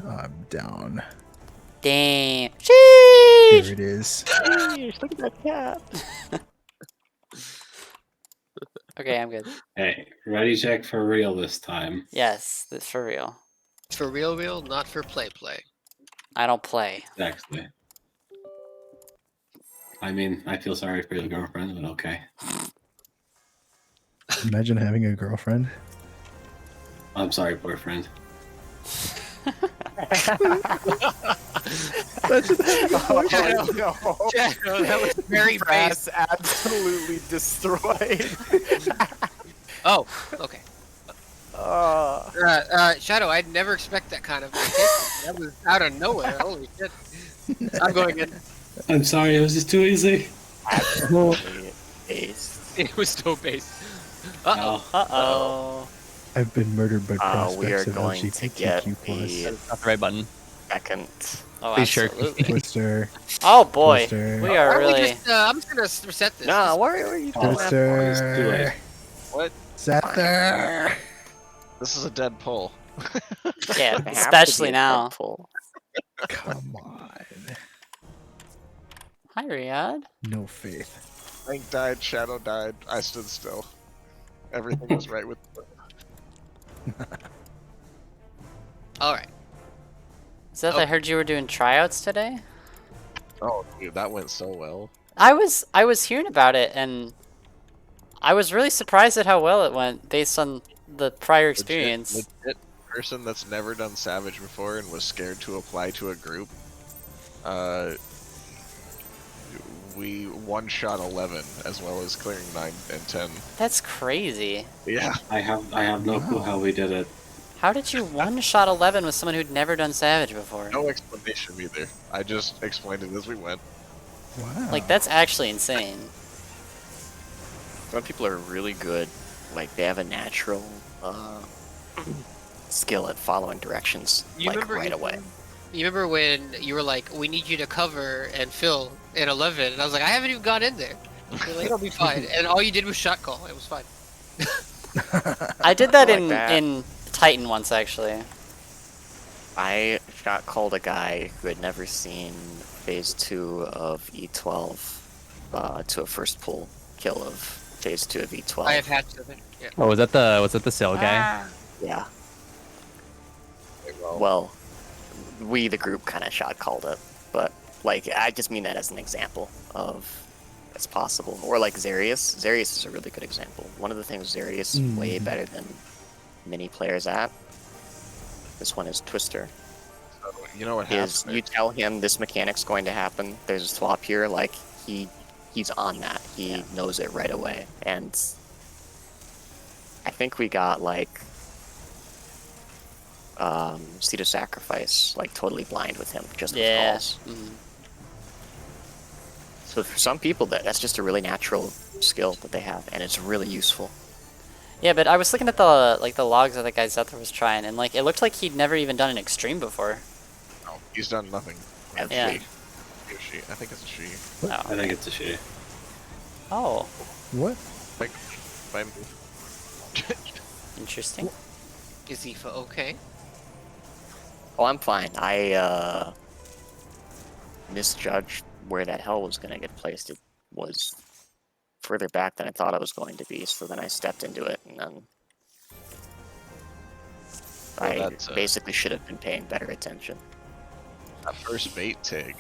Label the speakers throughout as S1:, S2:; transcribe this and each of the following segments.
S1: I'm down.
S2: Damn.
S1: Here
S2: Sheesh!
S1: it is.
S3: Sheesh, look at that cat.
S2: Okay, I'm good.
S4: Hey, ready check for real this time.
S2: Yes, that's for real.
S5: For real, not for play.
S2: I don't play.
S4: Exactly. I mean, I feel sorry for your girlfriend, but okay.
S1: Imagine having a girlfriend.
S4: I'm sorry, boyfriend.
S5: Shadow, that was very base.
S3: Brass absolutely destroyed.
S5: Oh, okay. Shadow, I'd never expect that kind of hit. That was out of nowhere. Holy shit. I'm going in.
S4: I'm sorry, it was just too easy.
S3: Absolutely ace.
S5: It was so base. Uh-oh.
S2: Uh-oh.
S1: I've been murdered by
S3: We are
S1: prospects of
S3: going to get
S1: LGBTQ+.
S3: the
S6: Not the right button.
S3: second.
S2: Oh,
S6: Please share.
S2: absolutely.
S1: Twister.
S2: Oh boy,
S1: Twister.
S2: we are really.
S5: I'm just gonna reset this.
S3: Nah, why are you doing that?
S1: Twister.
S7: What?
S1: Sether.
S7: This is a dead pull.
S2: Yeah,
S3: They have to
S2: especially
S3: be a
S2: now.
S3: Deadpool.
S1: Come on.
S2: Hi, Riyadh.
S1: No faith.
S7: Link died, Shadow died, I stood still. Everything was right with
S5: Alright.
S2: Seth,
S5: Oh.
S2: I heard you were doing tryouts today.
S7: Oh, dude, that went so well.
S2: I was hearing about it, and I was really surprised at how well it went based on the prior experience.
S7: Legit person that's never done Savage before and was scared to apply to a group. We one-shot 11 as well as clearing 9 and 10.
S2: That's crazy.
S7: Yeah.
S4: I have no clue how we did it.
S2: How did you one-shot 11 with someone who'd never done Savage before?
S7: No explanation either. I just explained it as we went.
S1: Wow.
S2: Like, that's actually insane.
S3: Some people are really good. Like, they have a natural skill at following directions, right away.
S5: You remember when you were like, we need you to cover and fill in 11, and I was like, I haven't even gone in there. You're like, it'll be fine. And all you did was shot call. It was fine.
S2: I did that
S3: Like
S2: in
S3: that.
S2: in Titan once, actually.
S3: I shot called a guy who had never seen phase 2 of E12 to a first pull kill of phase 2 of E12.
S5: I have hatched of it. Yeah.
S6: Oh, was that the sail guy?
S3: Yeah.
S7: Well,
S3: Well, we, the group, kind of shot called it, but like I just mean that as an example of it's possible. Or like Zarius. Zarius is a really good example. One of the things Zarius is way better than many players at. This one is Twister.
S7: you know what
S3: Is
S7: happened?
S3: you tell him this mechanic's going to happen. There's a swap here. Like he's on that. He knows it right away. And I think we got like Seed of Sacrifice, like totally blind with him, just with
S2: Yeah.
S3: calls.
S2: Mhm.
S3: So for some people, that's just a really natural skill that they have, and it's really useful.
S2: Yeah, but I was looking at the logs that the guy Zethar was trying, and like it looked like he'd never even done an extreme before.
S7: No, he's done nothing.
S2: Yeah.
S7: He or she. I think it's a she.
S4: I
S2: Oh.
S4: think it's a she.
S2: Oh,
S1: What?
S7: Like, by me.
S2: interesting.
S5: Is Aoife okay?
S3: Oh, I'm fine. I misjudged where that hell was going to get placed. It was further back than I thought it was going to be, so then I stepped into it, and then
S7: Well,
S3: I
S7: that's,
S3: basically should have been paying better attention.
S7: That first bait tig,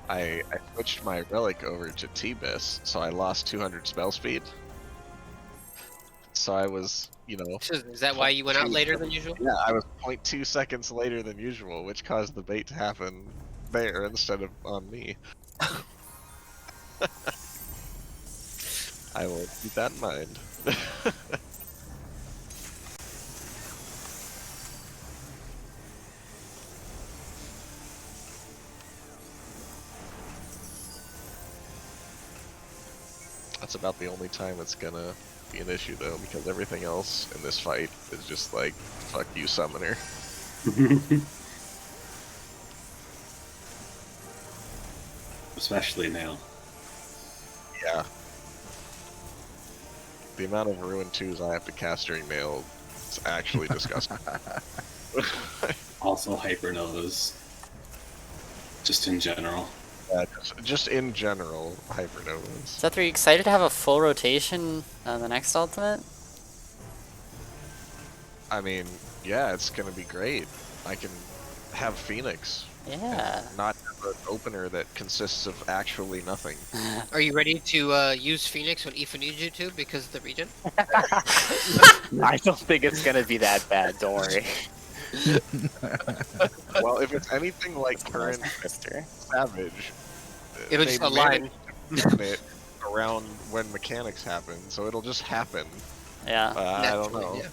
S7: I switched my relic over to T-Bis, so I lost 200 spell speed. So I was,
S5: Is that why you went out later than usual?
S7: yeah, I was 0.2 seconds later than usual, which caused the bait to happen there instead of on me. I will keep that in mind. That's about the only time it's gonna be an issue though, because everything else in this fight is just like, fuck you, summoner.
S4: Especially now.
S7: Yeah. The amount of ruin 2s I have to cast during nail is actually disgusting.
S4: Also hypernovas. Just in general.
S7: Yeah, just in general, hypernovas.
S2: Seth, are you excited to have a full rotation on the next ultimate?
S7: I mean, yeah, it's gonna be great. I can have Phoenix.
S2: Yeah.
S7: And not have an opener that consists of actually nothing.
S5: Are you ready to use Phoenix when Aoife needs you to because of the region?
S3: I don't think it's gonna be that bad. Don't worry.
S7: Well, if it's anything like current
S3: Mister.
S7: Savage,
S5: It'll
S7: they
S5: just align.
S7: managed to turn it around when mechanics happen, so it'll just happen.
S2: Yeah.
S7: I don't
S5: Naturally,
S7: know.
S5: yeah.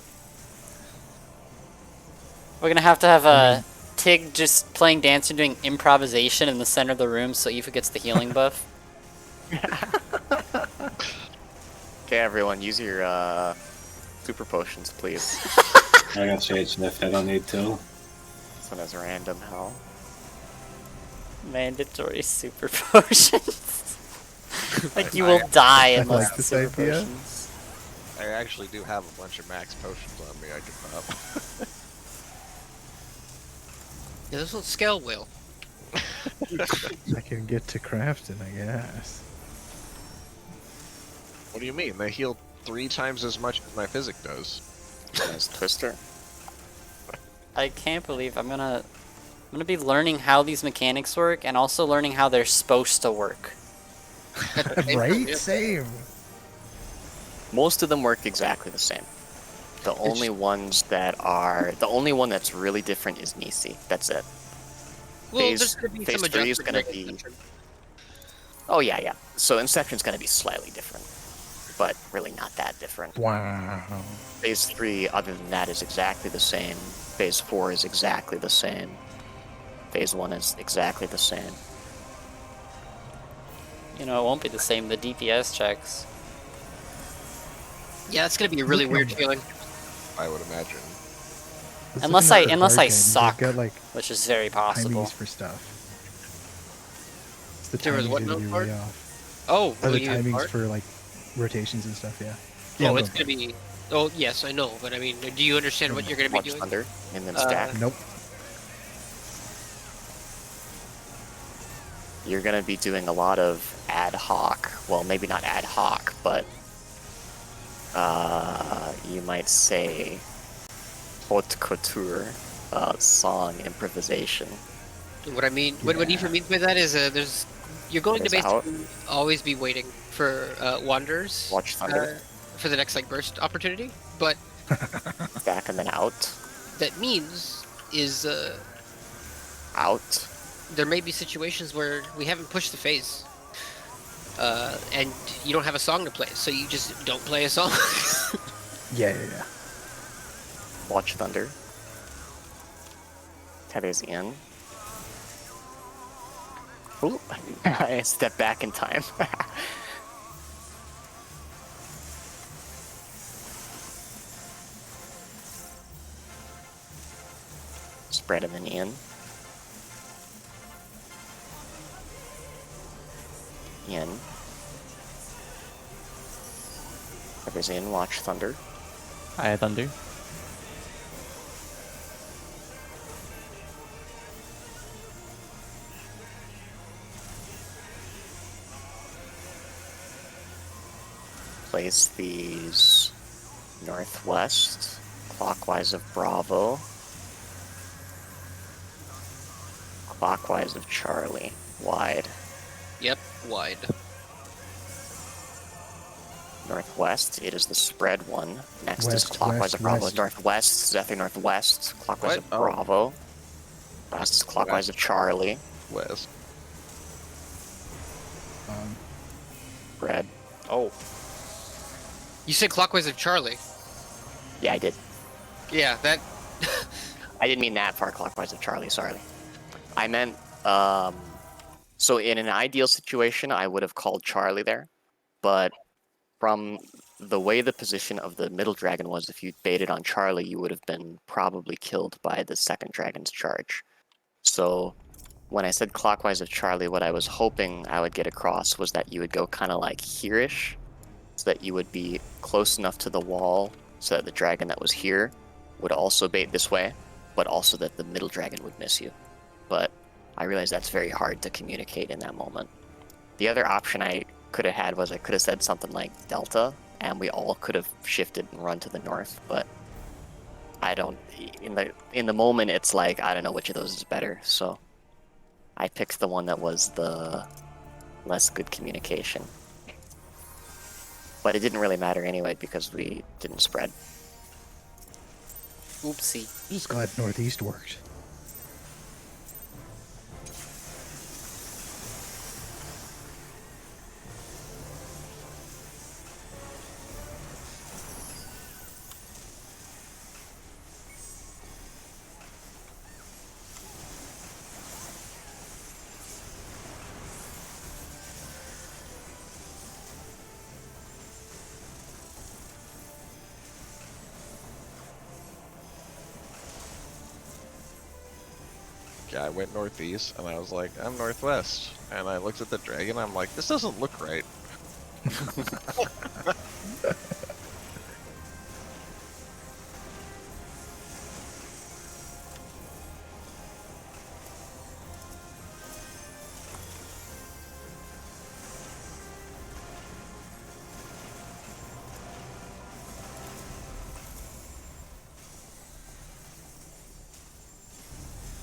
S2: We're gonna have to have a Tig just playing dance and doing improvisation in the center of the room so Aoife gets the healing buff.
S3: Okay, everyone, use your super potions, please.
S4: I got shade shift, I don't need to.
S3: This one has random hell.
S2: Mandatory super potions. Like you
S7: I
S2: will die
S1: I
S2: unless
S1: like
S2: the
S1: this
S2: super
S1: idea.
S2: potions.
S7: I actually do have a bunch of max potions on me I can pop.
S5: Yeah, this will scale well.
S1: I can get to crafting, I guess.
S7: What do you mean? They heal 3 times as much as my physic does.
S3: Nice Twister.
S2: I can't believe I'm gonna be learning how these mechanics work and also learning how they're supposed to work.
S1: Right? Same.
S3: Most of them work exactly the same. The only ones the only one that's really different is Nisi. That's it.
S5: Well,
S3: Phase-
S5: there's gonna be
S3: phase
S5: some
S3: 3 is
S5: adjustment.
S3: gonna be- Oh yeah. So Inception's gonna be slightly different, but really not that different.
S1: Wow.
S3: Phase 3, other than that, is exactly the same. Phase 4 is exactly the same. Phase 1 is exactly the same.
S2: You know, it won't be the same. The DPS checks.
S5: Yeah, it's gonna be a really weird feeling.
S7: I would imagine.
S1: Let's
S2: Unless
S1: look
S2: I-
S1: at the
S2: unless I
S1: card games.
S2: suck.
S1: They've got like
S2: Which is very possible.
S1: timings for stuff. It's the
S5: There was
S1: timings
S5: what
S1: are gonna
S5: note
S1: be
S5: card?
S1: way off.
S5: Oh,
S1: Or the
S5: will you
S1: timings
S5: part?
S1: for like rotations and stuff, yeah.
S5: Oh, it's
S1: no,
S5: gonna be. Oh, yes, I know, but I mean, do you understand what you're gonna be
S3: Watch
S5: doing?
S3: Thunder, and then
S5: Uh,
S3: stack.
S1: Nope.
S3: You're gonna be doing a lot of ad hoc. Well, maybe not ad hoc, but you might say haute couture song improvisation.
S5: What I mean, what Aoife means by that is, you're going to
S3: Is out.
S5: basically always be waiting for wanderers
S3: Watch Thunder,
S5: for the next like burst opportunity. But
S3: stack, and then out.
S5: that means is
S3: Out.
S5: there may be situations where we haven't pushed the phase, and you don't have a song to play, so you just don't play a song.
S1: Yeah.
S3: Watch Thunder. Tethers in. Ooh, I step back in time. Spread and then in. In. Tethers in, watch Thunder.
S6: I had Thunder.
S3: Place these northwest, clockwise of Bravo, clockwise of Charlie, wide.
S5: Yep, wide.
S3: Northwest, it is the spread one. Next is
S1: West,
S3: clockwise
S1: west,
S3: of Bravo.
S1: west.
S3: Northwest, Zephyr northwest, clockwise
S7: What?
S3: of
S7: Oh.
S3: Bravo. Last is clockwise of Charlie.
S7: West.
S3: Red.
S2: Oh.
S5: You said clockwise of Charlie.
S3: Yeah, I did.
S5: Yeah, that.
S3: I didn't mean that far clockwise of Charlie, sorry. I meant, so in an ideal situation, I would have called Charlie there, but from the way the position of the middle dragon was, if you baited on Charlie, you would have been probably killed by the second dragon's charge. So when I said clockwise of Charlie, what I was hoping I would get across was that you would go kind of like here-ish, so that you would be close enough to the wall so that the dragon that was here would also bait this way, but also that the middle dragon would miss you. But I realized that's very hard to communicate in that moment. The other option I could have had was I could have said something like Delta, and we all could have shifted and run to the north, but I don't. In the moment, it's like I don't know which of those is better, so I picked the one that was the less good communication. But it didn't really matter anyway because we didn't spread.
S2: Oopsie.
S1: Just glad northeast worked.
S7: Yeah, I went northeast, and I was like, I'm northwest. And I looked at the dragon, I'm like, this doesn't look right.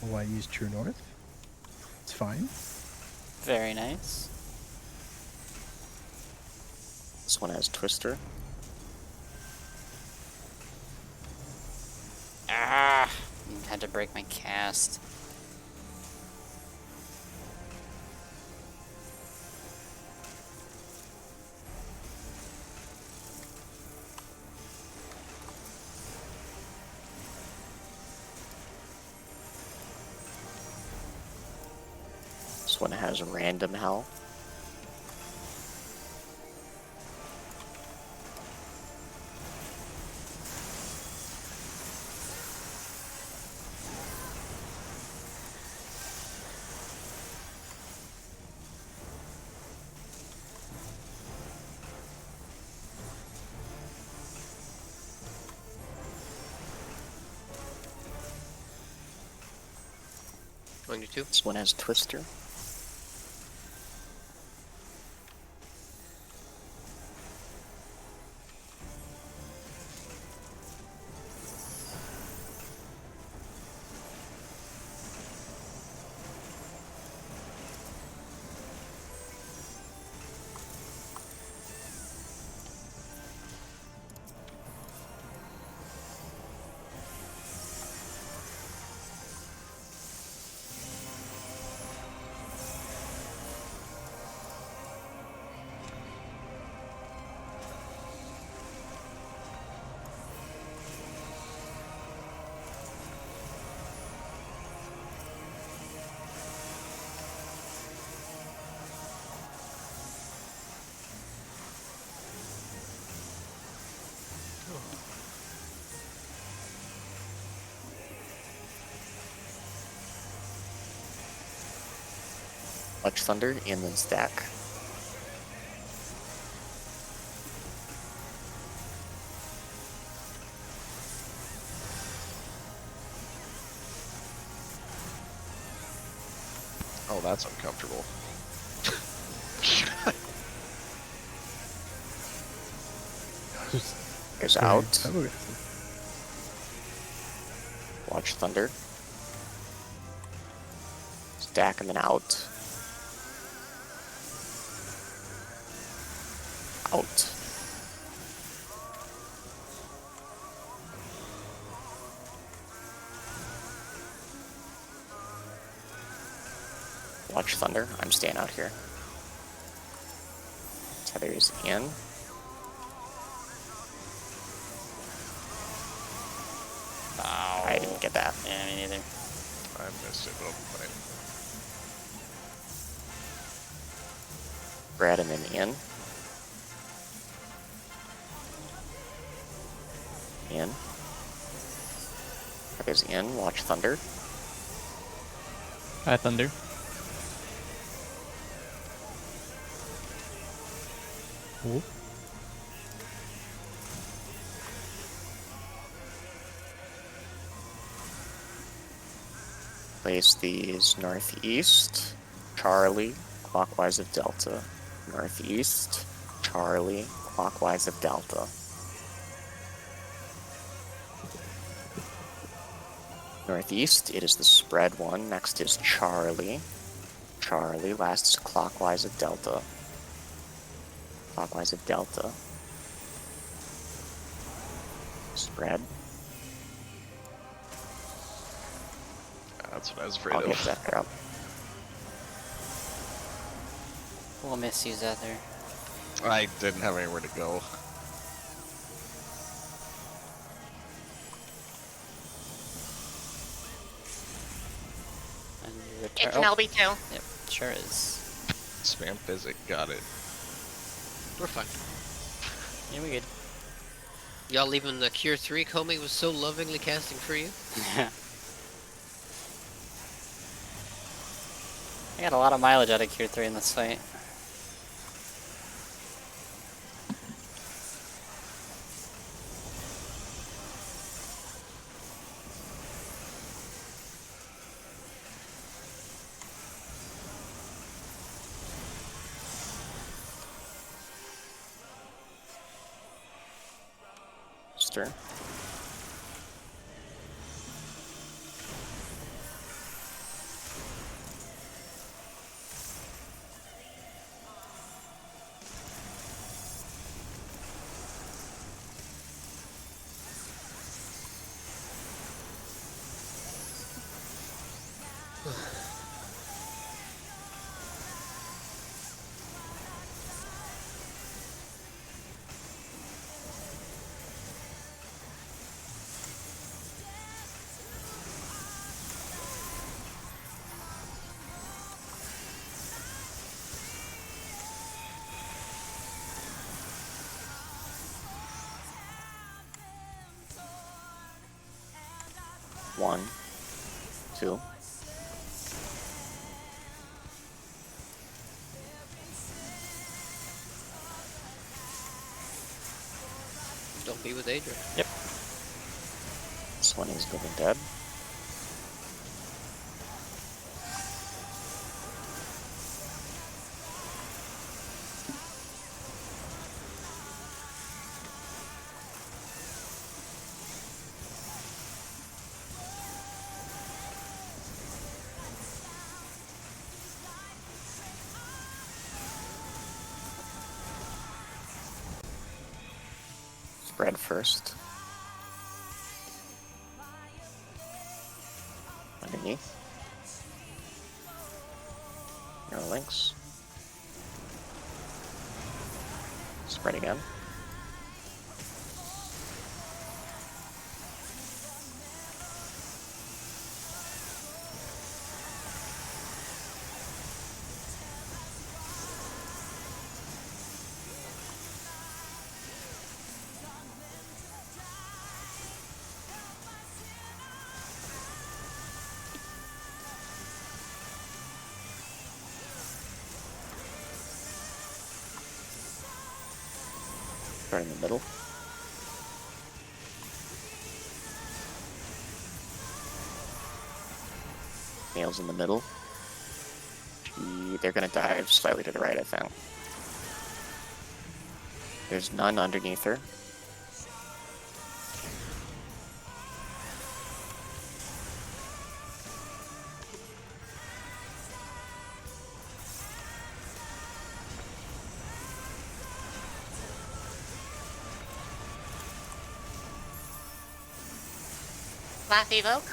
S1: Well, I use true north. It's fine.
S2: Very nice.
S3: This one has Twister.
S2: Ah! Had to break my cast.
S3: This one has Random Hell.
S5: Two.
S3: This one has Twister. Much Thunder, and then stack.
S7: Oh, that's uncomfortable.
S3: Here's
S1: Sorry,
S3: out.
S1: I'm okay.
S3: Watch Thunder. Stack and then out. Out. Watch Thunder. I'm staying out here. Tether's in.
S2: Ow.
S3: I didn't get that.
S2: Yeah, me neither.
S7: I missed it, but I'm fine.
S3: Brad and then in. In. Tether's in. Watch Thunder.
S6: Hi, Thunder.
S1: Oh.
S3: Place these northeast. Charlie, clockwise of Delta. Northeast. Charlie, clockwise of Delta. Northeast, it is the spread one. Next is Charlie. Charlie, last is clockwise of Delta. Clockwise of Delta. Spread.
S7: That's what I was afraid
S3: I'll get
S7: of.
S3: that up.
S2: We'll miss you, Zether.
S7: I didn't have anywhere to go.
S2: And you return.
S8: It's an
S2: Oh,
S8: LB2.
S2: yep, sure is.
S7: Spam physic, got it.
S5: We're fine.
S2: Yeah, we good.
S5: Y'all leaving the Cure 3 Comey was so lovingly casting for you?
S2: I got a lot of mileage out of Cure 3 in this fight.
S3: Stir. One, two.
S5: Don't be with Adrian.
S3: This one is living dead. Spread first. Underneath. No links. Spread again. Start in the middle. Nails in the middle. They're gonna dive slightly to the right, I think. There's none underneath her.
S8: Last evoke.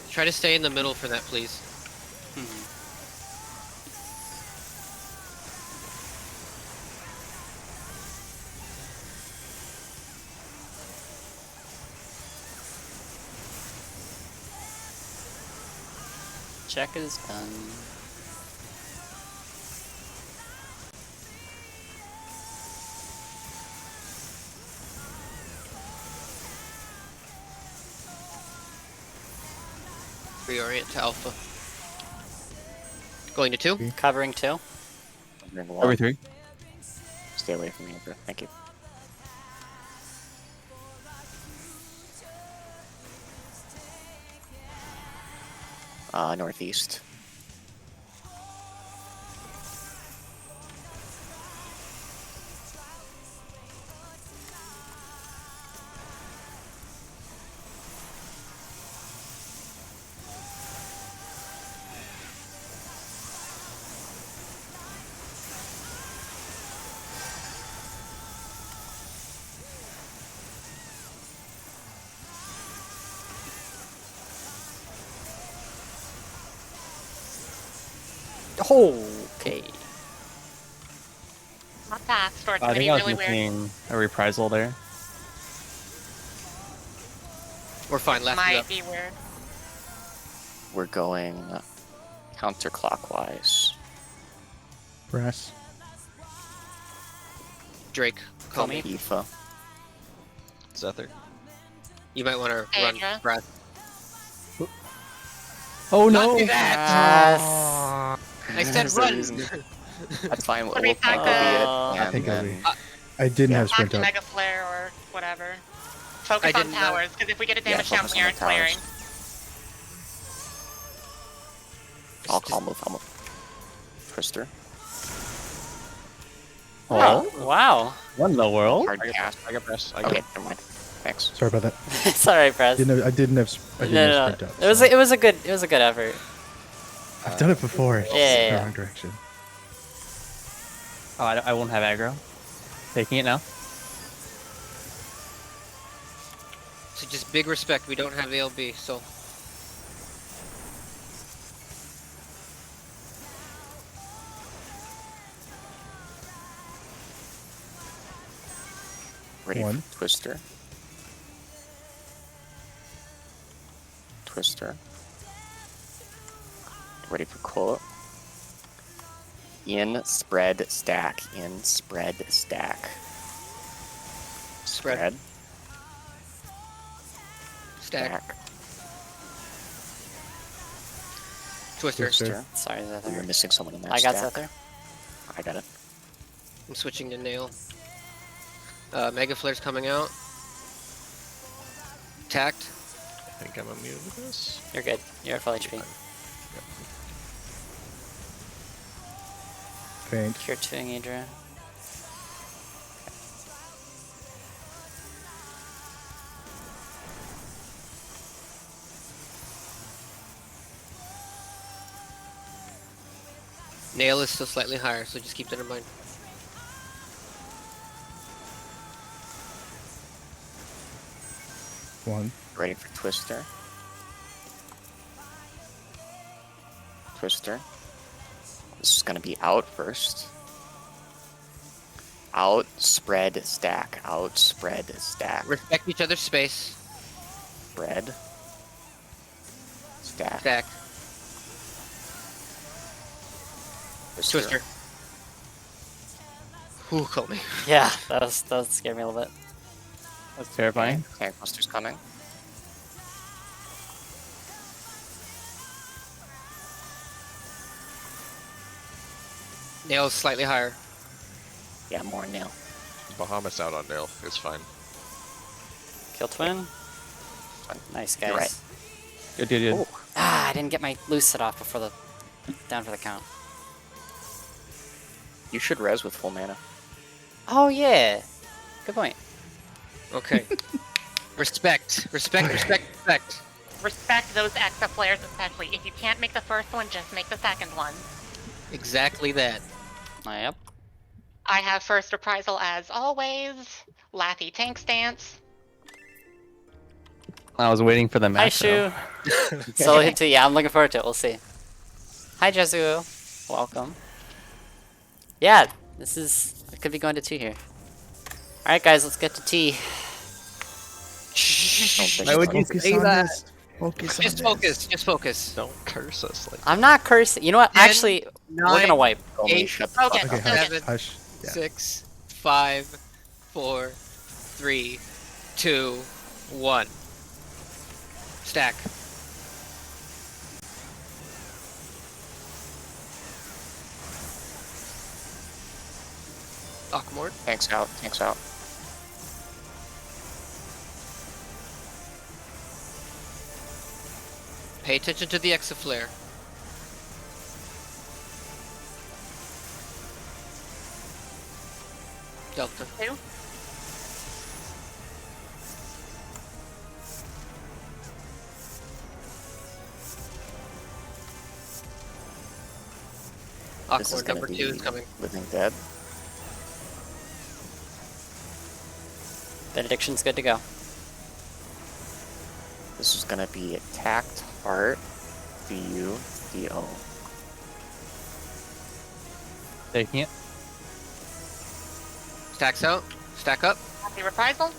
S5: Try to stay in the middle for that, please.
S2: Check is done.
S5: Reorient to Alpha. Going to 2?
S2: Covering 2.
S3: Covering one.
S6: Over 3.
S3: Stay away from the anchor. Thank you. Northeast.
S2: Okay.
S8: Not fast, or it's
S6: I
S8: gonna
S6: think
S8: be
S6: I was
S8: really weird.
S6: missing a reprisal there.
S5: We're fine. Left it
S8: Might
S5: up.
S8: be weird.
S3: We're going counterclockwise.
S1: Brass.
S5: Drake, call me.
S3: Aoife.
S7: Zether.
S5: You might want to run.
S8: Aedra.
S5: Brad.
S6: Oh
S5: Not
S6: no!
S5: do that! I said
S3: There's a
S5: run.
S3: reason. That's fine. We'll
S8: What do you
S3: think
S8: think,
S3: it'll be it.
S1: I think
S3: and
S1: it'll be.
S3: then-
S1: I didn't have
S8: Back
S1: sprint
S8: to
S1: up.
S8: Mega Flare or whatever.
S5: I
S8: Focus on
S5: didn't know.
S8: towers, because if we get a damage down
S3: focus on
S8: here,
S3: the
S8: it's clearing.
S3: I'll move. Twister.
S2: Oh, wow.
S6: What in the world?
S3: Hard cast.
S7: I got press.
S3: Okay, never mind. Thanks.
S1: Sorry about that.
S2: It's alright, Prez.
S1: I didn't have
S2: No,
S1: sprint up.
S2: It was
S1: so-
S2: it was a good effort.
S1: I've done it before. It's
S2: Yeah,
S1: the
S2: yeah.
S1: wrong direction.
S6: Oh, I won't have aggro. Taking it now.
S5: So just big respect. We don't have ALB, so
S3: Ready
S1: One.
S3: for Twister. Twister. Ready for quote. In spread stack. In spread stack.
S5: Spread.
S3: Spread.
S5: stack. Twister.
S1: Twister.
S2: Sorry,
S3: We were
S2: Zether.
S3: missing someone in that
S2: I got
S3: stack.
S2: Zether.
S3: I got it.
S5: I'm switching to nail. Mega Flare's coming out. Tact.
S7: I think I'm immune to this.
S2: You're good. You're at full HP.
S1: Faint.
S2: Cure 2ing Aedra.
S5: Nail is still slightly higher, so just keep that in mind.
S1: One.
S3: Ready for Twister. Twister. This is gonna be out first. Out, spread, stack. Out, spread, stack.
S5: Respect each other's space.
S3: Spread. Stack.
S5: Stack.
S3: Twister.
S5: Twister. Whew, call me.
S2: Yeah, that scared me a little bit.
S6: That's terrifying.
S3: Okay, Twister's coming.
S5: Nail is slightly higher.
S3: Yeah, more nail.
S7: Bahamut's out on nail. It's fine.
S2: Kill twin. Nice, guys.
S3: You're right.
S6: Good, good, good.
S2: Oh. Ah, I didn't get my loose set off before the down for the count.
S3: You should res with full mana.
S2: Oh yeah, good point.
S5: Okay. Respect. Respect, respect, respect.
S8: Respect those extra flares, especially. If you can't make the first one, just make the second one.
S5: Exactly that.
S2: Yep.
S8: I have first reprisal as always. Laffy tank stance.
S6: I was waiting for the
S2: Hi,
S6: macro.
S2: Shu. So yeah, I'm looking forward to it. We'll see. Hi, Jezu. Welcome. Yeah, it could be going to 2 here. All right, guys, let's get to T.
S6: Why would you
S1: Focus
S6: say
S1: on
S6: that?
S1: this. Focus on
S5: Just
S1: this.
S5: focus. Just focus.
S7: Don't curse us like
S2: I'm not cursing. You know what?
S5: 10,
S2: Actually, we're
S5: 9,
S2: gonna wipe.
S3: Only
S5: 8,
S3: shut the
S8: Okay,
S3: fuck
S1: Okay,
S3: up.
S1: hush.
S5: Seven.
S1: Hush. Yeah.
S5: 6, 5, 4, 3, 2, 1. Stack. Akmort.
S3: Tanks out, tanks out.
S5: Pay attention to the Exaflare. Delta.
S8: 2.
S3: This is
S5: Awkward
S3: gonna
S5: number
S3: be
S5: 2 is coming.
S3: Living Dead.
S2: Benediction's good to go.
S3: This is gonna be Attacked Heart, VU,
S6: Taking it.
S5: Stacks out. Stack up.
S8: Happy reprisal.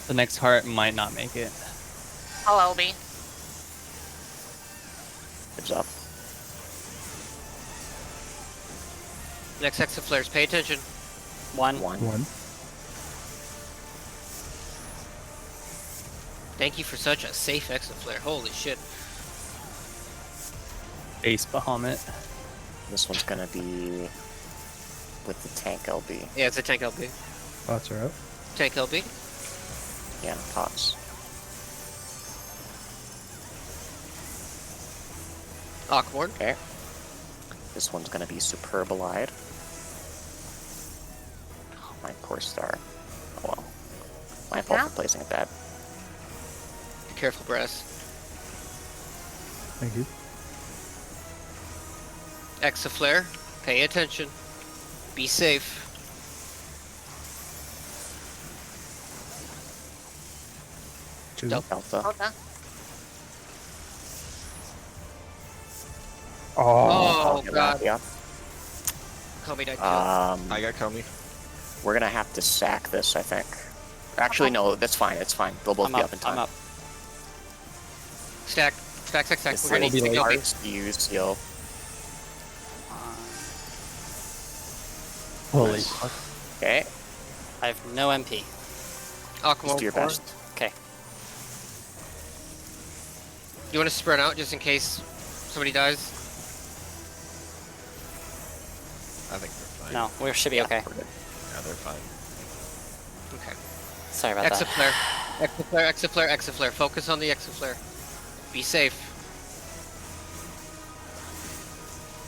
S6: The next heart might not make it.
S8: I'll LB.
S3: Heads up.
S5: Next Exaflares. Pay attention.
S2: 1.
S3: 1.
S1: One.
S5: Thank you for such a safe Exaflare. Holy shit.
S6: Base Bahamut.
S3: This one's gonna be with the tank LB.
S5: Yeah, it's a tank LB.
S1: Pots are up.
S5: Tank LB.
S3: Yeah, pots.
S5: Awkward.
S3: Okay. This one's gonna be Superbolide. Oh, my poor star. Oh well. My fault for placing it bad.
S5: Be careful, Brass.
S1: Thank you.
S5: Exaflare. Pay attention. Be safe.
S1: Two.
S5: Delta.
S3: Delta.
S8: Delta.
S5: Oh,
S3: get
S5: god.
S3: that, yeah.
S5: Comey died too.
S7: I got Comey.
S3: We're gonna have to sack this, I think. Actually, no, that's fine. It's fine. They'll both
S2: I'm
S3: be
S2: up.
S3: up in time.
S2: I'm up.
S5: Stack. Stack.
S3: This
S5: We're gonna
S3: is
S5: need to go.
S3: Hearts, VU, CO.
S6: Holy
S3: Nice.
S6: fuck.
S3: Okay,
S2: I have no MP.
S5: Aqua.
S3: just do your best.
S2: Okay.
S5: You want to spread out just in case somebody dies?
S7: I think they're fine.
S2: No, we should be okay.
S3: We're good.
S7: Yeah, they're fine.
S5: Okay.
S2: Sorry about that.
S5: Exaflare. Exaflare. Exaflare. Exaflare. Focus on the Exaflare. Be safe.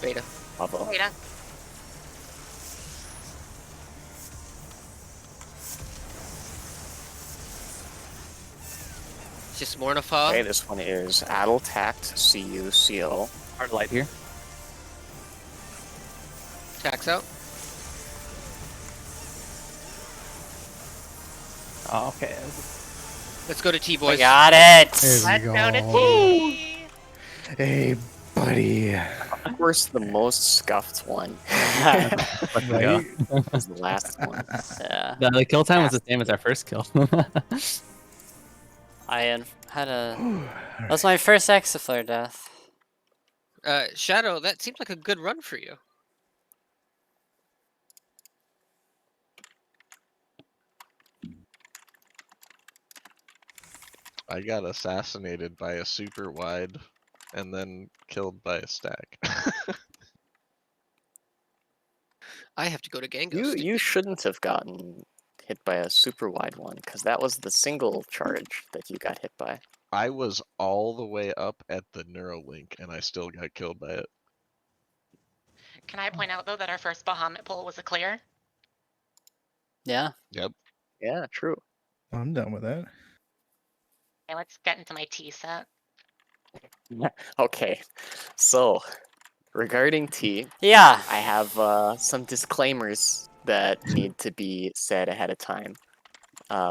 S5: Beta.
S3: Bravo.
S8: Beta.
S5: Just Mornify.
S3: Okay, this one is Addle Tact, CU, CO.
S6: Hard light here.
S5: Tax out.
S6: Oh, okay.
S5: Let's go to T,
S2: We
S5: boys.
S2: got it!
S1: There we
S8: Let's
S1: go.
S8: go to T.
S1: Hey, buddy.
S3: Of course, the most scuffed one
S6: Let's go.
S1: Right?
S3: is the last one.
S2: Yeah.
S6: The kill time was the same as our first kill.
S2: I had a... That was my first Exaflare death.
S5: Shadow, that seems like a good run for you.
S7: I got assassinated by a super wide and then killed by a stack.
S5: I have to go to Gango.
S3: You shouldn't have gotten hit by a super wide one, because that was the single charge that you got hit by.
S7: I was all the way up at the Neuralink and I still got killed by it.
S8: Can I point out though that our first Bahamut pull was a clear?
S2: Yeah.
S7: Yep.
S3: Yeah, true.
S1: I'm done with that.
S8: Okay, let's get into my T set.
S3: Okay, so regarding T,
S2: Yeah.
S3: I have some disclaimers that need to be said ahead of time.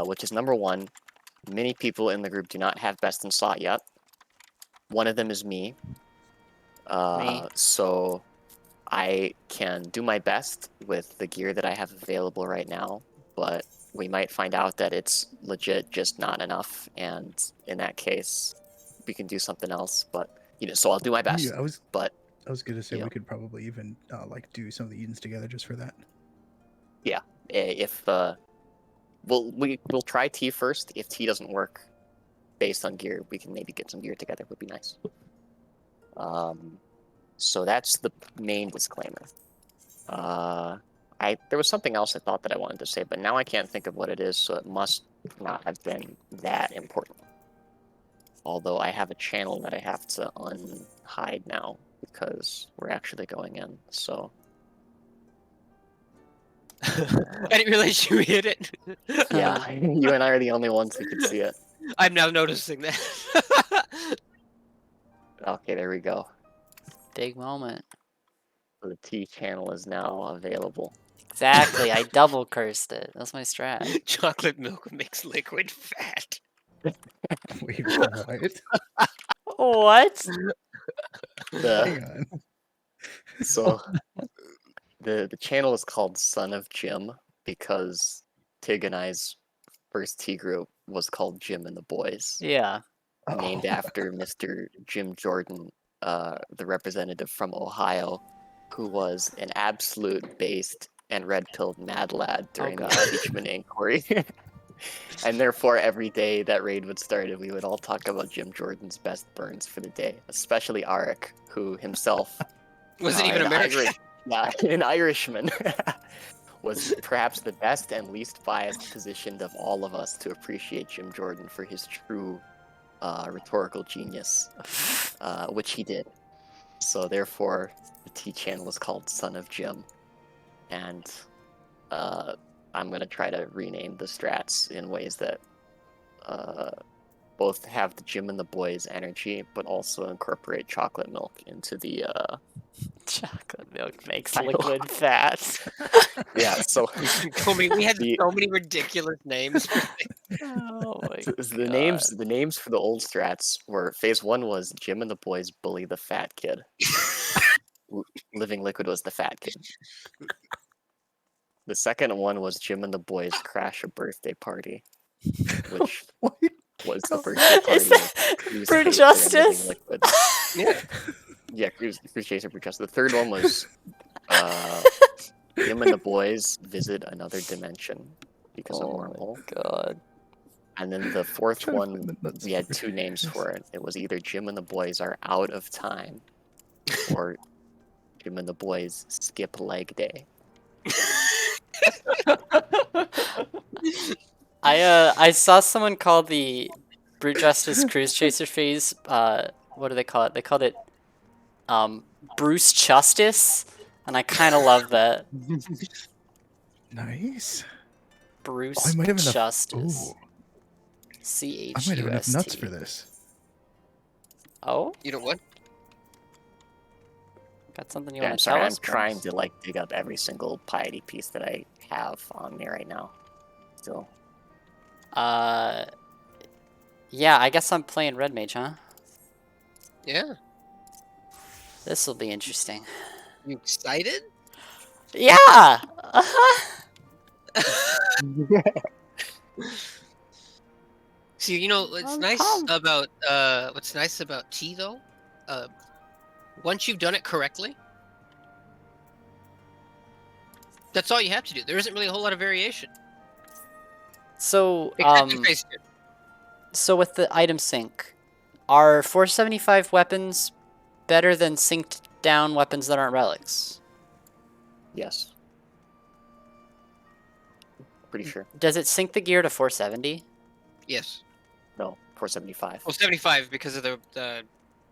S3: Which is number one, many people in the group do not have Best in Slot yet. One of them is me.
S2: Me.
S3: So I can do my best with the gear that I have available right now, but we might find out that it's legit just not enough, and in that case, we can do something else. But so I'll do my best.
S1: Yeah, I was gonna say
S3: Yeah.
S1: we could probably even like do some of the Edens together just for that.
S3: If we'll try T first. If T doesn't work, based on gear, we can maybe get some gear together. Would be nice. So that's the main disclaimer. There was something else I thought that I wanted to say, but now I can't think of what it is. So it must not have been that important. Although I have a channel that I have to unhide now because we're actually going in. So
S5: I didn't realize you hit it.
S3: yeah, you and I are the only ones who could see it.
S5: I'm now noticing that.
S3: Okay, there we go.
S2: Big moment.
S3: The T channel is now available.
S2: Exactly. I double cursed it. That's my strat.
S5: Chocolate milk makes liquid fat.
S1: Wait, what?
S2: What?
S3: The,
S1: Hang on.
S3: so the channel is called Son of Jim because Tig and I's first T group was called Jim and the Boys,
S2: Yeah.
S3: named
S1: Oh.
S3: after Mr. Jim Jordan, the representative from Ohio, who was an absolute based and red-pilled mad lad during the
S2: God.
S3: impeachment inquiry. And therefore, every day that raid would start, we would all talk about Jim Jordan's best burns for the day, especially Arik, who himself
S5: Wasn't even
S3: an
S5: American.
S3: an Irishman, was perhaps the best and least biased positioned of all of us to appreciate Jim Jordan for his true rhetorical genius, which he did. So therefore, the T channel is called Son of Jim, and I'm gonna try to rename the strats in ways that both have the Jim and the Boys energy, but also incorporate chocolate milk into the
S2: Chocolate milk makes
S3: title.
S2: liquid fat.
S3: Yeah. So
S5: We had
S3: The-
S5: so many ridiculous names.
S2: Oh my
S3: So the
S2: God.
S3: names for the old strats were phase 1 was Jim and the Boys bully the fat kid. Living Liquid was the fat kid. The second one was Jim and the Boys crash a birthday party, which
S1: What?
S3: was the birthday party
S2: Is that
S3: of Cruise
S2: Brute
S3: Chaser and
S2: Justice?
S3: Living Liquid.
S5: Yeah.
S3: Yeah, Cruise Chaser, Brute Justice. The third one was Jim and the Boys visit another dimension because of
S2: Oh
S3: wormhole.
S2: my God.
S3: And then the fourth
S1: Trying to
S3: one,
S1: find the nuts
S3: we had
S1: for
S3: two names
S1: this.
S3: for it. It was either Jim and the Boys are out of time, or Jim and the Boys skip leg day.
S2: I saw someone call the Brute Justice Cruise Chaser phase, what do they call it? They called it Bruce Justice, and I kind of love that.
S1: Nice.
S2: Bruce
S1: Oh, I might have enough.
S2: Justice.
S1: Ooh, I might have enough nuts for this.
S2: Oh,
S5: You know what?
S2: got something you
S3: Yeah,
S2: want
S3: I'm
S2: to
S3: sorry,
S2: tell
S3: I'm
S2: us?
S3: trying to like dig up every single piety piece that I have on me right now. Still.
S2: Yeah, I guess I'm playing Red Mage, huh?
S5: Yeah.
S2: This will be interesting.
S5: You excited?
S2: Yeah!
S5: See, you know what's
S2: I'm
S5: nice
S2: pumped.
S5: about T though? Once you've done it correctly, that's all you have to do. There isn't really a whole lot of variation.
S2: So,
S5: Except in phase 2.
S2: so with the item sync, are 475 weapons better than synced down weapons that aren't relics?
S3: Yes. Pretty sure.
S2: Does it sync the gear to 470?
S5: Yes.
S3: No, 475.
S5: Well, 75 because of the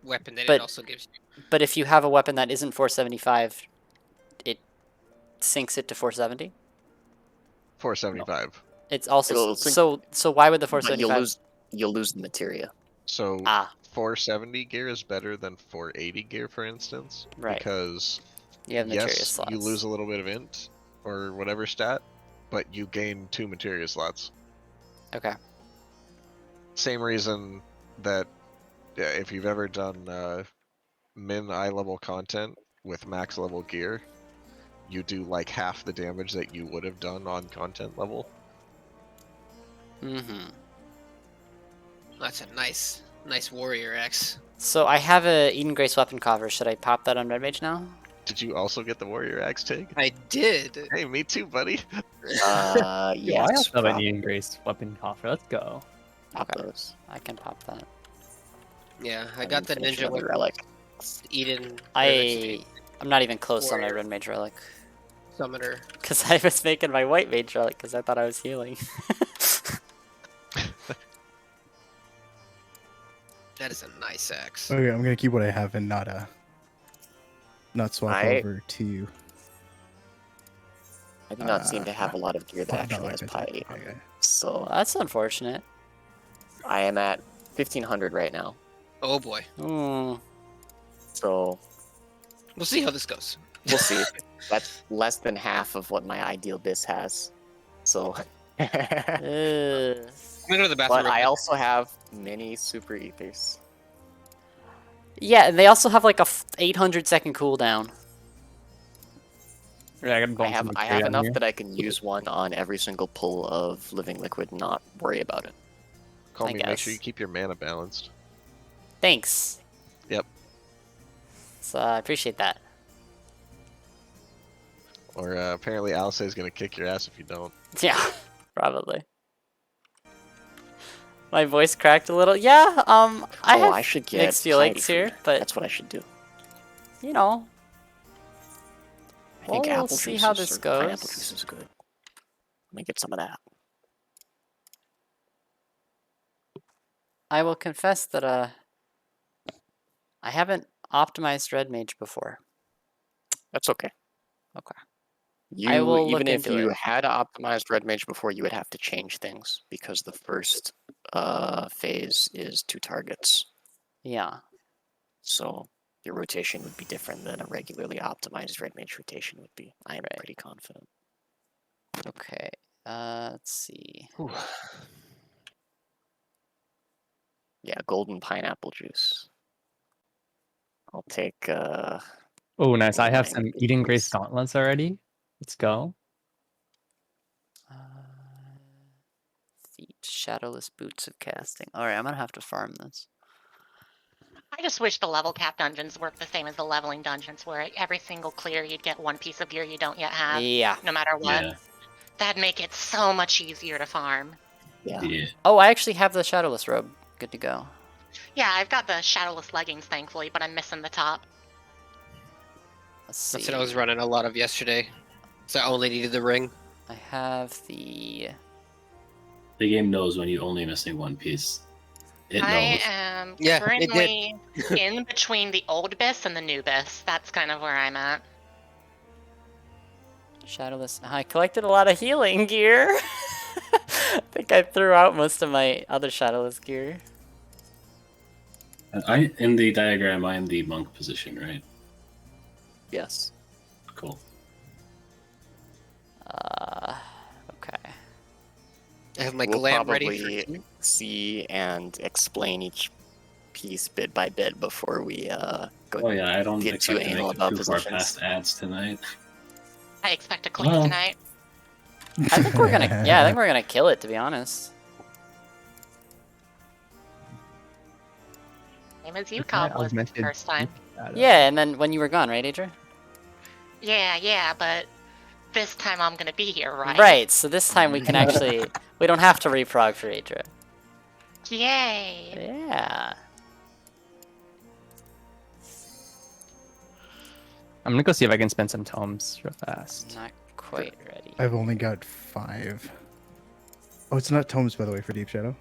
S5: weapon that
S2: But-
S5: it also gives you.
S2: But if you have a weapon that isn't 475, it syncs it to 470?
S7: 475.
S2: It's also
S3: It'll sync-
S2: so why would the
S3: But
S2: 475
S3: you'll lose the materia.
S7: So
S2: Ah,
S7: 470 gear is better than 480 gear, for instance.
S2: Right.
S7: Because
S2: you have materia
S7: yes,
S2: slots.
S7: you lose a little bit of int or whatever stat, but you gain 2 materia slots.
S2: Okay.
S7: Same reason that if you've ever done min eye level content with max level gear, you do like half the damage that you would have done on content level.
S2: Mm-hmm.
S5: That's a nice warrior X.
S2: So I have a Eden Grace weapon cover. Should I pop that on Red Mage now?
S7: Did you also get the warrior axe Tig?
S5: I did.
S7: Hey, me too, buddy.
S6: Yo, I
S3: Yes.
S6: also have an
S3: prop-
S6: Ian Grace weapon coffer. Let's go.
S3: prop
S2: Okay.
S3: those.
S2: I can pop that.
S5: Yeah, I
S3: And
S5: got the
S3: finish
S5: ninja
S3: another
S5: weapon.
S3: relic.
S5: Eden.
S2: I'm not even close on my
S5: Warrior.
S2: Red Mage relic.
S5: Summoner.
S2: Because I was making my White Mage relic because I thought I was healing.
S5: That is a nice axe.
S1: Okay, I'm gonna keep what I have and not swap
S3: I-
S1: over to.
S3: I do not seem to have a lot of gear that
S1: not
S3: actually
S1: like
S3: has
S1: this.
S3: piety on
S1: Okay.
S3: it.
S2: Well,
S3: So
S2: that's unfortunate.
S3: I am at 1500 right now.
S5: Oh boy.
S2: Hmm.
S3: So
S5: We'll see how this goes.
S3: we'll see. That's less than half of what my ideal bis has. So
S2: Ugh.
S5: I'm gonna go to the bathroom.
S3: but
S5: real
S3: I
S5: quick.
S3: also have many super ethers.
S2: Yeah, and they also have like a 800-second cooldown.
S6: Yeah, I gotta go
S3: I
S6: on
S3: have
S6: some
S3: I
S6: tree
S3: have
S6: on
S3: enough
S6: here.
S3: that I can use one on every single pull of living liquid and not worry about it.
S7: Call
S2: I
S7: me. Make sure
S2: guess.
S7: you keep your mana balanced.
S2: Thanks.
S7: Yep.
S2: So I appreciate that.
S7: Or apparently Alice is gonna kick your ass if you don't.
S2: Yeah, probably. My voice cracked a little. Yeah, I
S3: Oh,
S2: have
S3: I should get
S2: mixed feelings
S3: piety
S2: here,
S3: food.
S2: but
S3: That's what I should do.
S2: you know,
S3: I think
S2: we'll
S3: apple
S2: see
S3: juice
S2: how
S3: is-
S2: this
S3: or pineapple
S2: goes.
S3: juice is good. Let me get some of that.
S2: I will confess that I haven't optimized Red Mage before.
S3: That's okay.
S2: Okay.
S3: You
S2: I will
S3: even
S2: look
S3: if
S2: into
S3: you
S2: it.
S3: had optimized red mage before, you would have to change things because the first phase is 2 targets.
S2: Yeah.
S3: So your rotation would be different than a regularly optimized red mage rotation would be. I am
S2: Right.
S3: pretty confident.
S2: Okay. Let's see.
S3: Yeah, golden pineapple juice. I'll take
S6: Oh, nice. I have
S3: wine
S6: some
S3: with
S6: Eating Grace
S3: juice.
S6: gauntlets already. Let's go.
S2: Feet, shadowless boots of casting. All right, I'm gonna have to farm this.
S8: I just wish the level cap dungeons worked the same as the leveling dungeons, where every single clear you'd get 1 piece of gear you don't yet have,
S2: Yeah.
S8: no matter what.
S4: Yeah.
S8: That'd make it so much easier to farm.
S3: Yeah.
S4: Yeah.
S2: Oh, I actually have the shadowless robe. Good to go.
S8: Yeah, I've got the shadowless leggings, thankfully, but I'm missing the top.
S2: Let's see.
S5: That's what I was running a lot of yesterday. So I only needed the ring.
S2: I have the.
S4: The game knows when you only missing one piece. It
S8: I
S4: knows.
S8: am
S5: Yeah, it did.
S8: currently in between the old bis and the new bis. That's kind of where I'm at.
S2: Shadowless. I collected a lot of healing gear. I think I threw out most of my other shadowless gear.
S4: I in the diagram, I am the monk position, right?
S3: Yes.
S4: Cool.
S2: Okay.
S5: I have my
S3: We'll
S5: glam ready
S3: probably
S5: for you.
S3: see and explain each piece bit by bit before we go.
S4: Oh yeah, I don't
S3: Get too
S4: expect to
S3: anal
S4: make it
S3: about
S4: too far
S3: positions.
S4: past ads tonight.
S8: I expect to clean
S4: Well.
S8: tonight.
S2: I think we're gonna. Yeah, I think we're gonna kill it. To be honest.
S8: Same as you,
S6: I
S8: Cobb was the
S6: augmented
S8: first time.
S6: shadow.
S2: Yeah, and then when you were gone, right, Adria?
S8: Yeah, but this time I'm gonna be here, right?
S2: Right. So this time we can actually. We don't have to reprog for Adria.
S8: Yay!
S2: Yeah.
S6: I'm gonna go see if I can spend some tomes real fast.
S2: Not quite ready.
S1: I've only got 5. Oh, it's not tomes, by the way, for Deep Shadow.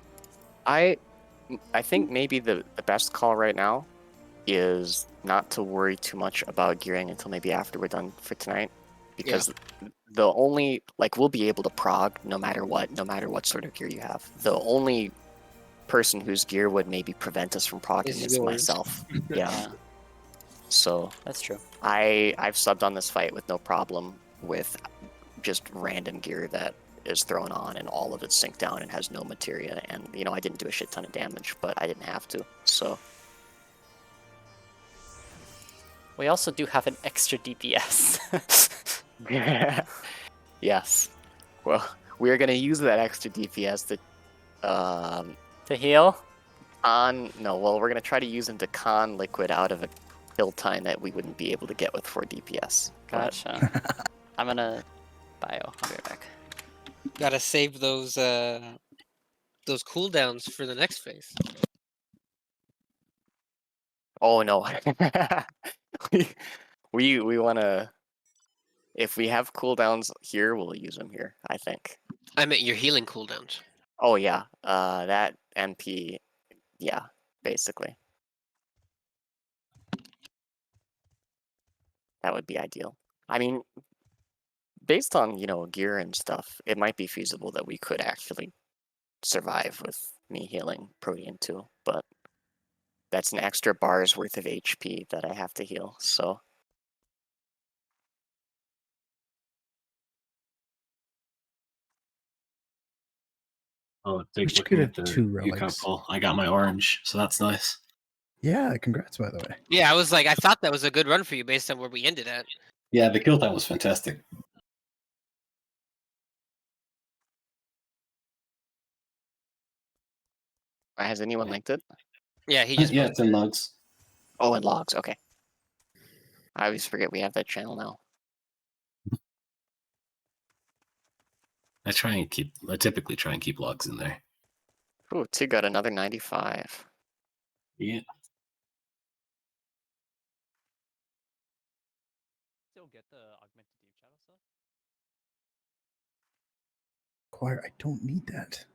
S3: I think maybe the best call right now is not to worry too much about gearing until maybe after we're done for tonight, because the only we'll be able to prog no matter what sort of gear you have. The only person whose gear would maybe prevent us from progging
S5: Is
S3: is
S5: yours.
S3: myself. Yeah. So
S2: That's true.
S3: I've subbed on this fight with no problem with just random gear that is thrown on and all of it synced down and has no materia, and I didn't do a shit ton of damage, but I didn't have to. So
S2: We also do have an extra DPS.
S3: yes. Well, we're gonna use that extra DPS to
S2: to heal.
S3: we're gonna try to use him to con liquid out of a kill time that we wouldn't be able to get with 4 DPS. But
S2: Gotcha. I'm gonna bio. I'll be right back.
S5: Gotta save those cooldowns for the next phase.
S3: oh no. we wanna, if we have cooldowns here, we'll use them here, I think.
S5: I meant your healing cooldowns.
S3: Oh yeah, that MP, yeah, basically. That would be ideal. I mean, based on, gear and stuff, it might be feasible that we could actually survive with me healing Protean too, but that's an extra bar's worth of HP that I have to heal, so.
S4: Oh,
S1: We
S4: take
S1: should
S4: looking
S1: get
S4: at the
S1: 2
S4: UCOB
S1: relics.
S4: poll. I got my orange, so that's nice.
S1: Yeah, congrats, by the way.
S5: Yeah, I was like, I thought that was a good run for you based on where we ended at.
S4: Yeah, the kill time was fantastic.
S3: Has anyone linked it?
S5: Yeah, he just
S4: Yeah, it's in logs.
S3: Oh, and logs, okay. I always forget we have that channel now.
S4: I typically try and keep logs in there.
S3: Ooh, Tig got another 95.
S4: Yeah.
S6: Still get the augmented deep shadow stuff?
S1: Choir, I don't need that.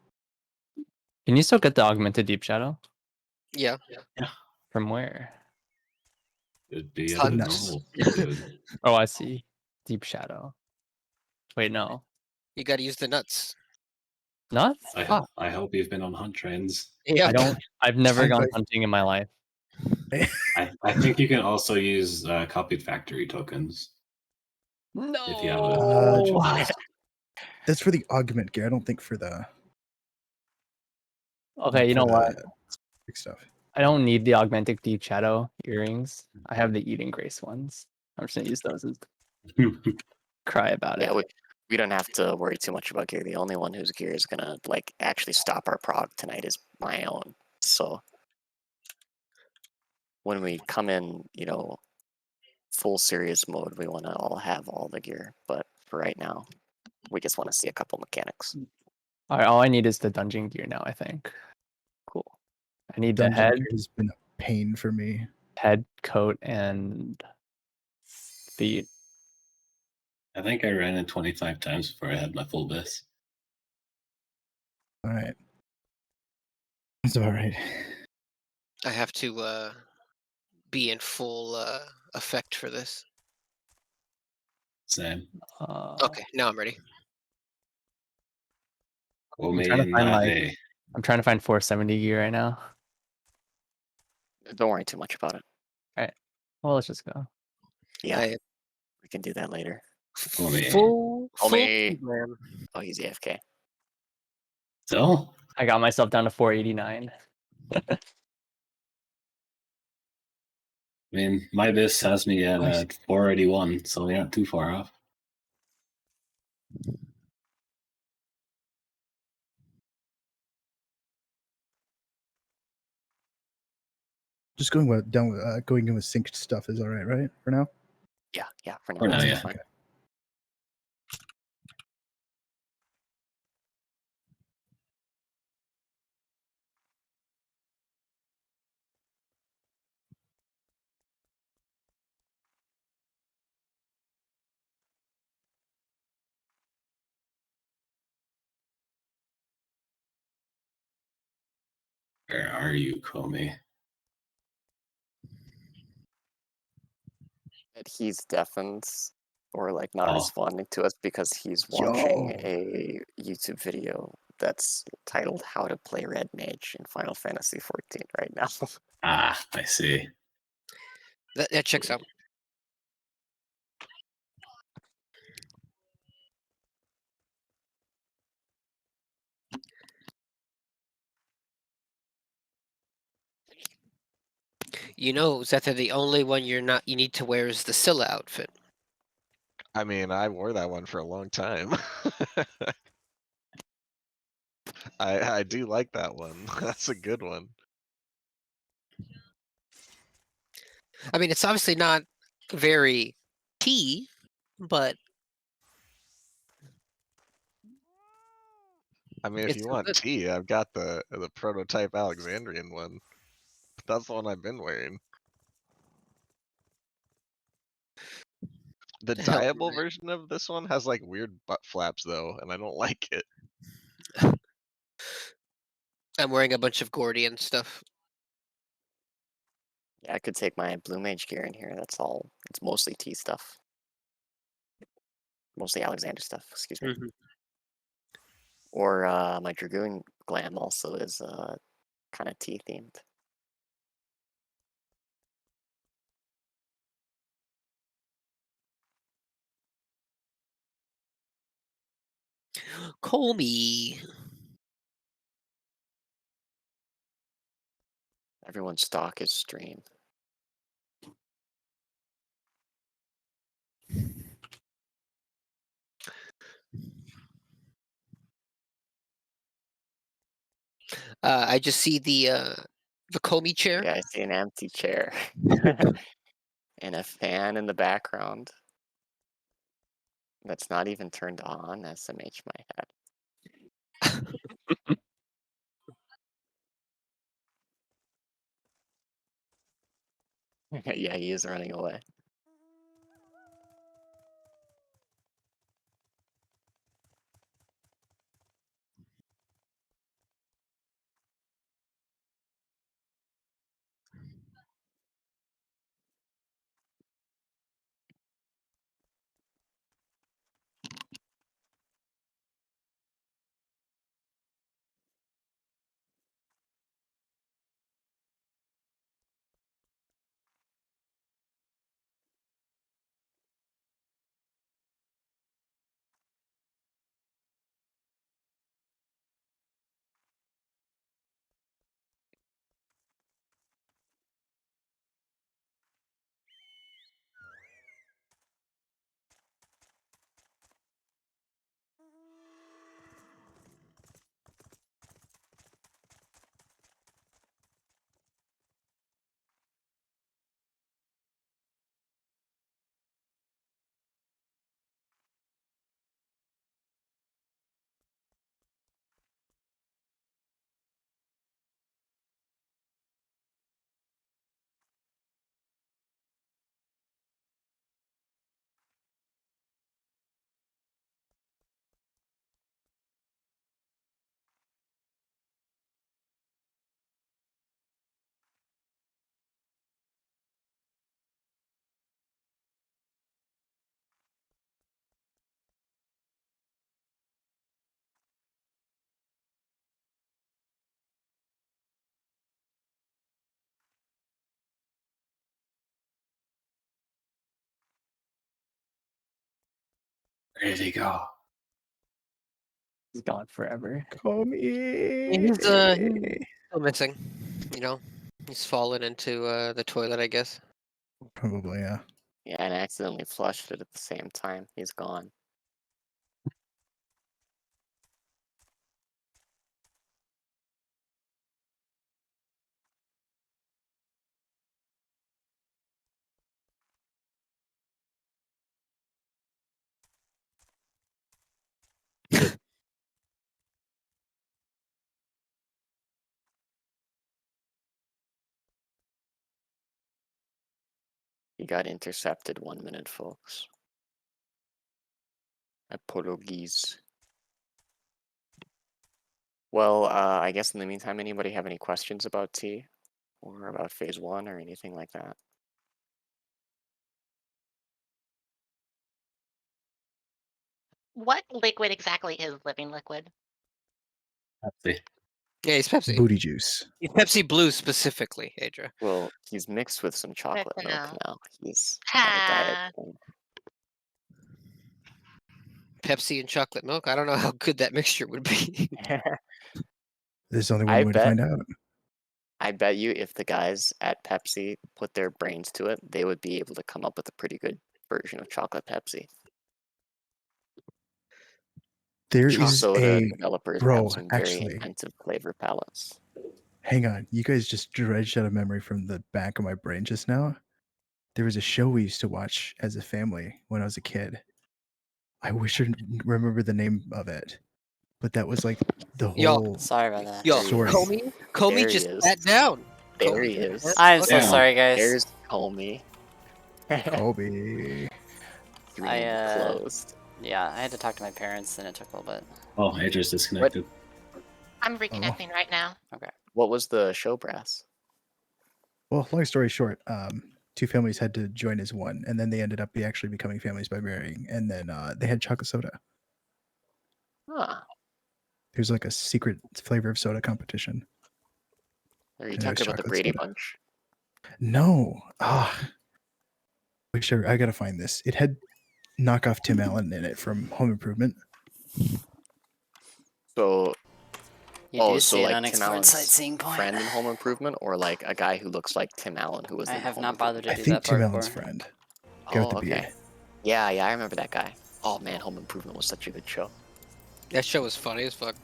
S6: Can you still get the augmented deep shadow?
S5: Yeah.
S6: From where?
S4: It'd be
S5: Hot
S4: a
S1: nuts.
S4: normal good.
S6: Oh, I see. Deep shadow. Wait, no.
S5: You got to use the nuts.
S6: Nuts?
S4: I hope you've been on hunt trains.
S5: Yeah.
S6: I don't. I've never gone
S1: I've-
S6: hunting in my life.
S4: I think you can also use copied factory tokens.
S6: No.
S4: If you have a
S1: Uh, That's for the augment gear. I don't think for the
S6: Okay, you know what?
S1: big stuff.
S6: I don't need the augmented deep shadow earrings. I have the eating grace ones. I'm just gonna use those as cry about it.
S3: Yeah, we don't have to worry too much about gear. The only one whose gear is gonna actually stop our prog tonight is my own. So when we come in, full serious mode, we want to all have all the gear. But for right now, we just want to see a couple mechanics.
S6: All right, all I need is the dungeon gear now. I think
S3: Cool.
S6: I need the
S1: Dungeon
S6: head,
S1: gear has been a pain for me.
S6: coat, and feet.
S4: I think I ran it 25 times before I had my full base.
S1: All right. That's about right.
S5: I have to be in full effect for this.
S4: Same.
S5: Okay, now I'm ready.
S4: Well,
S6: I'm trying to
S4: me
S6: find
S4: and
S6: like I'm trying to find 470 gear right now.
S3: Don't worry too much about it.
S6: Well, let's just go.
S3: Yeah,
S5: I
S3: we can do that later.
S5: full
S3: Homie.
S5: program.
S3: Oh, he's AFK.
S4: So,
S6: I got myself down to 489.
S4: I mean, my base has me at
S1: Nice.
S4: 481, so we aren't too far off.
S1: Just going going in with synced stuff is all right, right? For now.
S3: Yeah, for now,
S4: For now,
S3: that's
S4: yeah.
S3: fine.
S1: Okay.
S4: Where are you, Comey?
S3: That he's deafened or not
S4: Oh.
S3: responding to us because he's watching a YouTube video that's titled "How to Play Red Mage in Final Fantasy XIV" right now.
S4: Ah, I see.
S5: That checks out. Zetha, the only one you need to wear is the Scylla outfit.
S7: I mean, I wore that one for a long time. I do like that one. That's a good one.
S5: I mean, it's obviously not very T, but
S7: I mean, if
S5: it's
S7: you
S5: still
S7: want
S5: good.
S7: tea, I've got the prototype Alexandrian one. That's the one I've been wearing. The
S5: The hell,
S7: dyeable
S5: man.
S7: version of this one has weird butt flaps though, and I don't like it.
S5: I'm wearing a bunch of Gordian stuff.
S3: Yeah, I could take my Blue Mage gear in here. That's all. It's mostly T stuff. Mostly Alexander stuff, excuse me.
S5: Mhm.
S3: Or my Dragoon Glam also is kind of T themed.
S5: Call me.
S3: Everyone's stock is stream.
S5: I just see the Comey chair.
S3: Yeah, I see an empty chair. And a fan in the background. That's not even turned on. SMH my head. Yeah, he is running away.
S4: Where did he go?
S6: He's gone forever.
S1: Call me.
S5: He's still missing. You know, he's fallen into the toilet, I guess.
S1: Probably, yeah.
S3: Yeah, and I accidentally flushed it at the same time. He's gone. He got intercepted 1 minute, folks. Apologies. Well, I guess in the meantime, anybody have any questions about T? Or about phase 1 or anything like that?
S8: What liquid exactly is living liquid?
S4: Pepsi.
S5: Yeah, he's Pepsi.
S1: Booty juice.
S5: He's Pepsi Blue specifically, Adra.
S3: Well, he's mixed with some chocolate
S8: to
S3: milk
S8: know.
S3: now. He's got a diet thing.
S5: Pepsi and chocolate milk. I don't know how good that mixture would be.
S1: There's only one
S3: I
S1: way
S3: bet-
S1: to find out.
S3: I bet you if the guys at Pepsi put their brains to it, they would be able to come up with a pretty good version of chocolate Pepsi.
S1: There is
S3: Soda
S1: a
S3: developers
S1: bro.
S3: have some very
S1: Actually,
S3: inventive flavor palettes.
S1: hang on. You guys just dredged out a memory from the back of my brain just now. There was a show we used to watch as a family when I was a kid. I wish I remember the name of it, but that was like the
S5: Yo,
S1: whole.
S2: Sorry about that.
S5: Yo,
S1: Story.
S5: Comey
S3: There he
S5: just
S3: is.
S5: sat down.
S3: There
S5: Comey
S3: he
S5: just
S3: is.
S5: sat
S2: I'm so
S4: Damn.
S2: sorry, guys.
S3: There's Comey.
S1: Colby.
S3: Stream closed.
S2: Yeah, I had to talk to my parents, and it took a little bit.
S4: Oh, Adra's disconnected.
S8: I'm reconnecting right now.
S3: What was the show, Brass?
S1: Well, long story short, two families had to join as one, and then they ended up actually becoming families by marrying, and then they had chocolate soda.
S3: Huh.
S1: There's like a secret flavor of soda competition.
S3: Are you
S1: And it was
S3: talking about the
S1: chocolate
S3: Brady
S1: soda.
S3: Bunch?
S1: No, sure, I gotta find this. It had knockoff Tim Allen in it from Home Improvement.
S3: So,
S2: You do
S3: so
S2: see an
S3: like Tim
S2: unexplored
S3: Allen's
S2: sightseeing point.
S3: friend in Home Improvement, or like a guy who looks like Tim Allen who was
S2: I
S3: in
S2: have
S3: Home
S2: not bothered
S3: Improvement?
S2: to
S1: I
S2: do
S1: think
S2: that
S1: Tim Allen's
S2: parkour.
S1: friend. Guy with
S3: Oh,
S1: the
S3: okay.
S1: beard.
S3: Yeah, I remember that guy. Oh man, Home Improvement was such a good show.
S5: That show was funny as fuck.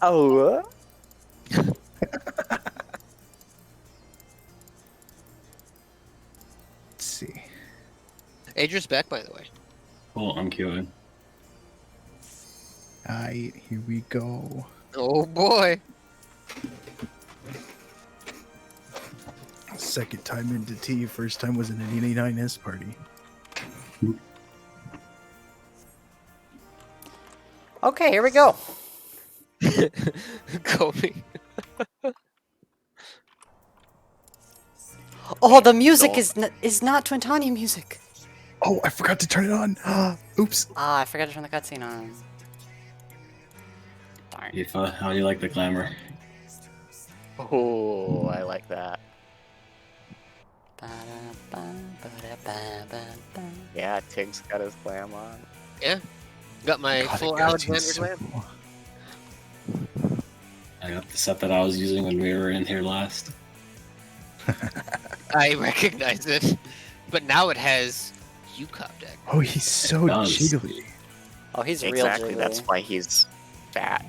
S3: Oh.
S1: Let's see.
S5: Adrian's back, by the way.
S4: Oh, I'm queuing.
S1: Here we go.
S5: Oh boy.
S1: Second time into tea. First time was in an 89S party.
S2: Okay, here we go.
S5: Kobe.
S2: Oh, the music
S3: Don't-
S2: is not Twintania music.
S1: Oh, I forgot to turn it on. Oops.
S2: Ah, I forgot to turn the cutscene on. Darn.
S4: Aoife, how do you like the glamour?
S3: Oh, I like that.
S2: Ba-da-ba-ba-da-ba-ba-ba.
S3: Yeah, Tig's got his glam on.
S5: Got my
S1: God,
S5: full
S1: that
S5: Alexander
S1: cutscene's so
S5: glam.
S1: cool.
S4: I got the set that I was using when we were in here last.
S5: I recognize it, but now it has UCOB deck.
S1: Oh, he's so
S4: does.
S1: jiggly.
S2: Oh, he's real
S3: Exactly,
S2: jiggly.
S3: that's why he's fat.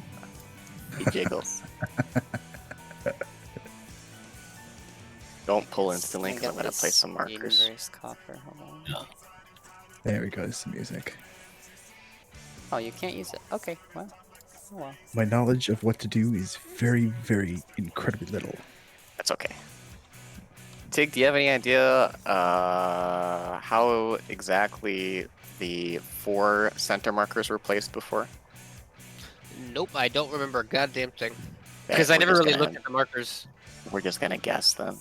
S3: He jiggles. Don't pull instantly because I'm gonna play some markers.
S2: Grace copper. Hold on.
S4: Yeah.
S1: There we go. This is music.
S2: Oh, you can't use it. Okay, well. Oh, well.
S1: My knowledge of what to do is very, very incredibly little.
S3: That's okay. Tig, do you have any idea how exactly the 4 center markers were placed before?
S5: Nope, I don't remember a goddamn thing.
S3: Yeah,
S5: Because I
S3: we're
S5: never
S3: just
S5: really
S3: gonna-
S5: looked at the markers.
S3: We're just gonna guess then.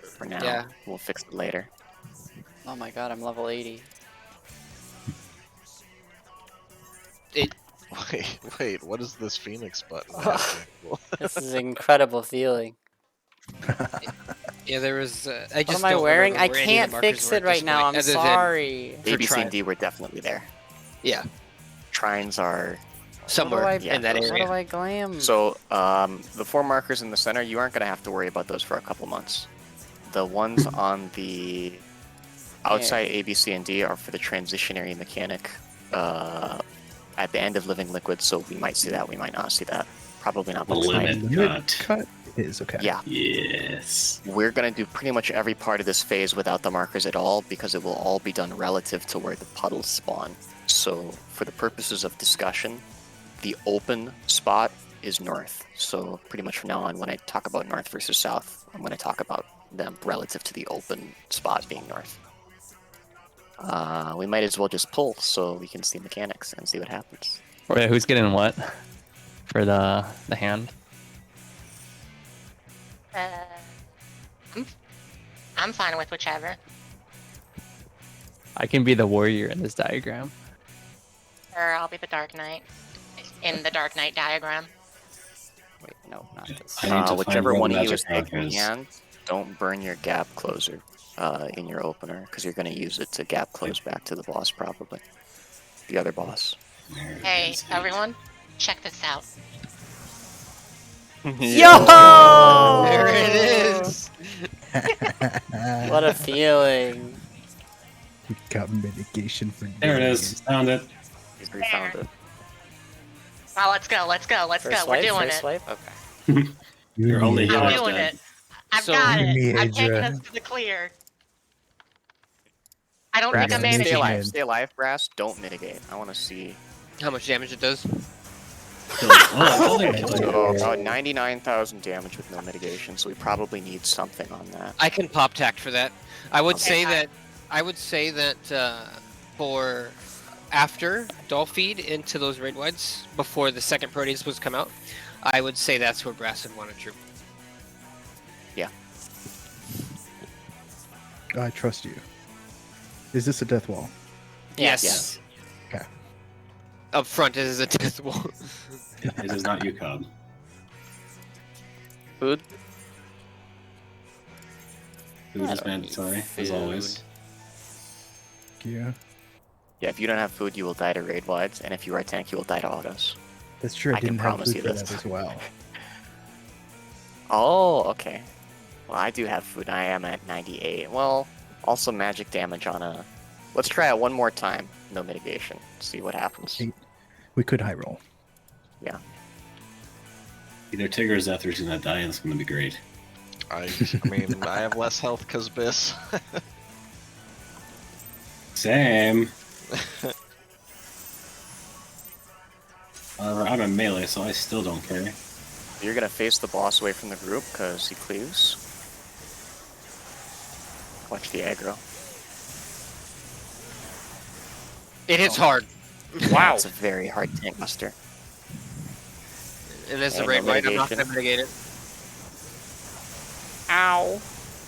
S3: For now,
S5: Yeah.
S3: we'll fix it later.
S2: Oh my god, I'm level 80.
S7: Wait, what is this Phoenix button?
S2: This is an incredible feeling.
S5: Yeah, there was. I
S2: What
S5: just
S2: am I
S5: don't
S2: wearing?
S5: remember
S2: I
S5: where any of
S2: can't
S5: the markers
S2: fix
S5: were
S2: it
S5: at
S2: right
S5: this
S2: now.
S5: point,
S2: I'm
S5: other than-
S2: sorry.
S3: A, B, C,
S5: try-
S3: and D were definitely there.
S5: Yeah,
S3: Trines are.
S5: somewhere
S2: I-
S3: Yeah,
S5: in that
S3: those-
S2: What
S5: area.
S2: do I glam?
S3: So, the 4 markers in the center, you aren't gonna have to worry about those for a couple months. The ones on the outside A, B, C, and D are for the transitionary mechanic at the end of Living Liquid, so we might see that, we might not see that. Probably not
S4: The
S3: this night.
S4: limit cut.
S1: Cut is okay.
S3: Yeah,
S4: Yes.
S3: we're gonna do pretty much every part of this phase without the markers at all because it will all be done relative to where the puddles spawn. So, for the purposes of discussion, the open spot is north. So, pretty much from now on, when I talk about north versus south, I'm going to talk about them relative to the open spot being north. We might as well just pull so we can see mechanics and see what happens.
S6: Wait, who's getting what for the hand?
S8: I'm fine with whichever.
S6: I can be the warrior in this diagram.
S8: Or I'll be the Dark Knight in the Dark Knight diagram.
S2: Wait, no, not this.
S4: I need to
S3: Whichever
S4: find where
S3: one
S4: the
S3: of you
S4: magic
S3: is taking
S4: rock is.
S3: hand, don't burn your gap closer in your opener because you're going to use it to gap close back to the boss probably. The other boss.
S4: Where
S8: Hey,
S4: is it?
S8: everyone, check this out.
S2: Yo!
S5: There it is.
S2: What a feeling.
S1: We got mitigation for
S4: There it is. Found it.
S3: He's refound it.
S8: Oh, let's go, let's go, let's
S2: First
S8: go. We're
S2: swipe,
S8: doing
S2: first
S8: it.
S2: swipe? Okay.
S4: You're only
S1: Yeah.
S8: I'm
S4: heroes
S8: doing
S4: dead.
S8: it. I've
S5: So-
S8: got
S1: Give me
S8: it. I'm taking
S1: Adra.
S8: us to the clear. I don't
S3: Brass,
S8: think I'm
S1: Yeah,
S3: stay
S8: managing.
S1: man.
S3: alive. Stay alive, Brass. Don't mitigate. I want to see.
S5: How much damage it does?
S4: Oh, okay.
S3: So about 99,000 damage with no mitigation. So we probably need something on that.
S5: I can pop tact for that. I would
S3: Okay.
S5: say that for after doll feed into those raid wides before the second Proteus supposed to come out, I would say that's where Brass would want to troop.
S1: I trust you. Is this a death wall?
S5: Yes.
S3: Yes.
S1: Okay.
S5: Up front, it is a death wall.
S4: It is not UCOB.
S3: Food.
S4: Food
S2: I
S4: is
S2: don't need
S4: mandatory, as always.
S1: Yeah.
S3: Yeah, if you don't have food, you will die to raid wides, and if you are a tank, you will die to autos.
S1: That's true. I
S3: I can
S1: didn't have
S3: promise
S1: food
S3: you
S1: for
S3: this.
S1: that as well.
S3: Oh, okay. Well, I do have food. I am at 98. Well, also magic damage on a... Let's try it one more time. No mitigation. See what happens.
S1: We could high roll.
S3: Yeah.
S4: Either Tigger or Zephyr is gonna die, and it's gonna be great.
S7: I mean, I have less health because Biss.
S4: Same. I'm a melee, so I still don't care.
S3: You're gonna face the boss away from the group because he cleaves. Watch the aggro.
S5: It hits hard.
S3: Wow. It's a very hard tank muster.
S5: And there's the
S3: And
S5: raid
S3: no
S5: right. I'm not
S3: mitigation.
S5: gonna mitigate it.
S3: Ow.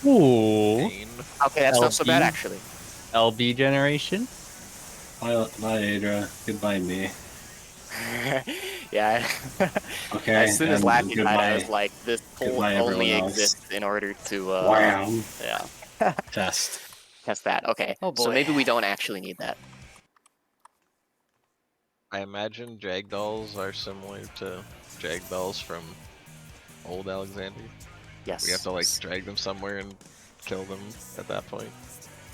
S6: Ooh.
S7: Pain.
S3: Okay, that's not so bad
S6: LB.
S3: actually.
S6: LB generation.
S4: Bye, Adra. Goodbye, me.
S3: Yeah.
S4: Okay.
S3: As soon as
S4: and
S3: Lappy died, I
S4: goodbye.
S3: was like, this pole
S4: Goodbye,
S3: only
S4: everyone else.
S3: exists in order to,
S4: Wow.
S3: yeah,
S4: Test.
S3: test that. Okay,
S2: Oh,
S3: so
S2: boy.
S3: maybe we don't actually need that.
S7: I imagine Jag dolls are similar to Jag dolls from old Alexandria.
S3: Yes.
S7: We have to like drag them somewhere and kill them at that point.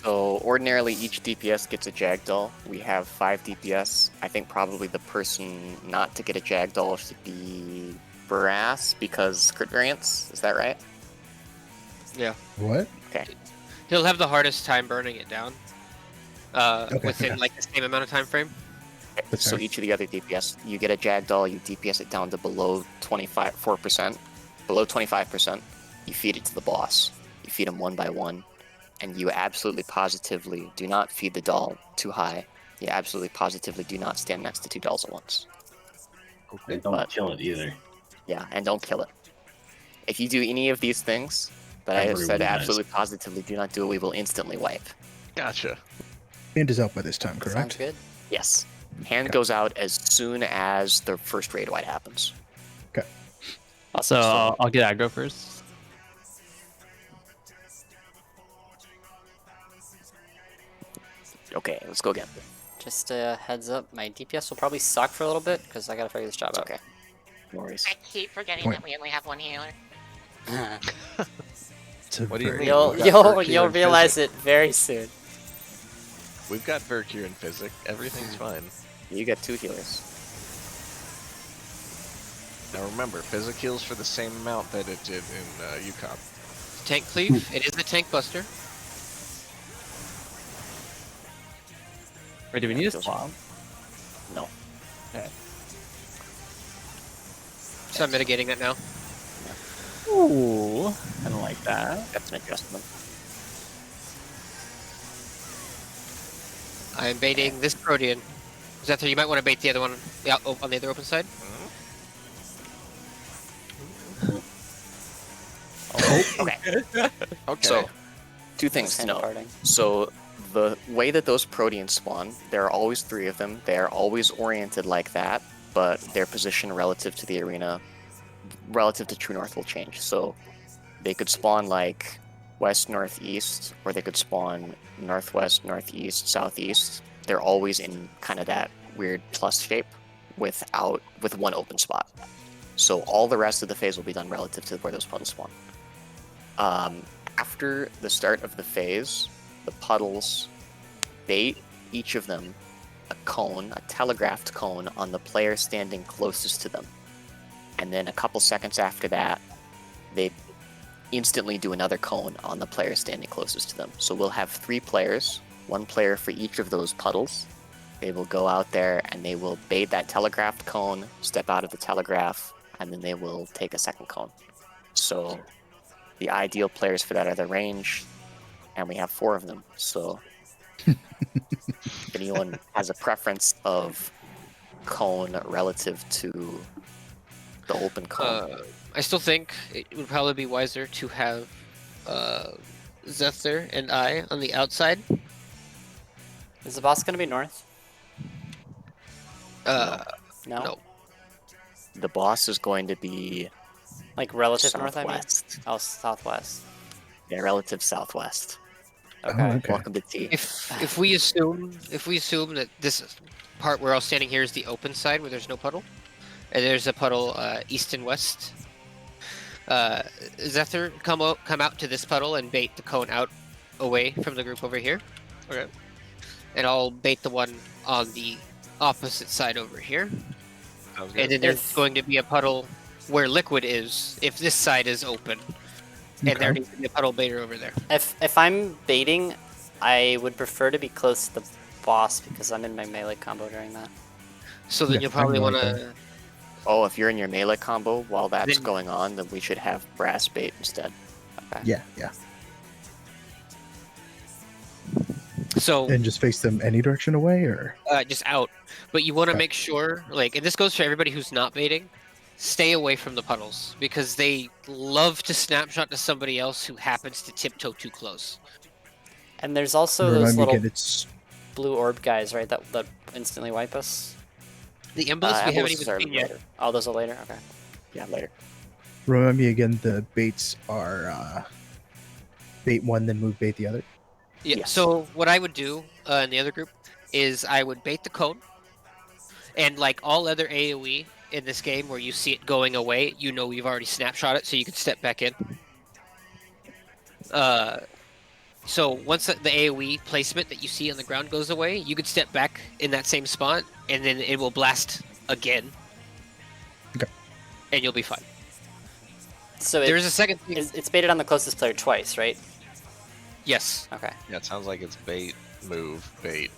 S3: So ordinarily each DPS gets a Jagdoll. We have 5 DPS. I think probably the person not to get a Jagdoll should be Brass because crit variance. Is that right?
S5: Yeah.
S1: What?
S5: He'll have the hardest time burning it down.
S1: Okay,
S5: Within
S1: okay.
S5: like the same amount of time frame.
S1: That's
S3: So
S1: fair.
S3: each of the other DPS, you get a Jagdoll, you DPS it down to below 4%, below 25%. You feed it to the boss. You feed him one by one, and you absolutely positively do not feed the doll too high. You absolutely positively do not stand next to 2 dolls at once.
S4: And don't
S3: But-
S4: kill it either.
S3: Yeah, and don't kill it. If you do any of these things that I have
S4: Everyone
S3: said
S4: dies.
S3: absolutely positively do not do, we will instantly wipe.
S7: Gotcha.
S1: Hand is out by this time,
S2: Sounds
S1: correct?
S2: good.
S3: Yes. Hand
S1: Okay.
S3: goes out as soon as the first raid wide happens.
S6: So I'll get aggro first.
S3: Okay, let's go again.
S2: Just a heads up, my DPS will probably suck for a little bit because I gotta figure this job
S3: It's
S2: out.
S3: okay. No worries.
S8: I keep forgetting
S1: Point.
S8: that we only have one healer.
S1: It's a
S7: What do you
S1: very-
S7: mean?
S2: You'll
S7: We've got
S2: you'll
S7: Vercure
S2: you'll
S7: and
S2: realize
S7: Physic.
S2: it very soon.
S7: We've got Vercure and Physic. Everything's fine.
S3: You get 2 healers.
S7: Now remember, Physic heals for the same amount that it did in UCOB.
S5: Tank cleave. It is the tank buster.
S6: Wait, do we need a
S3: Feels-
S6: swap?
S3: No.
S5: So I'm mitigating that now.
S6: Ooh, I don't like that.
S3: That's an adjustment.
S5: I am baiting this Protean. Zephyr, you might want to bait the other one on the other open side.
S3: Okay.
S7: Okay.
S3: So, 2 things to
S2: Sand
S3: know.
S2: parting.
S3: So, the way that those Proteans spawn, there are always 3 of them. They are always oriented like that, but their position relative to the arena, relative to True North will change. So, they could spawn like west, northeast, or they could spawn northwest, northeast, southeast. They're always in kind of that weird plus shape with one open spot. So all the rest of the phase will be done relative to where those puddles spawn. After the start of the phase, the puddles bait each of them a cone, a telegraphed cone, on the player standing closest to them. And then a couple seconds after that, they instantly do another cone on the player standing closest to them. So we'll have 3 players, 1 player for each of those puddles. They will go out there and they will bait that telegraphed cone, step out of the telegraph, and then they will take a second cone. So the ideal players for that are the range, and we have 4 of them. So if anyone has a preference of cone relative to the open cone,
S5: I still think it would probably be wiser to have Zephyr, and I on the outside.
S2: Is the boss gonna be north? No.
S5: No.
S3: The boss is going to be
S2: Like relative north, I mean.
S3: southwest.
S2: Oh, southwest.
S3: Yeah, relative southwest.
S2: Okay.
S1: Oh, okay.
S3: Welcome to T.
S5: If we assume that this part where I was standing here is the open side where there's no puddle, and there's a puddle east and west. Zephyr, come out to this puddle and bait the cone out away from the group over here.
S7: Okay.
S5: And I'll bait the one on the opposite side over here.
S7: Sounds
S5: And
S7: good.
S5: then there's
S2: If-
S5: going to be a puddle where liquid is if this side is open. And there
S1: Okay.
S5: needs to be a puddle baiter over there.
S2: If I'm baiting, I would prefer to be close to the boss because I'm in my melee combo during that.
S5: So then
S1: Yeah,
S5: you'll probably
S1: I'm
S5: want
S1: right
S5: to.
S3: Oh, if you're in your melee combo while that's
S5: Then-
S3: going on, then we should have brass bait instead.
S2: Okay.
S1: Yeah, yeah.
S5: So
S1: And just face them any direction away, or
S5: just out. But you want to
S1: Okay.
S5: make sure, like, and this goes for everybody who's not baiting, stay away from the puddles because they love to snapshot to somebody else who happens to tiptoe too close.
S2: And there's also
S1: remind
S2: those
S1: me
S2: little
S1: again, it's
S2: blue orb guys, right? That instantly wipe us.
S5: The emblems we haven't
S3: Ambulance
S5: even
S3: are
S5: seen yet.
S3: later.
S2: Oh, those are later. Okay.
S3: Yeah, later.
S1: remind me again. The baits are bait one, then move bait the other.
S5: Yeah.
S3: Yes.
S5: So what I would do in the other group is I would bait the cone, and like all other AOE in this game, where you see it going away, you know you've already snapshot it, so you can step back in. So once the AOE placement that you see on the ground goes away, you can step back in that same spot, and then it will blast again.
S1: Okay.
S5: And you'll be fine.
S2: So
S5: There's a second thing.
S2: it's baited on the closest player twice, right?
S5: Yes.
S2: Okay.
S7: Yeah, it sounds like it's bait, move, bait,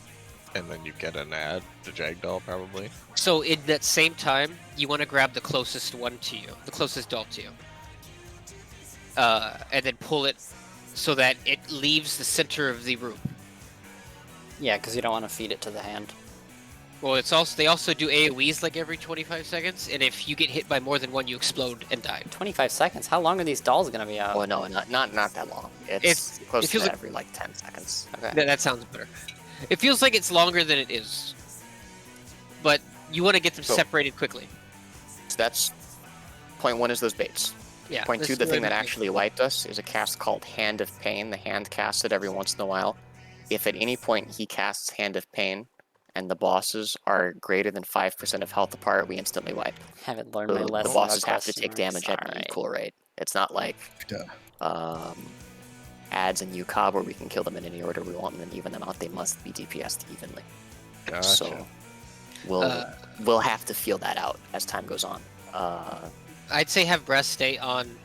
S7: and then you get an ad to Jagdoll probably.
S5: So in that same time, you want to grab the closest one to you, the closest doll to you, and then pull it so that it leaves the center of the room.
S2: Yeah, because you don't want to feed it to the hand.
S5: Well, they also do AOE's like every 25 seconds, and if you get hit by more than one, you explode and die.
S2: 25 seconds. How long are these dolls gonna be out?
S3: Oh no, not that long. It's
S5: It's-
S3: close
S5: it
S3: to
S5: feels like-
S3: every like 10 seconds.
S2: Okay.
S5: That sounds better. It feels like it's longer than it is, but you want to get them
S3: So-
S5: separated quickly.
S3: So that's point one is those baits.
S5: Yeah.
S3: Point
S5: that's
S3: two, the
S5: what
S3: thing
S5: I
S3: that
S5: mean.
S3: actually wiped us is a cast called Hand of Pain. The hand casts it every once in a while. If at any point he casts Hand of Pain and the bosses are greater than 5% of health apart, we instantly wipe.
S2: Haven't learned
S3: So
S2: my
S3: the
S2: lesson.
S3: bosses
S2: about
S3: have to take
S2: question
S3: damage at an
S2: marks.
S3: equal rate. It's not like
S1: Duh.
S3: ads in UCOB where we can kill them in any order we want and then even them out. They must be DPS'd evenly.
S7: Gotcha.
S3: So we'll have to feel that out as time goes on.
S5: I'd say have breath stay on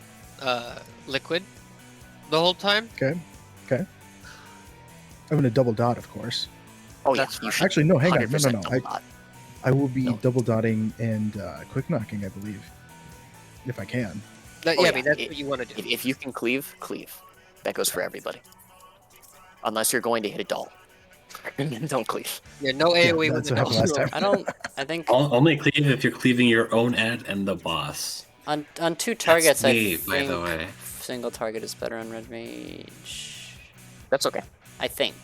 S5: liquid the whole time.
S1: Okay. I'm gonna double dot, of course.
S3: Oh yeah,
S5: That's
S3: you should
S1: Actually, no. Hang on.
S3: 100%
S1: No.
S3: double dot.
S1: I will be
S3: No.
S1: double dotting and quick knocking, I believe, if I can.
S3: Oh,
S5: Yeah, I
S3: yeah,
S5: mean that's
S3: it-
S5: what you want to do.
S3: If you can cleave. That goes for everybody. Unless you're going to hit a doll. Then don't cleave.
S5: Yeah, no AOE with
S1: that's
S5: the
S1: what happened
S5: dolls.
S1: last time.
S2: I don't. I think
S4: Only cleave if you're cleaving your own ad and the boss.
S2: on two targets, I
S4: me,
S2: think
S4: by the way.
S2: single target is better on red mage.
S3: That's okay.
S2: I think.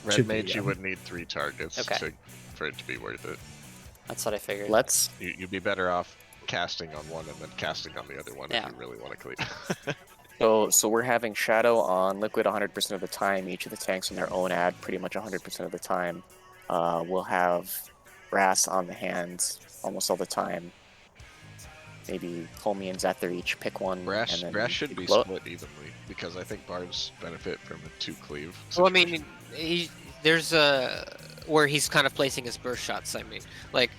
S7: Red
S1: Should be,
S7: Mage,
S1: yeah.
S7: you would need 3 targets
S2: Okay.
S7: for it to be worth it.
S2: That's what I figured.
S3: Let's
S7: You'd be better off casting on one and then casting on the other one
S2: Yeah.
S7: if you really want to cleave.
S3: so we're having Shadow on liquid 100% of the time. Each of the tanks on their own ad pretty much 100% of the time. We'll have Brass on the hands almost all the time. Maybe Homie and Zephyr each pick one.
S7: Brash,
S3: and then
S7: Brash should
S3: you
S7: be
S3: glow-
S7: split evenly because I think bards benefit from a 2 cleave.
S5: Well, I
S7: situation.
S5: mean, there's a where he's kind of placing his burst shots. I mean, like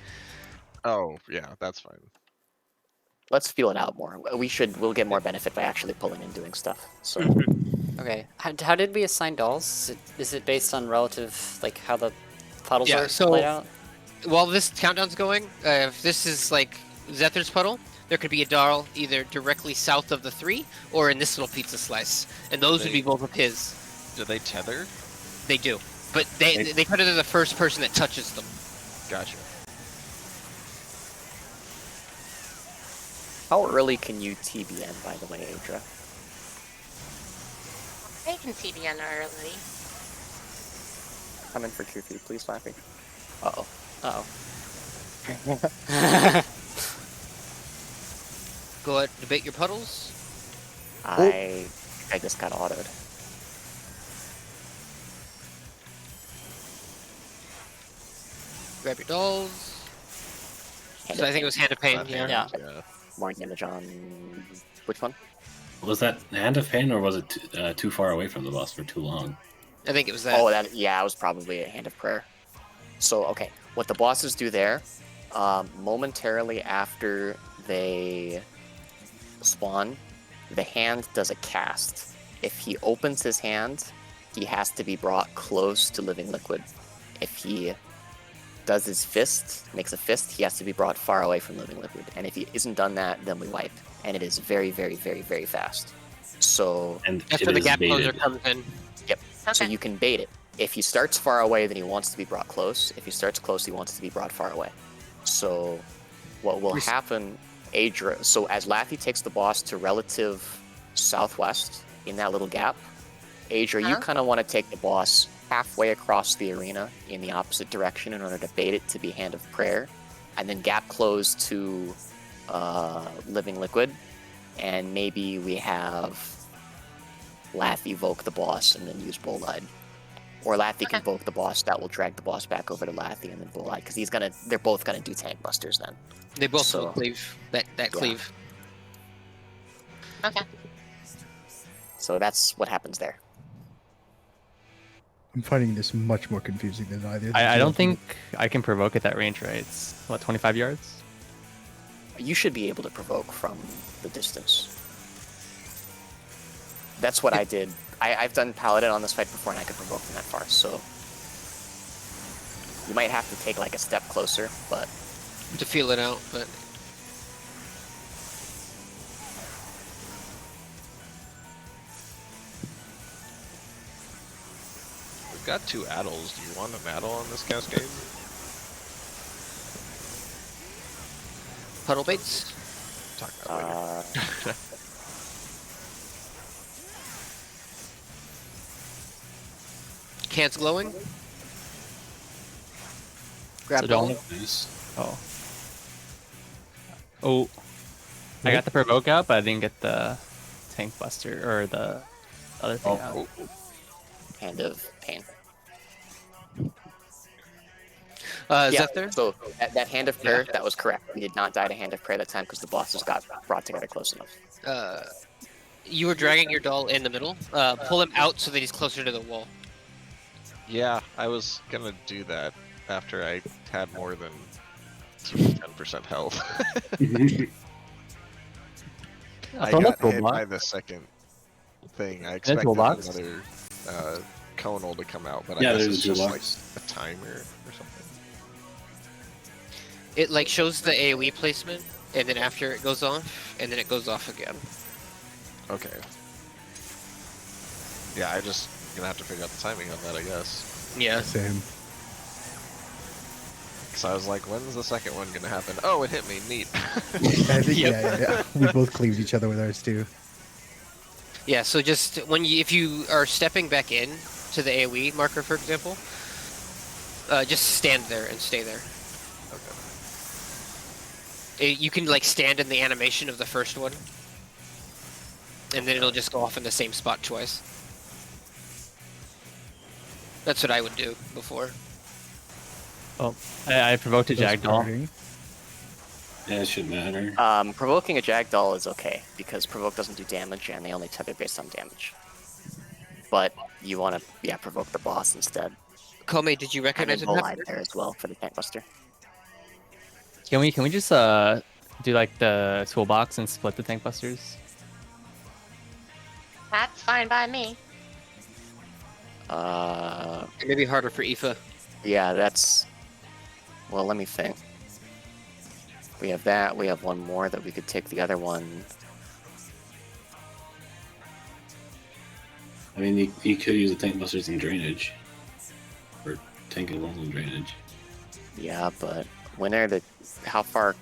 S7: Oh yeah, that's fine.
S3: Let's feel it out more. We'll get more benefit by actually pulling and doing stuff. So
S2: Okay. How did we assign dolls? Is it based on relative, like how the puddles
S5: Yeah,
S2: are
S5: so-
S2: laid out?
S5: while this countdown's going, if this is like Zethyr's puddle, there could be a doll either directly south of the 3 or in this little pizza slice, and those would be both of his.
S7: Do they tether?
S5: They do, but they put it as the first person that touches them.
S7: Gotcha.
S3: how early can you TBN, by the way, Adra?
S8: I can see the end early.
S3: Come in for Q3, please, Laffy. Uh-oh.
S2: Uh-oh.
S5: Go ahead, debate your puddles.
S3: I just got autoed.
S5: Grab your dolls. So I think it was Hand of Pain.
S7: That
S5: Yeah.
S7: hand,
S2: Yeah.
S3: More damage on which one?
S4: Was that Hand of Pain, or was it too far away from the boss for too long?
S5: I think it was that.
S3: Oh, that it was probably a Hand of Prayer. So okay, what the bosses do there, momentarily after they spawn, the hand does a cast. If he opens his hand, he has to be brought close to living liquid. If he does his fist, makes a fist, he has to be brought far away from living liquid. And if he isn't done that, then we wipe. And it is very, very, very, very fast. So
S4: And
S5: That's
S4: it
S5: where the
S4: is
S5: gap closer
S4: baited.
S5: comes in.
S3: So
S8: Okay.
S3: you can bait it. If he starts far away, then he wants to be brought close. If he starts close, he wants to be brought far away. So what will happen, Adra, so as Laffy takes the boss to relative southwest in that little gap, Adra, you
S8: Huh?
S3: kind of want to take the boss halfway across the arena in the opposite direction in order to bait it to be Hand of Prayer, and then gap close to Living Liquid, and maybe we have Laffy evoke the boss and then use Bolide. Or Laffy can
S8: Okay.
S3: evoke the boss, that will drag the boss back over to Laffy and then Bolide, because they're both gonna do tank busters then.
S5: They both
S3: So-
S5: will cleave. That cleave.
S8: Okay.
S3: So that's what happens there.
S1: I'm finding this much more confusing than either. of the
S6: I
S1: two
S6: don't
S1: of them.
S6: think I can provoke at that range, right? It's what, 25 yards?
S3: You should be able to provoke from the distance. That's what I did. I've done Paladin on this fight before, and I could provoke from that far, so... You might have to take, like, a step closer, but...
S5: To feel it out, but
S7: We've got 2 addles. Do you want an addle on this cascade?
S5: puddle baits.
S7: Talk about later.
S5: Cans glowing. Grab
S6: So
S5: doll.
S6: don't-
S4: Nice.
S6: Oh. Oh. I got the provoke out, but I didn't get the tank buster or the other thing out.
S7: Oh,
S3: Hand of Pain.
S5: Zephyr.
S3: So that Hand of Prayer, that was correct. We did not die to Hand of Prayer that time because the bosses got brought together close enough.
S5: You were dragging your doll in the middle. Pull him out so that he's closer to the wall.
S7: yeah, I was gonna do that after I had more than 10% health. I
S6: throw
S7: got
S6: that
S7: hit
S6: toolbox.
S7: by the second thing. I
S6: a
S7: expected
S6: toolbox?
S7: another conal to come out, but
S4: Yeah,
S7: I guess
S4: there's
S7: it's
S4: a
S7: just like
S4: toolbox.
S7: a timer or something.
S5: It like shows the AoE placement, and then after it goes off, and then it goes off again.
S7: Okay. Yeah, I just gonna have to figure out the timing on that, I guess.
S5: Yeah.
S1: Same.
S7: So I was like, when's the second one gonna happen? Oh, it hit me. Neat.
S1: I think, yeah. We both cleaved each other with ours too.
S5: Yeah. So just if you are stepping back in to the AoE marker, for example, just stand there and stay there.
S7: Okay.
S5: You can like stand in the animation of the first one, and then it'll just go off in the same spot twice. That's what I would do before.
S6: Oh, I provoked a
S1: Those
S6: Jagdoll.
S1: partying.
S4: Yeah, it shouldn't matter.
S3: Provoking a Jagdoll is okay, because Provoke doesn't do damage, and they only tether based on damage. But you want to, provoke the boss instead.
S5: Kome, did you
S3: And then
S5: recognize it?
S3: Bolide there as well for the tank buster.
S6: Can we just do like the toolbox and split the tank busters?
S8: That's fine by me.
S5: It may be harder for Aoife.
S3: Yeah, that's... Well, let me think. We have that, we have one more that we could take the other one.
S4: I mean, you could use the tank busters in drainage. Or tank and rolls in drainage.
S3: Yeah, but when are the... How far...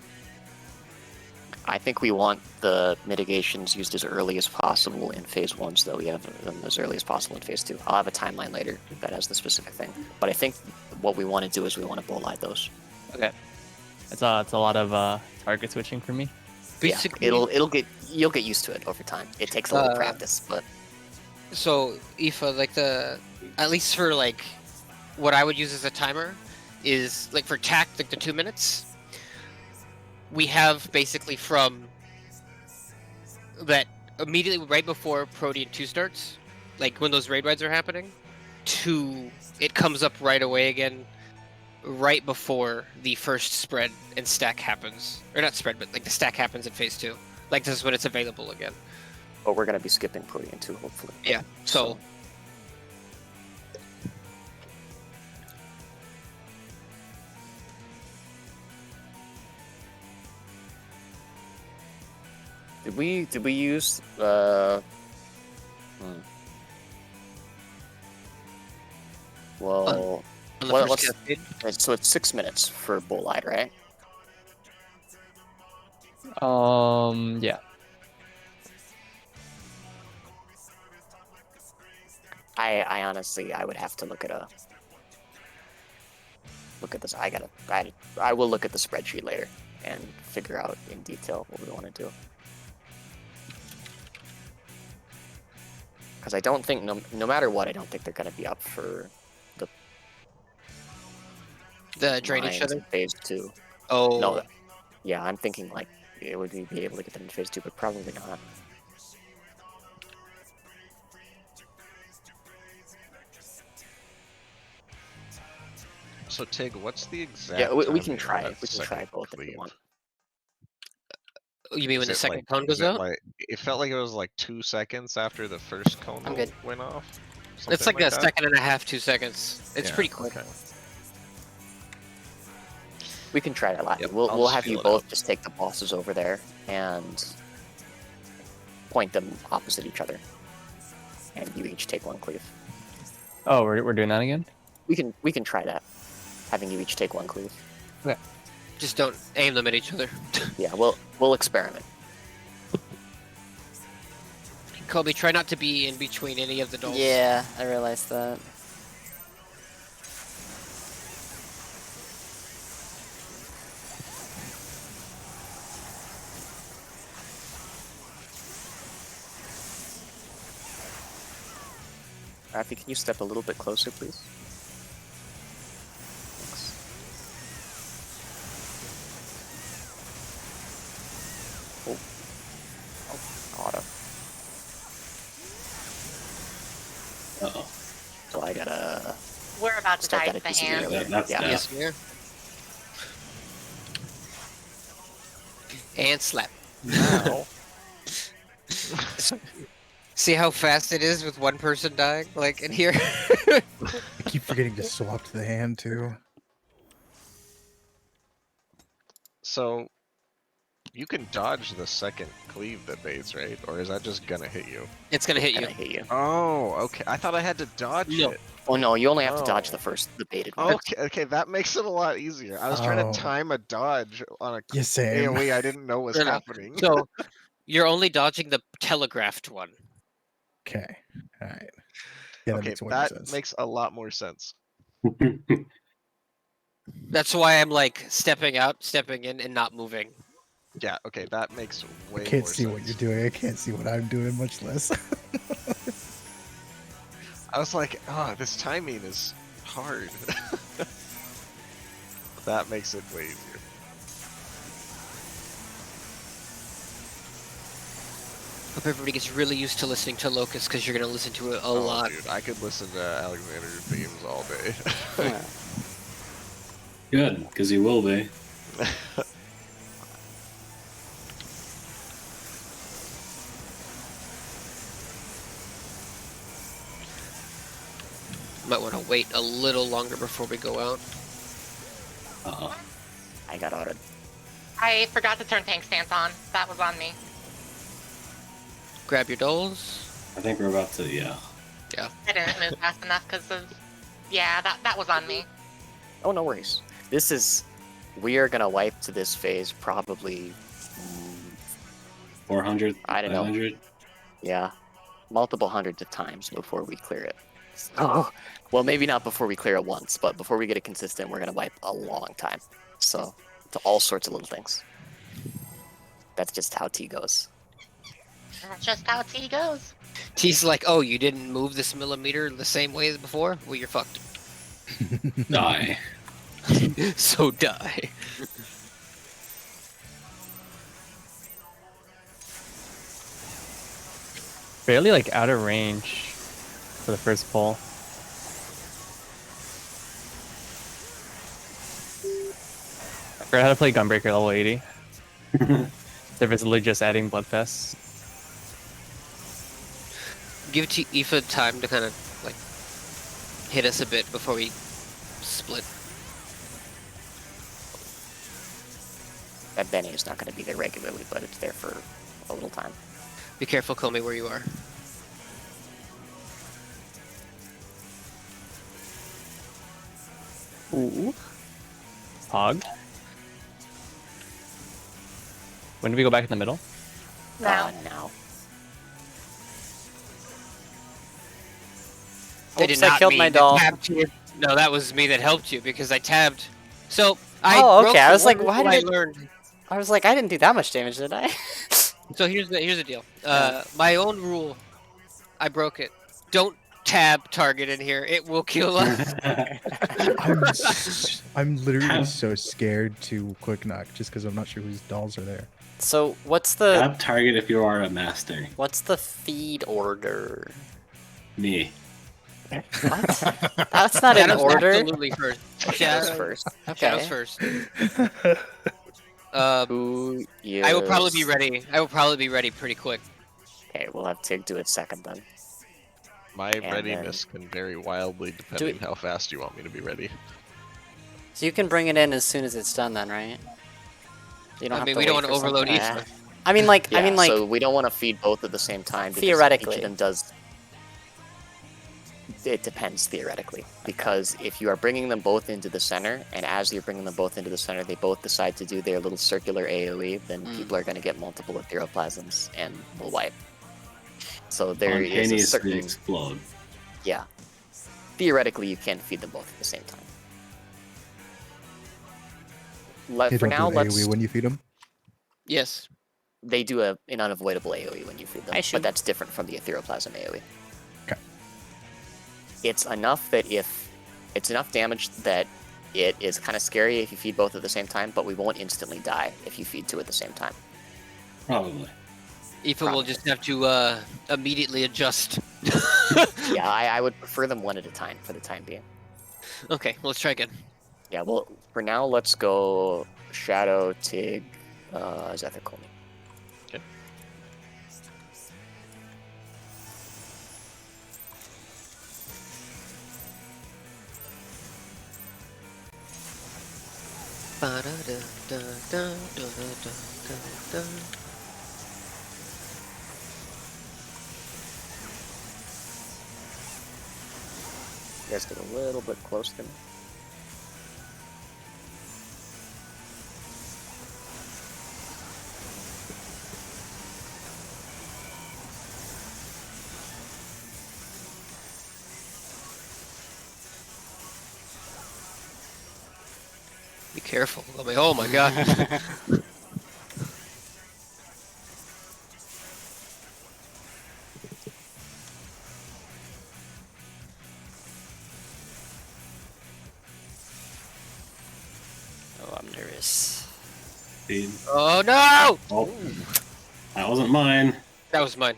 S3: I think we want the mitigations used as early as possible in phase 1, so that we have them as early as possible in phase 2. I'll have a timeline later that has the specific thing. But I think what we want to do is we want to bullide those.
S6: Okay. It's a lot of target switching for me.
S5: Basically,
S3: Yeah, you'll get used to it over time. It takes a little practice, but
S5: so Aoife, like at least for like what I would use as a timer is like for tack, like the 2 minutes. We have basically from that immediately right before Protean 2 starts, like when those raid rides are happening, to it comes up right away again, right before the first spread and stack happens. Or not spread, but like the stack happens in phase 2. Like this is when it's available again.
S3: but we're gonna be skipping Protean 2, hopefully.
S5: Yeah, so
S3: Did we use Well,
S5: on the
S3: Well,
S5: first
S3: let's-
S5: cascade,
S3: so it's 6 minutes for Bullide, right?
S6: Yeah.
S3: I honestly I would have to look at this. I will look at the spreadsheet later and figure out in detail what we want to do. Because I don't think no matter what, I don't think they're gonna be up for
S5: the drain each
S3: mines
S5: other.
S3: in phase 2.
S5: Oh,
S3: No, yeah, I'm thinking like it would be able to get them in phase 2, but probably not.
S7: So Tig, what's the exact?
S3: Yeah, we can
S7: timing on
S3: try
S7: that
S3: it. We can
S7: second
S3: try both if we
S7: cleave?
S3: want.
S5: you mean when
S7: Is
S5: the
S7: it
S5: second
S7: like-
S5: cone
S7: is
S5: goes
S7: it
S5: out?
S7: like it felt like it was like 2 seconds after the first cone
S3: I'm good.
S7: went off.
S5: It's
S7: Something
S5: like a
S7: that?
S5: second and a half, 2 seconds. It's
S7: Yeah,
S5: pretty quick.
S7: okay.
S3: We can try that.
S5: Yep,
S3: We'll
S7: I'll
S3: we'll
S7: just
S3: have you
S7: feel it
S3: both
S7: out.
S3: just take the bosses over there and point them opposite each other, and you each take one cleave.
S6: Oh, we're doing that again?
S3: We can try that, having you each take one cleave.
S5: Just don't aim them at each other.
S3: Yeah, we'll experiment.
S5: Colby, try not to be in between any of the dolls.
S2: Yeah, I realized that.
S3: Rafi, can you step a little bit closer, please? Thanks. Oh, auto.
S4: Uh-oh.
S3: So I gotta
S8: We're about to
S3: start
S8: die
S3: that
S8: to
S3: a
S8: the
S3: piece of
S8: hand.
S3: earlier.
S4: That's
S3: Yeah.
S4: death.
S5: Yes, we are. And slap.
S7: Now,
S5: See how fast it is with one person dying? Like in here?
S1: I keep forgetting to swap to the hand too.
S7: so you can dodge the second cleave that baits, right? Or is that just gonna hit you?
S5: It's gonna hit
S3: Gonna
S5: you.
S3: hit you.
S7: Oh, okay. I thought I had to dodge
S5: No.
S7: it.
S3: Oh no, you only have to dodge
S7: Oh.
S3: the baited one.
S7: Okay, okay, that makes it a lot easier. I was trying
S1: Oh.
S7: to time a dodge on a
S1: Yeah, same.
S7: AoE I didn't know was
S5: No, no.
S7: happening.
S5: So you're only dodging the telegraphed one.
S1: Okay. All right. Yeah, that
S7: Okay,
S1: makes way more
S7: that
S1: sense.
S7: makes a lot more sense.
S5: That's why I'm like stepping out, stepping in, and not moving.
S7: Yeah, okay, that makes way
S1: I can't
S7: more
S1: see
S7: sense.
S1: what you're doing. I can't see what I'm doing, much less.
S7: I was like, this timing is hard. That makes it way easier.
S5: Hope everybody gets really used to listening to Locust because you're gonna listen to it a
S7: Oh,
S5: lot.
S7: dude, I could listen to Alexander themes all day.
S4: Good, because you will be.
S5: Might want to wait a little longer before we go out.
S4: Uh-oh.
S3: I got auto.
S8: I forgot to turn tank stance on. That was on me.
S5: Grab your dolls.
S4: I think we're about to, yeah.
S8: I didn't move fast enough because of. Yeah, that was on me.
S3: Oh, no worries. We are gonna wipe to this phase probably
S4: 400,
S3: I don't know.
S4: 500?
S3: Yeah, multiple hundreds of times before we clear it. Oh, well, maybe not before we clear it once, but before we get it consistent, we're gonna wipe a long time. So, to all sorts of little things. That's just how T goes.
S8: That's just how T goes.
S5: T's like, oh, you didn't move this millimeter the same way as before? Well, you're fucked.
S4: Die.
S5: So die.
S6: Barely like out of range for the first pull. I forgot how to play Gunbreaker level 80. They're basically just adding Bloodfests.
S5: Give Aoife time to kind of like hit us a bit before we split.
S3: That Benny is not going to be there regularly, but it's there for a little time.
S5: Be careful, Comey, where you are.
S6: Ooh. Hog. When do we go back in the middle?
S8: Now.
S3: Now.
S5: I did
S2: Oops, I
S5: not
S2: killed
S5: mean
S2: my
S5: to
S2: doll.
S5: tab you. No, that was me that helped you because I tabbed. So I
S2: Oh,
S5: broke
S2: okay, I
S5: the
S2: was like,
S5: one
S2: why
S5: rule
S2: did
S5: I
S2: it-
S5: learned.
S2: I was like, I didn't do that much damage, did I?
S5: So here's the deal. My own rule, I broke it. Don't tab target in here. It will kill us.
S1: I'm literally
S4: Tab-
S1: so scared to quick knock just because I'm not sure whose dolls are there.
S2: So what's the
S4: Tab target if you are a master.
S2: feed order?
S4: Me.
S2: What? That's not in
S5: Shadow's
S2: order.
S5: absolutely first.
S3: Shadows first.
S5: Shadows
S2: Okay.
S5: first.
S3: Who
S5: I will probably be
S3: is-
S5: ready. I will probably be ready pretty quick.
S3: Okay, we'll have Tig do it second then.
S7: My
S3: And
S7: readiness can vary wildly depending how fast you want me to be ready.
S2: So you can bring it in as soon as it's done, then, right? You don't
S5: I
S2: have
S5: mean,
S2: to
S5: we don't
S2: wait
S5: want to
S2: for
S5: overload
S2: something.
S5: Aoife.
S2: I mean, like,
S3: Yeah, so we don't want to feed both at the same time. Because
S2: Theoretically.
S3: each of them does. It depends theoretically, because if you are bringing them both into the center, and as you're bringing them both into the center, they both decide to do their little circular AOE, then people are going to get multiple etheroplasms and will wipe. So there is a
S4: Spontaneously
S3: certain,
S4: explode.
S3: yeah. Theoretically, you can feed them both at the same time.
S1: They
S3: For
S1: don't
S3: now,
S1: do
S3: let's.
S1: AoE when you feed them.
S5: Yes.
S3: They do an unavoidable AoE when you feed them,
S2: I should-
S3: but that's different from the etheroplasm AoE.
S1: Okay.
S3: It's enough that it's enough damage that it is kind of scary if you feed both at the same time, but we won't instantly die if you feed two at the same time.
S4: Probably.
S5: Aoife will just have to immediately adjust.
S3: Yeah, I would prefer them one at a time for the time being.
S5: Okay, let's try again.
S3: Yeah, well, for now, let's go Shadow, Tig, Zephyr, Colney.
S7: Okay. You guys get a little bit close to me.
S5: Be careful. I mean, oh my god.
S2: Oh, I'm nervous.
S4: Feed.
S5: Oh no!
S4: Oh, that wasn't mine.
S5: That was mine.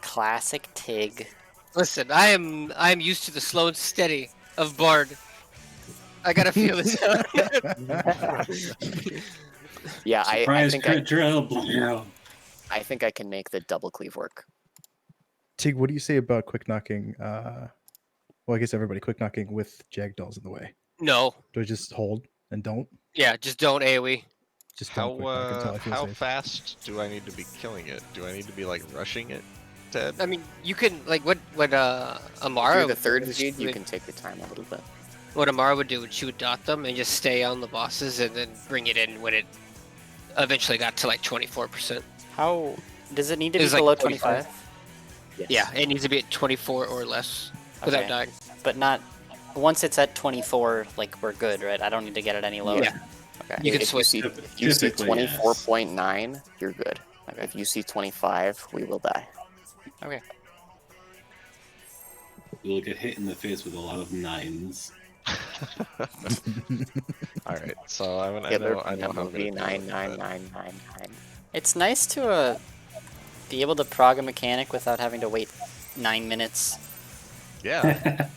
S2: Classic Tig.
S5: Listen, I am used to the slow and steady of Bard. I gotta feel this out.
S3: Yeah, I
S4: Surprise
S3: think
S4: crit drill. Blah.
S3: I think I can make the double cleave work.
S1: Tig, what do you say about quick knocking? Well, I guess everybody quick knocking with Jag dolls in the way.
S5: No.
S1: Do I just hold and don't?
S5: Yeah, just don't AoE.
S1: Just don't quick knock until I feel
S7: How
S1: safe.
S7: fast do I need to be killing it? Do I need to be like rushing it, Ted?
S5: I mean, you can like what Amara.
S3: If you're the
S5: would
S3: third
S5: do is
S3: feed,
S5: she
S3: you
S5: would-
S3: can take your time a little bit.
S5: What Amara would do is she would dot them and just stay on the bosses and then bring it in when it eventually got to like 24%.
S2: How does it need to
S5: It
S2: be
S5: was like
S2: below
S5: 45.
S2: 25?
S3: Yes.
S5: Yeah, it needs to be at 24 or less without
S2: Okay.
S5: dying.
S2: But not once it's at 24, like we're good, right? I don't need to get it any lower.
S5: Yeah.
S2: Okay.
S5: You can
S3: If you
S5: switch.
S3: see
S4: Typ-
S3: if you see
S4: typically, yes.
S3: 24.9, you're good.
S2: Okay.
S3: If you see 25, we will die.
S2: Okay.
S4: You'll get hit in the face with a lot of 9s.
S7: All right, so I
S3: Hitler
S7: know
S3: from that
S7: how I'm
S3: movie
S7: gonna do it, but-
S3: 99999.
S2: It's nice to be able to prog a mechanic without having to wait 9 minutes.
S7: Yeah,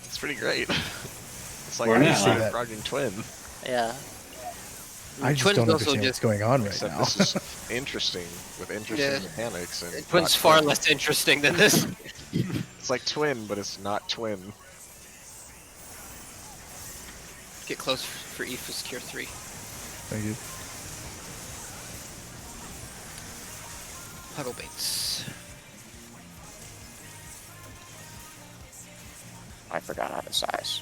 S7: it's pretty great. It's like
S4: Or
S7: I'm
S4: now.
S7: just
S1: See that.
S7: frogging twin.
S2: Yeah.
S1: I just
S5: Twins
S1: don't
S5: also
S1: understand what's
S5: just-
S1: going on right
S7: Except
S1: now.
S7: this is interesting with interesting
S5: Yeah.
S7: mechanics and
S5: Twin's
S7: not
S5: far
S7: twin.
S5: less interesting than this.
S7: It's like twin, but it's not twin.
S5: Get close for Aoife's Cure 3.
S1: Thank you.
S5: Puddle baits.
S3: I forgot how to size.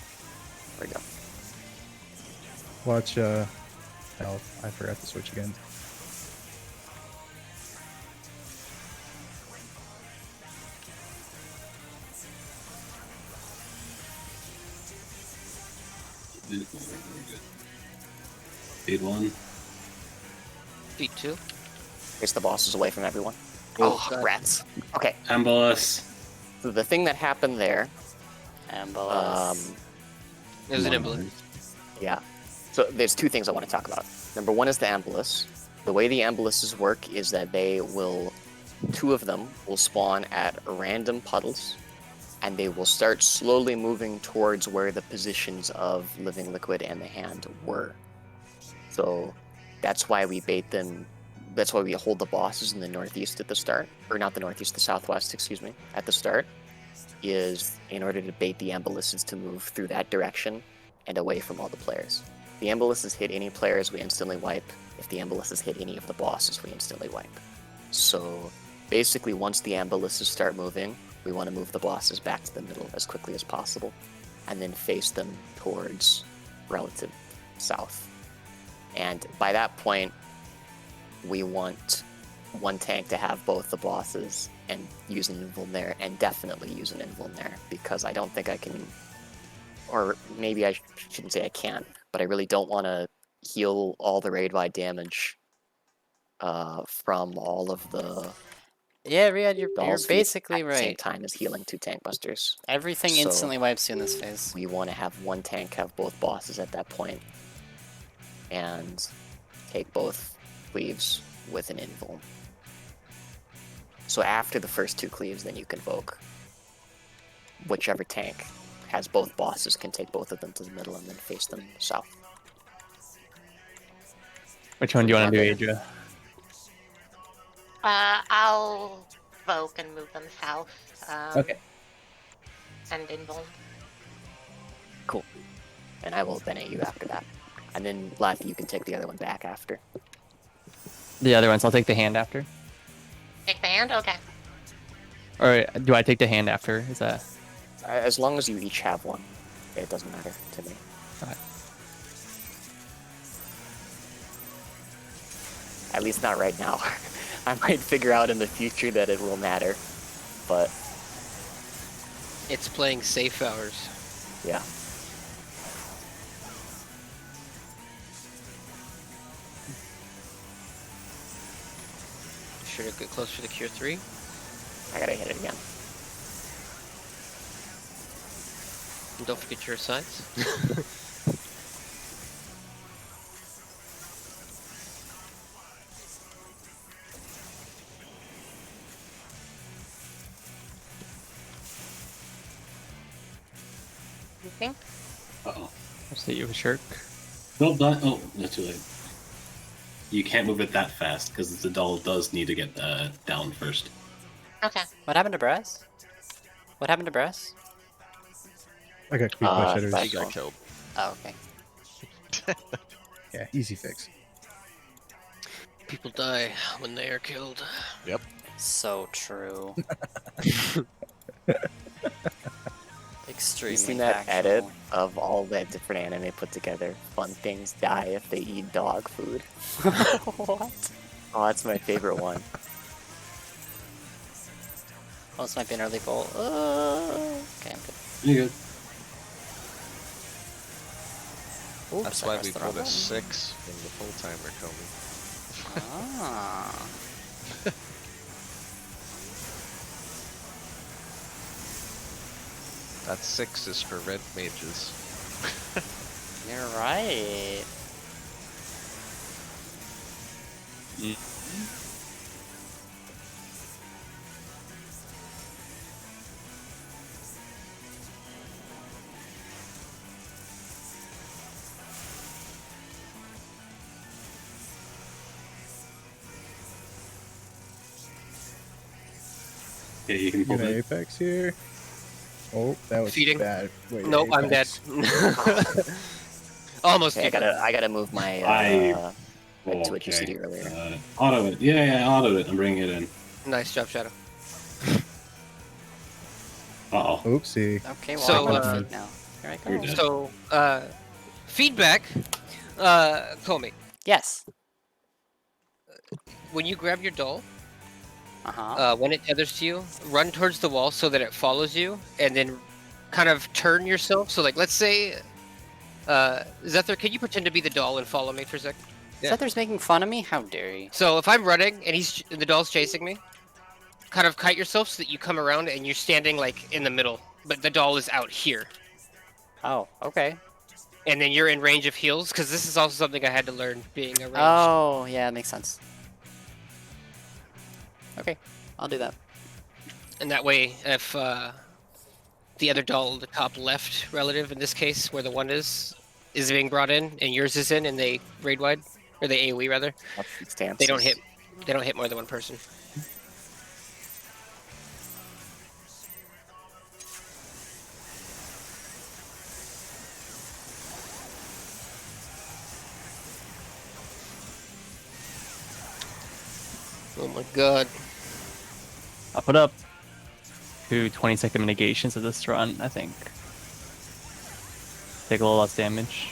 S3: There we go.
S1: Watch, health. I forgot to switch again.
S4: Speed 1.
S5: Feet 2.
S3: Face the bosses away from everyone.
S5: Oh,
S3: Oh,
S5: God.
S3: rats. Okay,
S4: Embolus.
S3: so the thing that happened there,
S2: Embolus.
S5: There's an
S4: Come
S5: embolus.
S4: on.
S3: yeah. So there's two things I want to talk about. Number one is the embolus. The way the emboluses work is that two of them will spawn at random puddles, and they will start slowly moving towards where the positions of Living Liquid and the Hand were. So that's why we bait them. That's why we hold the bosses in the northeast at the start, or not the northeast, the southwest, excuse me, at the start, is in order to bait the emboluses to move through that direction and away from all the players. The emboluses hit any players, we instantly wipe. If the emboluses hit any of the bosses, we instantly wipe. So basically, once the emboluses start moving, we want to move the bosses back to the middle as quickly as possible, and then face them towards relative south. And by that point, we want one tank to have both the bosses and use an invuln there, and definitely use an invuln there, because I don't think I can, or maybe I shouldn't say I can't, but I really don't want to heal all the raid wide damage from all of the
S2: Yeah, Riyadh, you're
S3: dolls
S2: basically
S3: at the same
S2: right.
S3: time as healing two tank busters.
S2: Everything
S3: So-
S2: instantly wipes you in this phase.
S3: We want to have one tank have both bosses at that point, and take both cleaves with an invuln. So after the first two cleaves, then you can invoke whichever tank has both bosses, can take both of them to the middle and then face them south.
S6: Which one do you want to do, Adria?
S8: I'll Voke and move them south.
S6: Okay.
S8: And invuln.
S3: Cool. And I will bennett you after that. And then Laffy, you can take the other one back after.
S6: The other ones, I'll take the hand after.
S8: Take the hand? Okay.
S6: Or do I take the hand after? Is that...
S3: As long as you each have one, it doesn't matter to me.
S6: Okay.
S3: At least not right now. I might figure out in the future that it will matter, but
S5: It's playing safe hours.
S3: yeah.
S5: Sure to get close for the Cure 3.
S3: I gotta hit it again.
S5: And don't forget your sides.
S8: You think?
S4: Uh-oh.
S6: I'll see you, Shirk.
S4: Well done. Oh, no, too late. You can't move it that fast, because the doll does need to get down first.
S8: Okay.
S2: What happened to Brass? What happened to Brass?
S1: I got creeped by Shatters.
S3: back
S7: He got
S3: on.
S7: killed.
S2: Oh, okay.
S1: Yeah, easy fix.
S5: People die when they are killed.
S2: So true. Extremely
S3: You seen that
S2: factual.
S3: edit of all that different anime put together? Fun things die if they eat dog food.
S2: What?
S3: Oh, that's my favorite one.
S2: Oh, this might be an early bolt. Okay, I'm good.
S4: You good?
S2: Oops,
S7: That's
S2: I
S7: why
S2: pressed
S7: we
S2: the
S7: put
S2: wrong
S7: a
S2: button.
S7: 6 in the full timer, Comey.
S2: Ah.
S7: That 6 is for red mages.
S2: You're right.
S4: Yeah, you can pull
S1: Get an
S4: it.
S1: Apex here. Oh, that was
S5: Feeding.
S1: bad. Wait,
S5: Nope, I'm dead.
S1: Apex.
S5: Almost.
S3: Okay,
S5: dead.
S3: I gotta move my Twitch you
S4: Okay.
S3: said earlier.
S4: Auto it. Yeah, auto it. I'm bringing it in.
S5: Nice job, Shadow.
S4: Uh-oh.
S1: Oopsie.
S2: Okay, well,
S5: So,
S2: I'm gonna
S5: uh,
S2: feed now. Here I
S4: You're
S2: go.
S4: dead.
S5: So, feedback. Comey,
S2: Yes.
S5: when you grab your doll,
S2: Uh-huh.
S5: when it tethers to you, run towards the wall so that it follows you, and then kind of turn yourself. So, like, let's say, Zephyr, can you pretend to be the doll and follow me for a sec? Yeah.
S2: Zephyrs making fun of me? How dare you?
S5: So if I'm running and the doll's chasing me, kind of kite yourself so that you come around and you're standing like in the middle, but the doll is out here,
S2: Oh, okay.
S5: and then you're in range of heals because this is also something I had to learn being a ranged.
S2: Oh, yeah, that makes sense. Okay, I'll do that.
S5: And that way, if the other doll, the top left relative in this case, where the one is being brought in, and yours is in, and they raid wide or they AOE rather, they don't hit. They don't hit more than one person. Oh my god.
S6: I'll put up 2 20-second mitigations of this run, I think. Take a little less damage.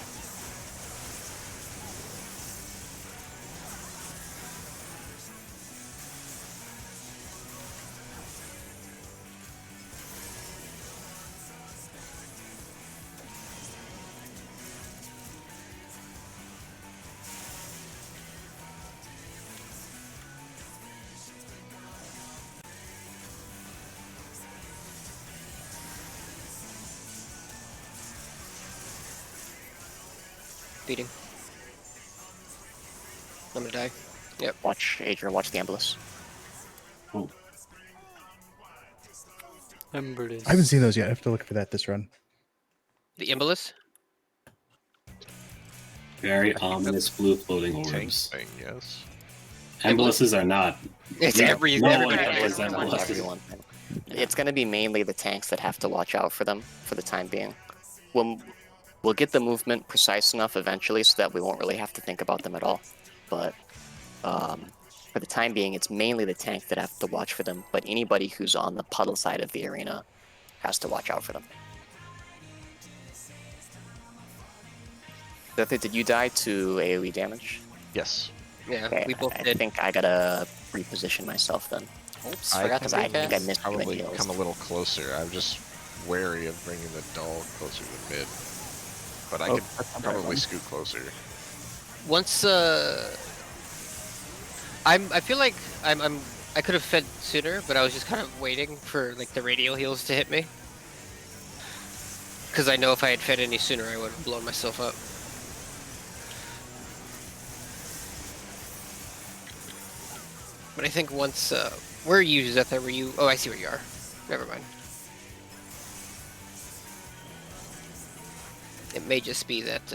S5: Beating. I'm gonna die. Yep.
S3: Watch Adrian, watch the Embolus.
S4: Oh,
S2: Emberless.
S1: I haven't seen those yet. I have to look for that this run.
S5: The Embolus?
S4: very ominous blue floating
S7: Tank
S4: orbs.
S7: thing, yes.
S4: Emboluses are not.
S5: It's
S4: Yeah,
S5: every
S4: no
S5: everybody.
S4: one has
S3: Everyone,
S4: Emboluses.
S3: everyone. It's gonna be mainly the tanks that have to watch out for them for the time being. We'll get the movement precise enough eventually so that we won't really have to think about them at all. But for the time being, it's mainly the tank that have to watch for them. But anybody who's on the puddle side of the arena has to watch out for them. Zephyr, did you die to AoE damage?
S7: Yes.
S5: Yeah,
S3: Okay,
S5: we both
S3: I
S5: did.
S3: think I gotta reposition myself then.
S2: Oops,
S7: I
S2: forgot to
S3: Because I
S2: make
S3: think I
S2: this.
S3: missed
S7: Probably
S3: heals.
S7: come a little closer. I'm just wary of bringing the doll closer to mid. But I
S6: Oh,
S7: could
S6: that's not the right
S7: probably
S6: one.
S7: scoot closer.
S5: Once I feel like I could have fed sooner, but I was just kind of waiting for like the radial heals to hit me. Because I know if I had fed any sooner, I would have blown myself up. But I think once where are you, Zephyr? Were you? Oh, I see where you are. Never mind. It may just be that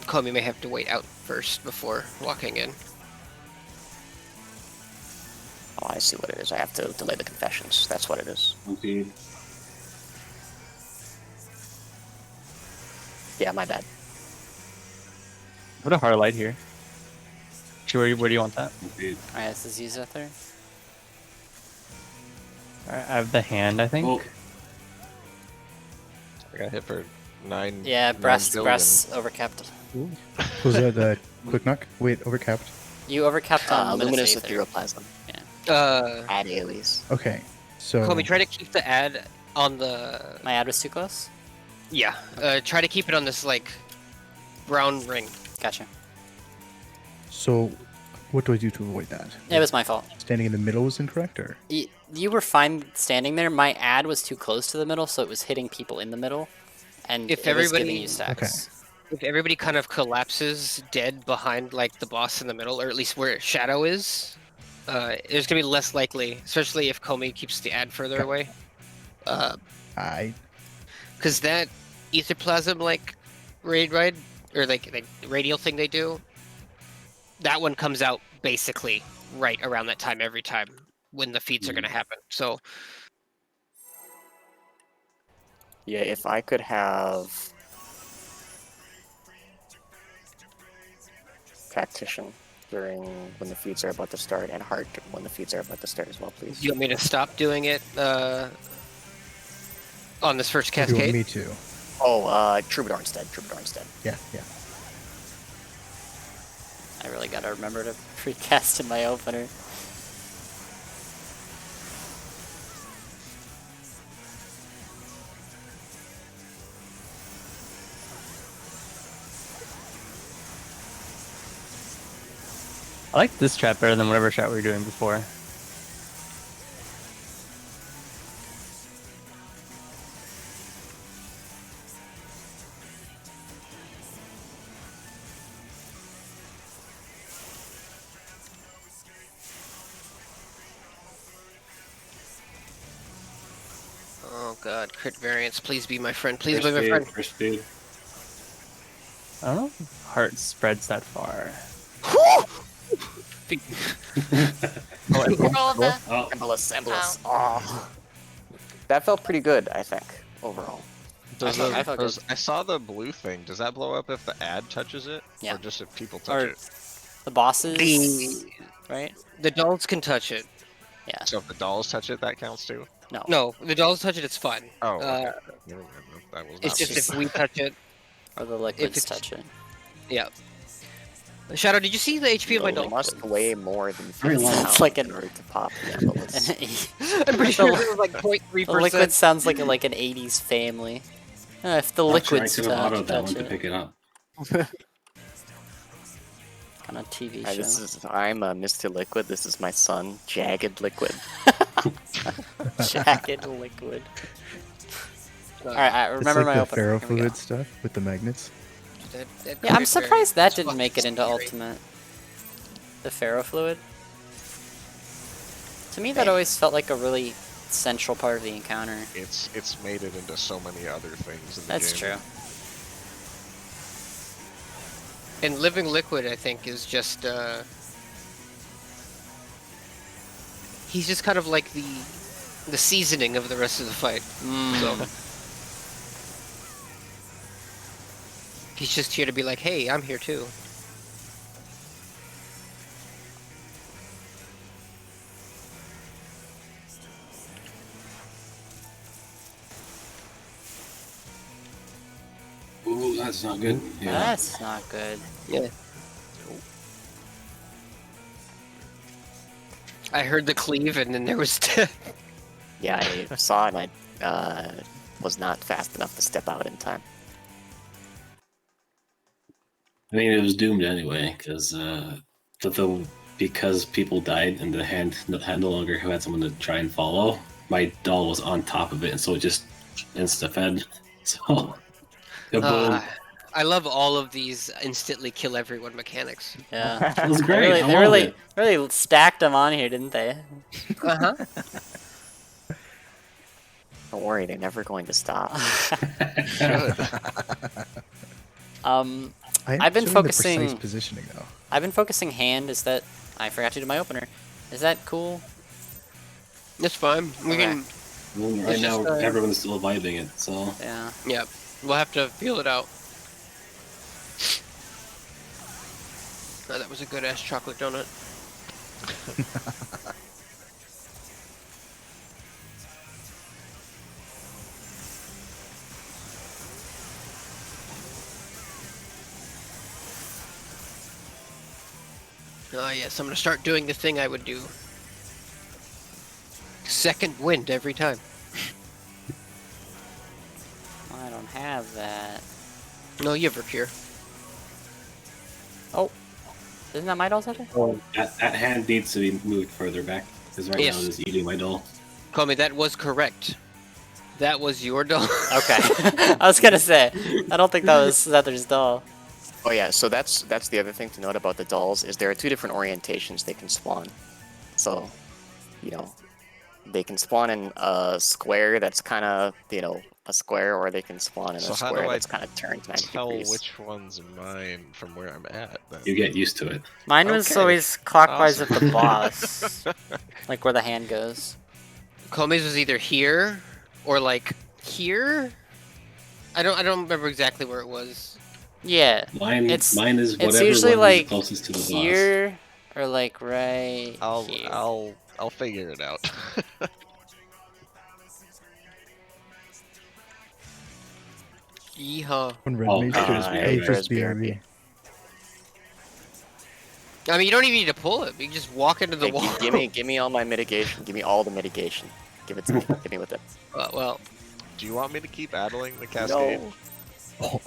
S5: Comey may have to wait out first before walking in.
S3: Oh, I see what it is. I have to delay the confessions. That's what it is.
S4: Okay.
S3: Yeah, my bad.
S6: Put a hard light here. Actually, where do you want that?
S4: Okay.
S2: Alright, this is you, Zephyr.
S6: Alright, I have the hand, I think.
S4: Oh,
S7: I got hit for 9.
S2: Yeah,
S7: 9
S2: breasts
S7: billion.
S2: overcapped.
S1: Was that a quick knock? Wait, overcapped.
S2: You overcapped on
S3: Luminous
S2: Luminous Aether.
S3: etheroplasm.
S5: Uh,
S3: Ad alias.
S1: Okay, so
S5: Kobe, try to keep the ad on the.
S2: My ad was too close?
S5: Yeah. Try to keep it on this like brown ring.
S2: Gotcha.
S1: so what do I do to avoid that?
S2: It was my fault.
S1: Standing in the middle was incorrect, or
S2: You were fine standing there. My ad was too close to the middle, so it was hitting people in the middle. And
S5: If
S2: it was giving
S5: everybody-
S2: you stacks.
S5: If everybody kind of collapses dead behind like the boss in the middle, or at least where Shadow is, it's gonna be less likely, especially if Komi keeps the ad further away.
S1: I
S5: Because that etherplasm like raid ride or like radial thing they do, that one comes out basically right around that time every time when the feeds are gonna happen. So
S3: Yeah, if I could have Tactician during when the feeds are about to start, and Heart when the feeds are about to start as well, please.
S5: you want me to stop doing it on this first
S1: you want
S5: cascade?
S1: me to.
S3: Oh, Troubadour instead. Troubadour instead.
S1: Yeah, yeah.
S2: I really gotta remember to precast in my opener.
S6: I like this trap better than whatever trap we were doing before.
S5: Oh god, crit variance, please be my friend. Please
S4: First
S5: be my
S4: speed,
S5: friend.
S4: first speed.
S6: I don't know if heart spreads that far.
S8: Roll the.
S4: Oh,
S3: Embolus. Oh. That felt pretty good, I think, overall.
S7: Does
S2: I felt good.
S7: I saw the blue thing. Does that blow up if the ad touches it?
S2: Yeah.
S7: Or just if people touch
S2: Or
S7: it?
S2: the bosses,
S5: The
S2: right?
S5: the dolls can touch it.
S2: Yeah.
S7: So if the dolls touch it, that counts too?
S2: No.
S5: No, the dolls touch it, it's fine.
S7: Oh, okay.
S5: Uh,
S7: Never mind, that was
S5: It's
S7: not
S5: just if we touch it.
S2: Or the liquids
S5: it's-
S2: touch it.
S5: Yeah. Shadow, did you see the HP of my
S3: It
S5: doll?
S3: must weigh more than
S4: Very
S3: 50
S4: long.
S3: pounds
S2: It's like
S3: in order to pop the Embolus.
S5: I'm pretty sure
S2: The-
S5: it was like 0.3%.
S2: The liquid sounds like an 80s family. If the
S4: not sure I
S2: liquids
S4: could have autoed that
S2: touch
S4: one to
S2: it.
S4: pick it up.
S2: On a TV
S3: Hi,
S2: show.
S3: I'm Mr. Liquid. This is my son, Jagged Liquid.
S2: Jagged liquid. Alright, I
S1: It's
S2: remember
S1: like
S2: my
S1: the
S2: opener. Here we go.
S1: ferrofluid stuff with the magnets.
S2: Yeah, I'm surprised that didn't
S5: fucking
S2: make it into
S5: scary.
S2: ultimate. The ferrofluid. To me, that always felt like a really central part of the encounter.
S7: It's made it into so many other things in the
S2: That's
S7: game.
S2: true.
S5: And Living Liquid, I think, is just he's just kind of like the seasoning of the rest of the fight. So he's just here to be like, hey, I'm here too.
S4: Ooh, that's not good. Yeah.
S2: That's not good.
S5: Yeah. I heard the cleave, and then there was death.
S3: Yeah, I saw it and I was not fast enough to step out in time.
S4: I mean, it was doomed anyway, because because people died and the hand no longer had someone to try and follow. My doll was on top of it, and so it just insta fed. So, kaboom.
S5: I love all of these instantly kill everyone mechanics.
S2: Yeah.
S4: It was
S2: They
S4: great.
S2: really,
S4: I
S2: they
S4: love
S2: really,
S4: it.
S2: really stacked them on here, didn't they?
S5: Uh huh.
S3: Don't worry, they're never going to stop.
S2: I've been
S1: showing
S2: focusing-
S1: the precise positioning though.
S2: I've been focusing hand. Is that I forgot to do my opener? Is that cool?
S5: It's fine. We
S2: Okay.
S5: can.
S4: Well, right
S5: It's
S4: now,
S5: just,
S4: everyone's still vibing it, so.
S2: Yeah.
S5: Yeah, we'll have to feel it out. Oh, that was a good ass chocolate donut. Oh yes, I'm gonna start doing the thing I would do. Second wind every time.
S2: I don't have that.
S5: No, you have Reclear.
S2: Oh, isn't that my doll's head?
S4: Oh, that hand needs to be moved further back because right
S5: Yes.
S4: now it is eating my doll.
S5: Call me. That was correct. That was your doll.
S2: Okay. I was gonna say, I don't think that was Zether's doll.
S3: Oh yeah, so that's the other thing to note about the dolls is there are two different orientations they can spawn. So, you know, they can spawn in a square that's kind of, you know, a square, or they can spawn in
S7: So
S3: a
S7: how do
S3: square
S7: I
S3: that's kind of turned 90
S7: Tell
S3: degrees.
S7: which one's mine from where I'm at. Then.
S4: You get used to it.
S2: Mine was
S7: Okay.
S2: always clockwise
S7: Awesome.
S2: at the boss, like where the hand goes.
S5: Komi's was either here or like here. I don't remember exactly where it was.
S2: Yeah,
S4: Mine
S2: It's-
S4: is
S2: it's
S4: whatever
S2: usually
S4: one is
S2: like
S4: closest to the boss.
S2: here or like right here.
S7: I'll figure it out.
S5: Yeehaw.
S1: When Red
S4: Oh,
S1: Mage
S4: God,
S1: goes
S4: yeah,
S1: A
S3: yeah.
S1: first
S3: BRB.
S1: BRB.
S5: I mean, you don't even need to pull it. You can just walk into the
S3: Hey,
S5: wall.
S3: give me all my mitigation. Give me all the mitigation. Give it to me. Give me with it.
S5: Well,
S7: Do you want me to keep addling the cascade?
S1: Oh,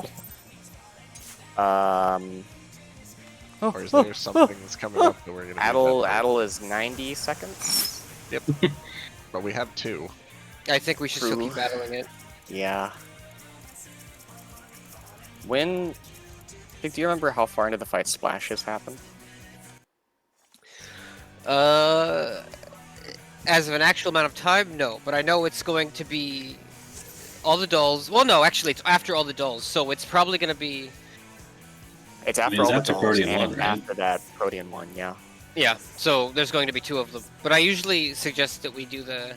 S7: Or is there something that's coming up that we're gonna
S3: Addle
S7: need that
S3: Addle is 90 seconds.
S7: for? Yep. But we have 2.
S5: I think we should still
S3: True.
S5: keep battling it.
S3: Yeah. When? Do you remember how far into the fight splashes happen?
S5: As of an actual amount of time, no. But I know it's going to be all the dolls. Well, no, actually, it's after all the dolls. So it's probably going to be.
S3: It's after
S4: it's
S3: all
S4: after
S3: the dolls,
S4: Protean
S3: and
S4: one, right?
S3: after that Protean one, yeah.
S5: Yeah. So there's going to be 2 of them. But I usually suggest that we do the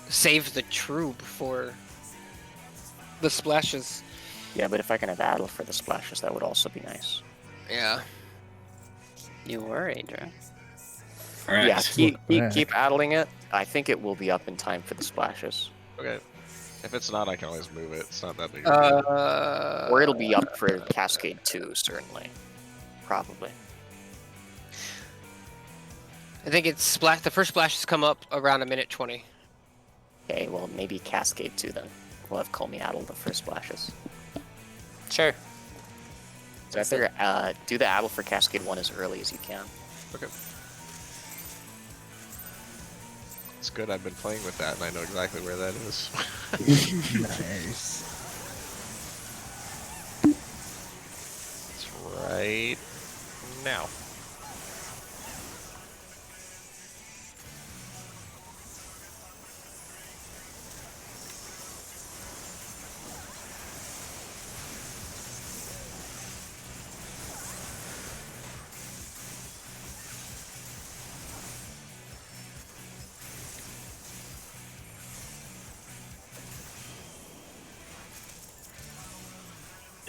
S5: save the troop for the splashes.
S3: Yeah, but if I can have Addle for the splashes, that would also be nice.
S5: Yeah.
S2: You were, Adrian.
S4: All right.
S3: Yeah, keep
S1: back.
S3: Addling it. I think it will be up in time for the splashes.
S7: Okay. If it's not, I can always move it. It's not that big. Of a deal.
S3: Or it'll be up for Cascade 2, certainly. Probably.
S5: I think it's splash. The first splashes come up around 1:20.
S3: Okay, well, maybe Cascade 2 then. We'll have Call Me Addle the first splashes.
S2: Sure.
S3: So I figure, do the Addle for Cascade 1 as early as you can.
S7: Okay. It's good. I've been playing with that, and I know exactly where that is.
S1: nice.
S7: It's right now.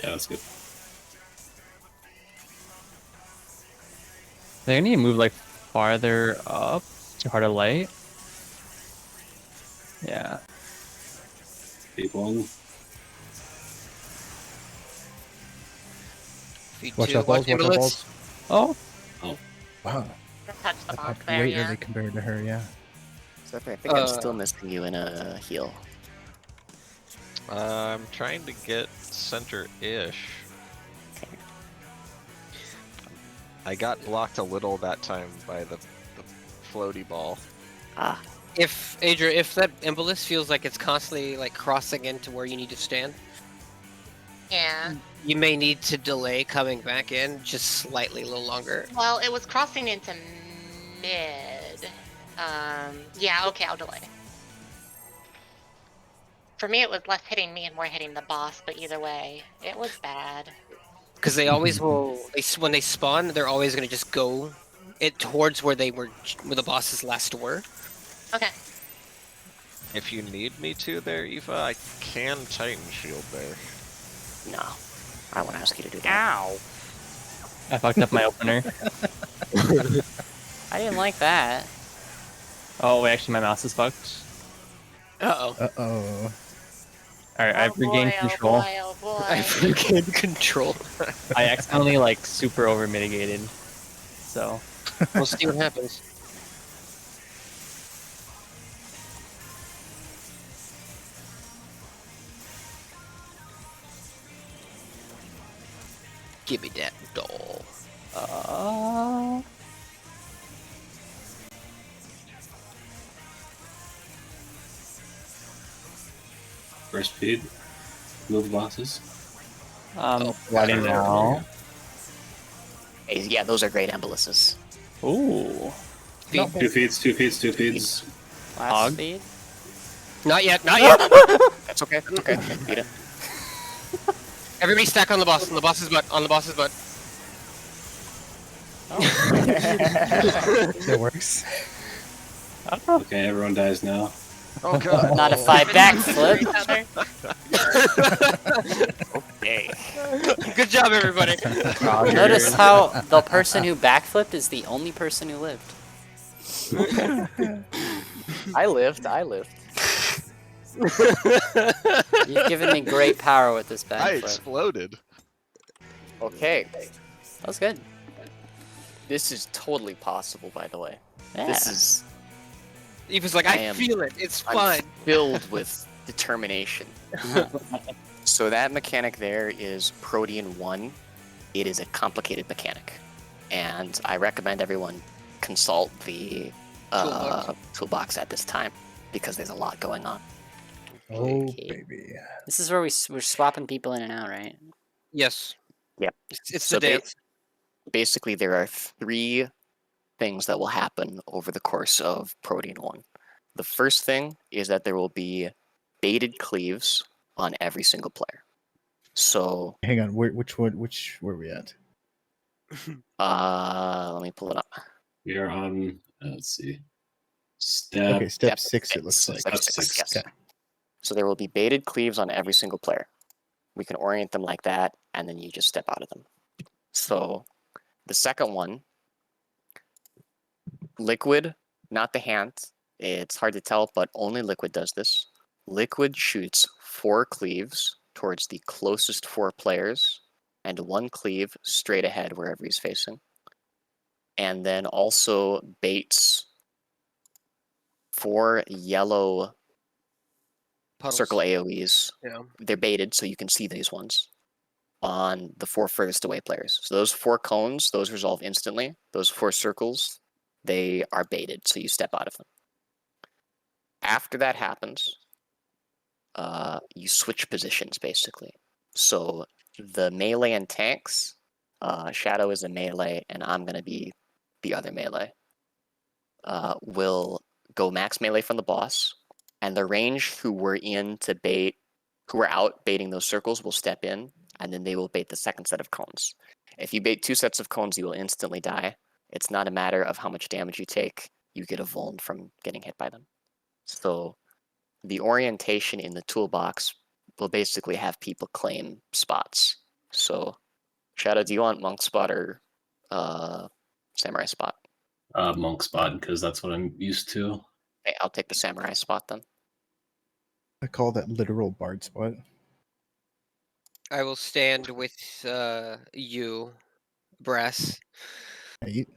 S4: Yeah, that's good.
S6: They need to move like farther up to harder light. Yeah.
S4: Big one.
S5: Feed
S1: Watch
S5: 2,
S1: out, balls. Watch out,
S5: ambulance.
S1: balls.
S6: Oh,
S1: Wow.
S8: Touch the
S1: I
S8: boss
S1: popped
S8: there,
S1: way
S8: yeah.
S1: early compared to her, yeah.
S3: So I think I'm still missing you in a heal.
S7: I'm trying to get center-ish. I got blocked a little that time by the floaty ball.
S3: Ah,
S5: If Adria, if that embolus feels like it's constantly like crossing into where you need to stand,
S8: Yeah.
S5: you may need to delay coming back in just slightly, a little longer.
S8: Well, it was crossing into mid. Yeah, okay, I'll delay. For me, it was less hitting me and more hitting the boss, but either way, it was bad.
S5: Because they always will. When they spawn, they're always going to just go it towards where they were, where the bosses last were.
S8: Okay.
S7: If you need me to there, Aoife, I can Titan Shield there.
S3: no. I won't ask you to do that.
S2: Ow.
S6: I fucked up my opener.
S2: I didn't like that.
S6: Oh, wait, actually, my mouse is fucked.
S5: Uh-oh.
S1: Uh-oh.
S6: Alright, I've regained control.
S8: Oh boy, oh boy.
S5: I've regained control.
S6: I accidentally, like, super over mitigated. So
S5: We'll see what happens. Give me that doll.
S4: First speed. Move boxes.
S6: Ready now.
S3: Hey, yeah, those are great emboluses.
S6: Ooh.
S5: Feed.
S4: 2 feeds, 2 feeds, 2 feeds.
S2: Last
S6: Hog.
S2: speed.
S5: Not yet, not yet.
S3: That's okay. That's okay. Beat it.
S5: Everybody stack on the boss, on the boss's butt, on the boss's butt.
S1: That works.
S4: Okay, everyone dies now.
S7: Oh god.
S2: Not if I backflip.
S3: Okay.
S5: Good job, everybody.
S2: Notice how the person who backflipped is the only person who lived.
S6: I lived.
S2: You've given me great power with this
S7: I
S2: backflip.
S7: exploded.
S3: Okay.
S2: That was good.
S3: This is totally possible, by the way.
S2: Yeah.
S3: This is
S5: He was like,
S3: I
S5: I
S3: am-
S5: feel it. It's
S3: I'm
S5: fun.
S3: filled with determination. So that mechanic there is Protean 1. It is a complicated mechanic. And I recommend everyone consult the toolbox at this time because there's a lot going on.
S1: Oh,
S2: Okay.
S1: baby.
S2: This is where we're swapping people in and out, right?
S5: Yes.
S3: Yep.
S5: It's
S3: So
S5: the dance.
S3: basically, there are 3 things that will happen over the course of Protean 1. The first thing is that there will be baited cleaves on every single player. So,
S1: Hang on. Which one? Which where are we at?
S3: let me pull it up.
S4: We are on, let's see. Step.
S1: Okay, step
S3: Step
S1: 6. It looks like.
S3: Step
S4: Step
S3: 6,
S4: 6.
S3: yes.
S1: Okay.
S3: So there will be baited cleaves on every single player. We can orient them like that, and then you just step out of them. So the second one, Liquid, not the hand. It's hard to tell, but only Liquid does this. Liquid shoots 4 cleaves towards the closest 4 players, and 1 cleave straight ahead wherever he's facing. And then also baits 4 yellow
S5: Puddles.
S3: circle AoEs.
S5: Yeah.
S3: They're baited, so you can see these ones on the 4 furthest away players. So those 4 cones, those resolve instantly. Those 4 circles, they are baited, so you step out of them. After that happens, you switch positions, basically. So the melee and tanks, Shadow is a melee, and I'm going to be the other melee, will go max melee from the boss, and the range who were out baiting those circles will step in, and then they will bait the second set of cones. If you bait 2 sets of cones, you will instantly die. It's not a matter of how much damage you take. You get a vuln from getting hit by them. So the orientation in the toolbox will basically have people claim spots. So, Shadow, do you want monk spot or samurai spot?
S4: Monk spot, because that's what I'm used to.
S3: Okay, I'll take the samurai spot then.
S1: I call that literal bard spot.
S5: I will stand with you, Brass.
S1: Right?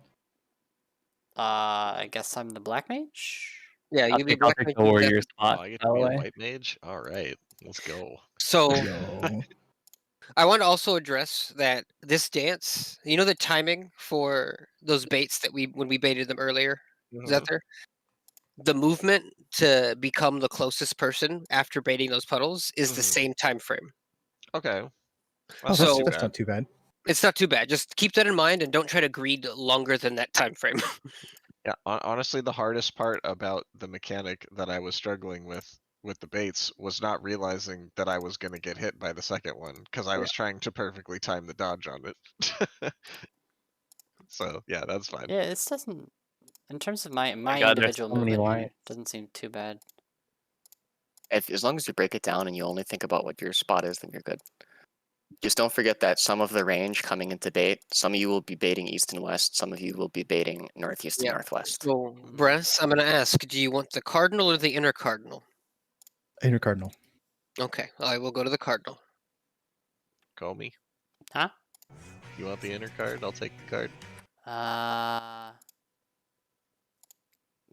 S2: I guess I'm the black mage.
S5: Yeah,
S6: I'll
S5: you be
S6: take, I'll
S5: black.
S6: take
S5: Mage,
S6: the
S5: you
S6: warrior
S5: Devin.
S7: Oh,
S6: spot.
S7: I get
S6: by
S7: to
S6: the
S7: be a
S6: way.
S7: white mage? Alright, let's go.
S5: So
S1: Yo.
S5: I want to also address that this dance, you know the timing for those baits that when we baited them earlier? Is that there? The movement to become the closest person after baiting those puddles is the
S7: Mhm.
S5: same time frame.
S7: Okay.
S1: Oh,
S7: That's
S5: So-
S7: not
S1: that's
S7: too
S1: not too bad.
S5: It's not too bad. Just keep that in mind and don't try to greed longer than that time frame.
S7: Yeah, honestly, the hardest part about the mechanic that I was struggling with the baits was not realizing that I was going to get hit by the second one because I was trying to perfectly time the dodge on it. So yeah, that's fine.
S2: Yeah, this doesn't. In terms of my
S6: God, there's
S2: individual
S6: so many
S2: movement,
S6: lines.
S2: doesn't seem too bad.
S3: As long as you break it down and you only think about what your spot is, then you're good. Just don't forget that some of the range coming into bait, some of you will be baiting east and west, some of you will be baiting northeast
S5: Yeah.
S3: and northwest.
S5: So, Brass, I'm going to ask, do you want the cardinal or the inner cardinal?
S1: Inner cardinal.
S5: Okay, I will go to the cardinal.
S7: Call me.
S2: Huh?
S7: You want the inner card? I'll take the card.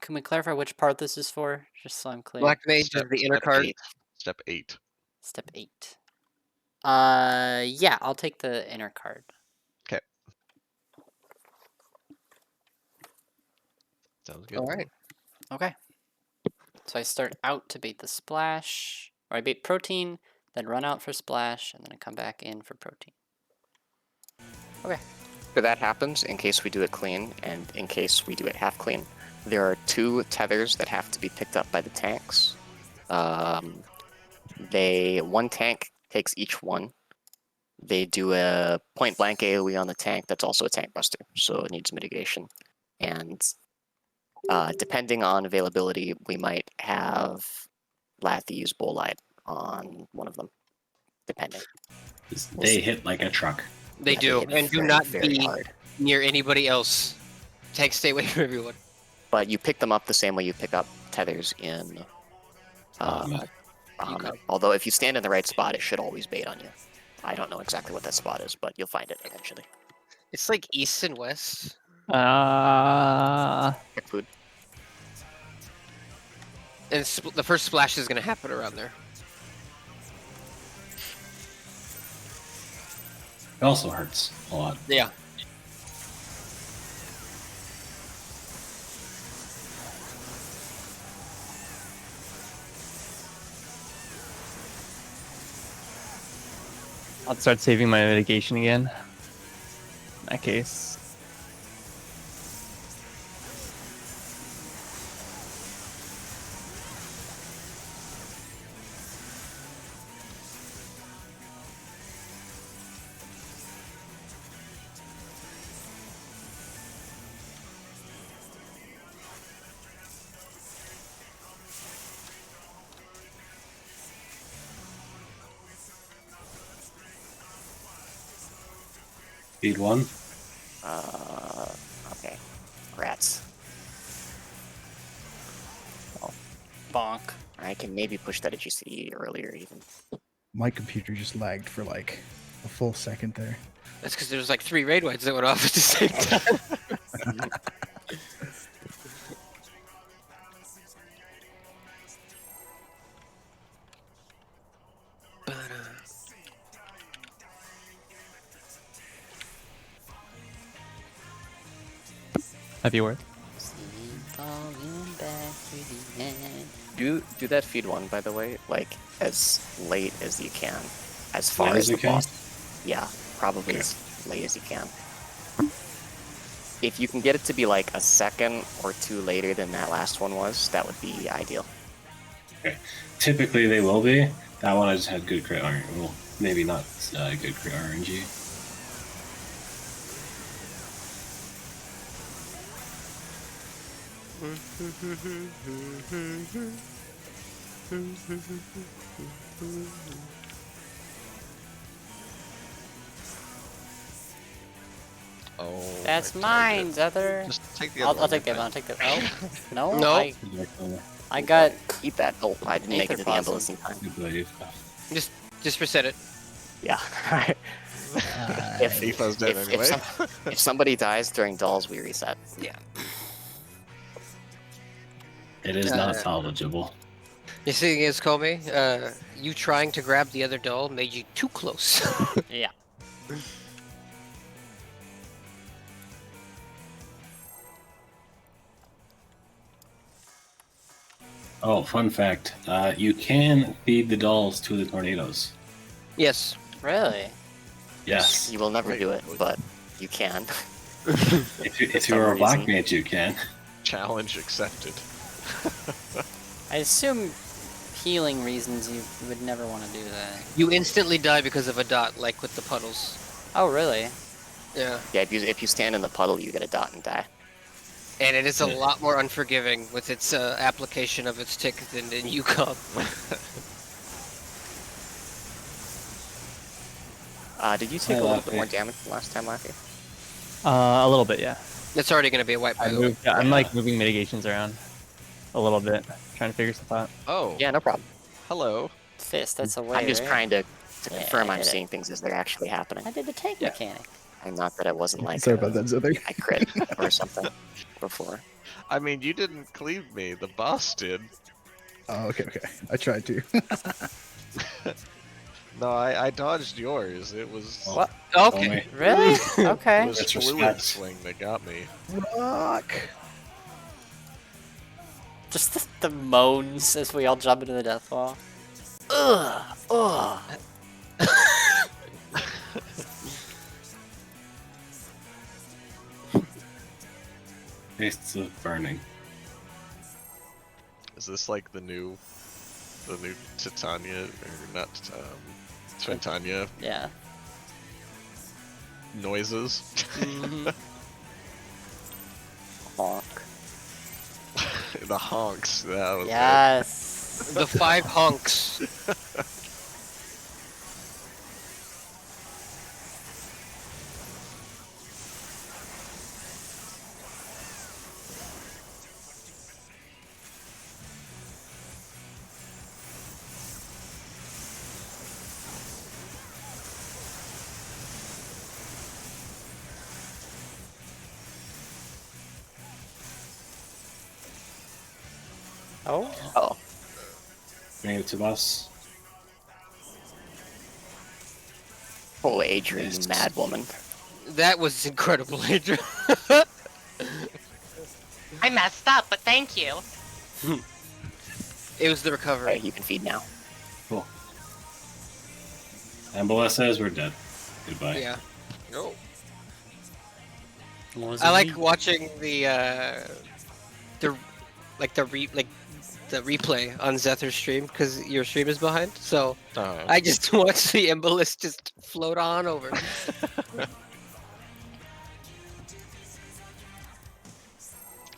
S2: Can we clarify which part this is for, just so I'm clear?
S5: Black Mage is the inner card.
S7: Step 8.
S2: Step 8. Yeah, I'll take the inner card.
S7: Okay. Sounds good.
S5: All right.
S2: Okay. So I start out to bait the splash, or I bait protein, then run out for splash, and then I come back in for protein. Okay.
S3: After that happens, in case we do it clean, and in case we do it half clean, there are 2 tethers that have to be picked up by the tanks. One tank takes each one. They do a point blank AoE on the tank that's also a tank buster, so it needs mitigation. And depending on availability, we might have Lathy use Bolide on one of them, depending.
S4: They hit like a truck.
S5: They
S3: Yeah,
S5: do,
S3: hit
S5: and do
S3: very,
S5: not
S3: very
S5: be
S3: hard.
S5: near anybody else. Tanks stay away from everyone.
S3: But you pick them up the same way you pick up tethers in
S4: Bahamut.
S3: Bahamut. Although if you stand in the right spot, it should always bait on you. I don't know exactly what that spot is, but you'll find it eventually.
S5: It's like east and west.
S3: Check food.
S5: And the first splash is going to happen around there.
S4: It also hurts a lot.
S5: Yeah.
S6: I'll start saving my mitigation again. In that case.
S4: Feed 1.
S3: Okay. Rats.
S2: Bonk.
S3: I can maybe push that at GCE earlier even.
S1: My computer just lagged for like a full second there.
S5: That's because there's like 3 raid wides that went off at the same time.
S6: Happy word.
S3: Do that feed 1, by the way, like as late as you can, as far
S4: Late
S3: as
S4: as
S3: the
S4: you can?
S3: boss. Yeah, probably as late as you can. If you can get it to be like a second or 2 later than that last one was, that would be ideal.
S4: Okay. Typically they will be. That one I just had good crit RNG. Well, maybe not good crit RNG.
S7: Oh.
S2: That's
S7: my
S2: mine,
S7: target.
S2: Zether.
S7: Just take the other
S2: I'll
S7: one.
S2: take that one. I'll take that. Oh, no.
S5: No.
S2: I got.
S3: Eat that. Oh, I didn't make it to the
S2: Aether
S3: ambulance in time.
S4: Good wave.
S5: Just reset it.
S3: Yeah.
S7: Aether's dead anyway.
S3: If somebody dies during dolls, we reset.
S5: Yeah.
S4: It is not salvageable.
S5: The thing is, Comey, you trying to grab the other doll made you too close.
S2: Yeah.
S4: Oh, fun fact. You can feed the dolls to the tornadoes.
S5: Yes.
S2: Really?
S4: Yes.
S3: You will never do it, but you can.
S4: If you're a black mage, you can.
S7: Challenge accepted.
S2: I assume healing reasons you would never want to do that.
S5: You instantly die because of a dot, like with the puddles.
S2: Oh, really?
S5: Yeah.
S3: Yeah, if you stand in the puddle, you get a dot and die.
S5: And it is a lot more unforgiving with its application of its tick than in UCOB.
S3: Did you take a little bit more damage than last time, Laffy?
S6: A little bit, yeah.
S5: It's already going to be a wipe. By the way.
S6: I'm like moving mitigations around a little bit, trying to figure stuff out.
S7: Oh.
S3: Yeah, no problem.
S7: Hello.
S2: Fist, that's a way.
S3: I'm just
S2: right?
S3: trying to
S2: Yeah,
S3: confirm
S2: I
S3: I'm
S2: did it.
S3: seeing things as they're actually happening.
S2: I did the tank mechanic.
S3: And not that I wasn't like
S1: Sorry about that, Zother.
S3: I crit or something before.
S7: I mean, you didn't cleave me. The boss did.
S1: Oh, okay. I tried to.
S7: No, I dodged yours. It was
S2: What?
S5: Okay.
S2: Really?
S7: it
S2: Okay.
S7: was
S4: That's
S7: fluid
S4: respect.
S7: swing that got me.
S1: Rock.
S2: Just the moans as we all jump into the death wall. Ugh. Ugh.
S4: Tastes of burning.
S7: Is this like the new Titania or not Twintania
S2: Yeah.
S7: noises?
S2: Mhm.
S3: Honk.
S7: The honks. That was it.
S2: Yes.
S5: The 5 honks.
S2: Oh.
S3: Oh,
S4: Bring it to us.
S3: oh, Adrian, you
S4: Yes.
S3: mad woman.
S5: That was incredible, Adrian.
S8: I messed up, but thank you.
S5: It was the recovery.
S3: Alright, you can feed now.
S4: Cool. Ambola says we're dead. Goodbye.
S5: Yeah. No.
S2: Was
S5: I
S2: it
S5: like
S2: me?
S5: watching the replay on Zether's stream because your stream is behind. So I just watch the embolus just float on over.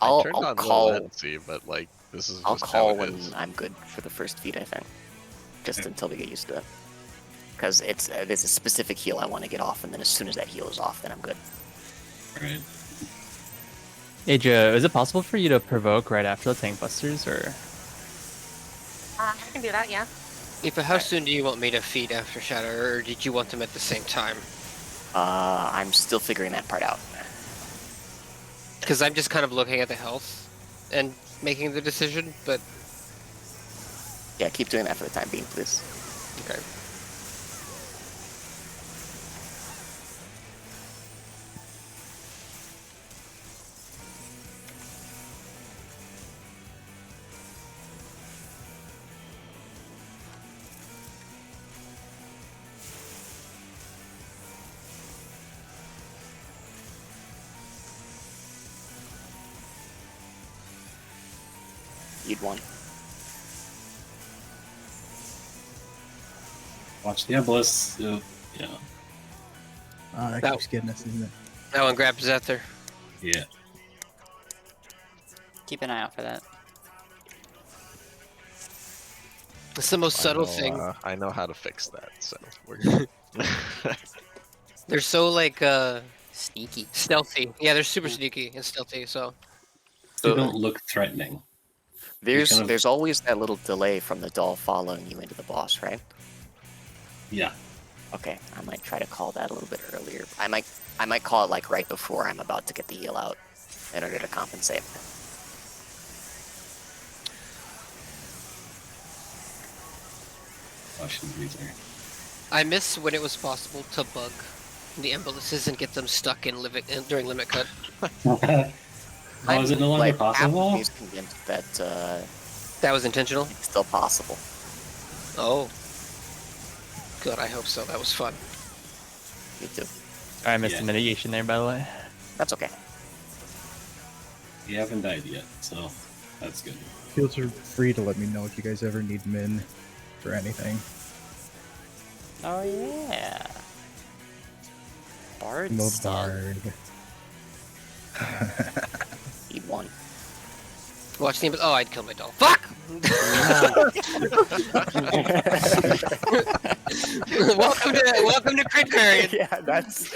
S3: I'll
S7: turned on
S3: call.
S7: latency, but like this is
S3: I'll
S7: just
S3: call
S7: how it
S3: when
S7: is.
S3: I'm good for the first feed. I think, just
S4: Okay.
S3: until we get used to it. Because there's a specific heal I want to get off, and then as soon as that heal is off, then I'm good.
S4: Right.
S6: Adria, is it possible for you to provoke right after the tank busters, or?
S8: I can do that, yeah.
S5: Aoife, how soon do you want me to feed after Shatter, or did you want them at the same time?
S3: I'm still figuring that part out.
S5: Because I'm just kind of looking at the health and making the decision, but
S3: Yeah, keep doing that for the time being, please.
S5: okay.
S3: You'd want.
S4: Watch the Embolus. Yeah.
S1: That
S5: That-
S1: keeps getting us, isn't it?
S5: That one grabs Zether.
S4: Yeah.
S2: Keep an eye out for that.
S5: It's the most subtle thing.
S7: I know how to fix that, so we're good.
S5: They're so like
S2: Sneaky.
S5: stealthy. Yeah, they're super sneaky and stealthy. So
S4: They don't look threatening.
S3: There's
S4: kind of-
S3: there's always that little delay from the doll following you into the boss, right?
S4: Yeah.
S3: Okay, I might try to call that a little bit earlier. I might call it like right before I'm about to get the heal out in order to compensate.
S4: Watching the there.
S5: I miss when it was possible to bug the emboluses and get them stuck in during limit cut.
S4: Oh, is it no longer
S3: Like, half of
S4: possible?
S3: me is convinced that
S5: That was intentional.
S3: it's still possible.
S5: Oh, good. I hope so. That was fun.
S3: Me too.
S6: I missed
S4: Yeah.
S6: the mitigation there, by the way.
S3: That's okay.
S4: You haven't died yet, so that's good.
S1: Feel free to let me know if you guys ever need min for anything.
S2: Oh yeah. Bard
S1: No
S2: stuff.
S1: bard.
S3: Need one.
S5: Watch the oh, I'd kill my doll. Fuck! welcome to Crit Variant.
S3: Yeah, that's.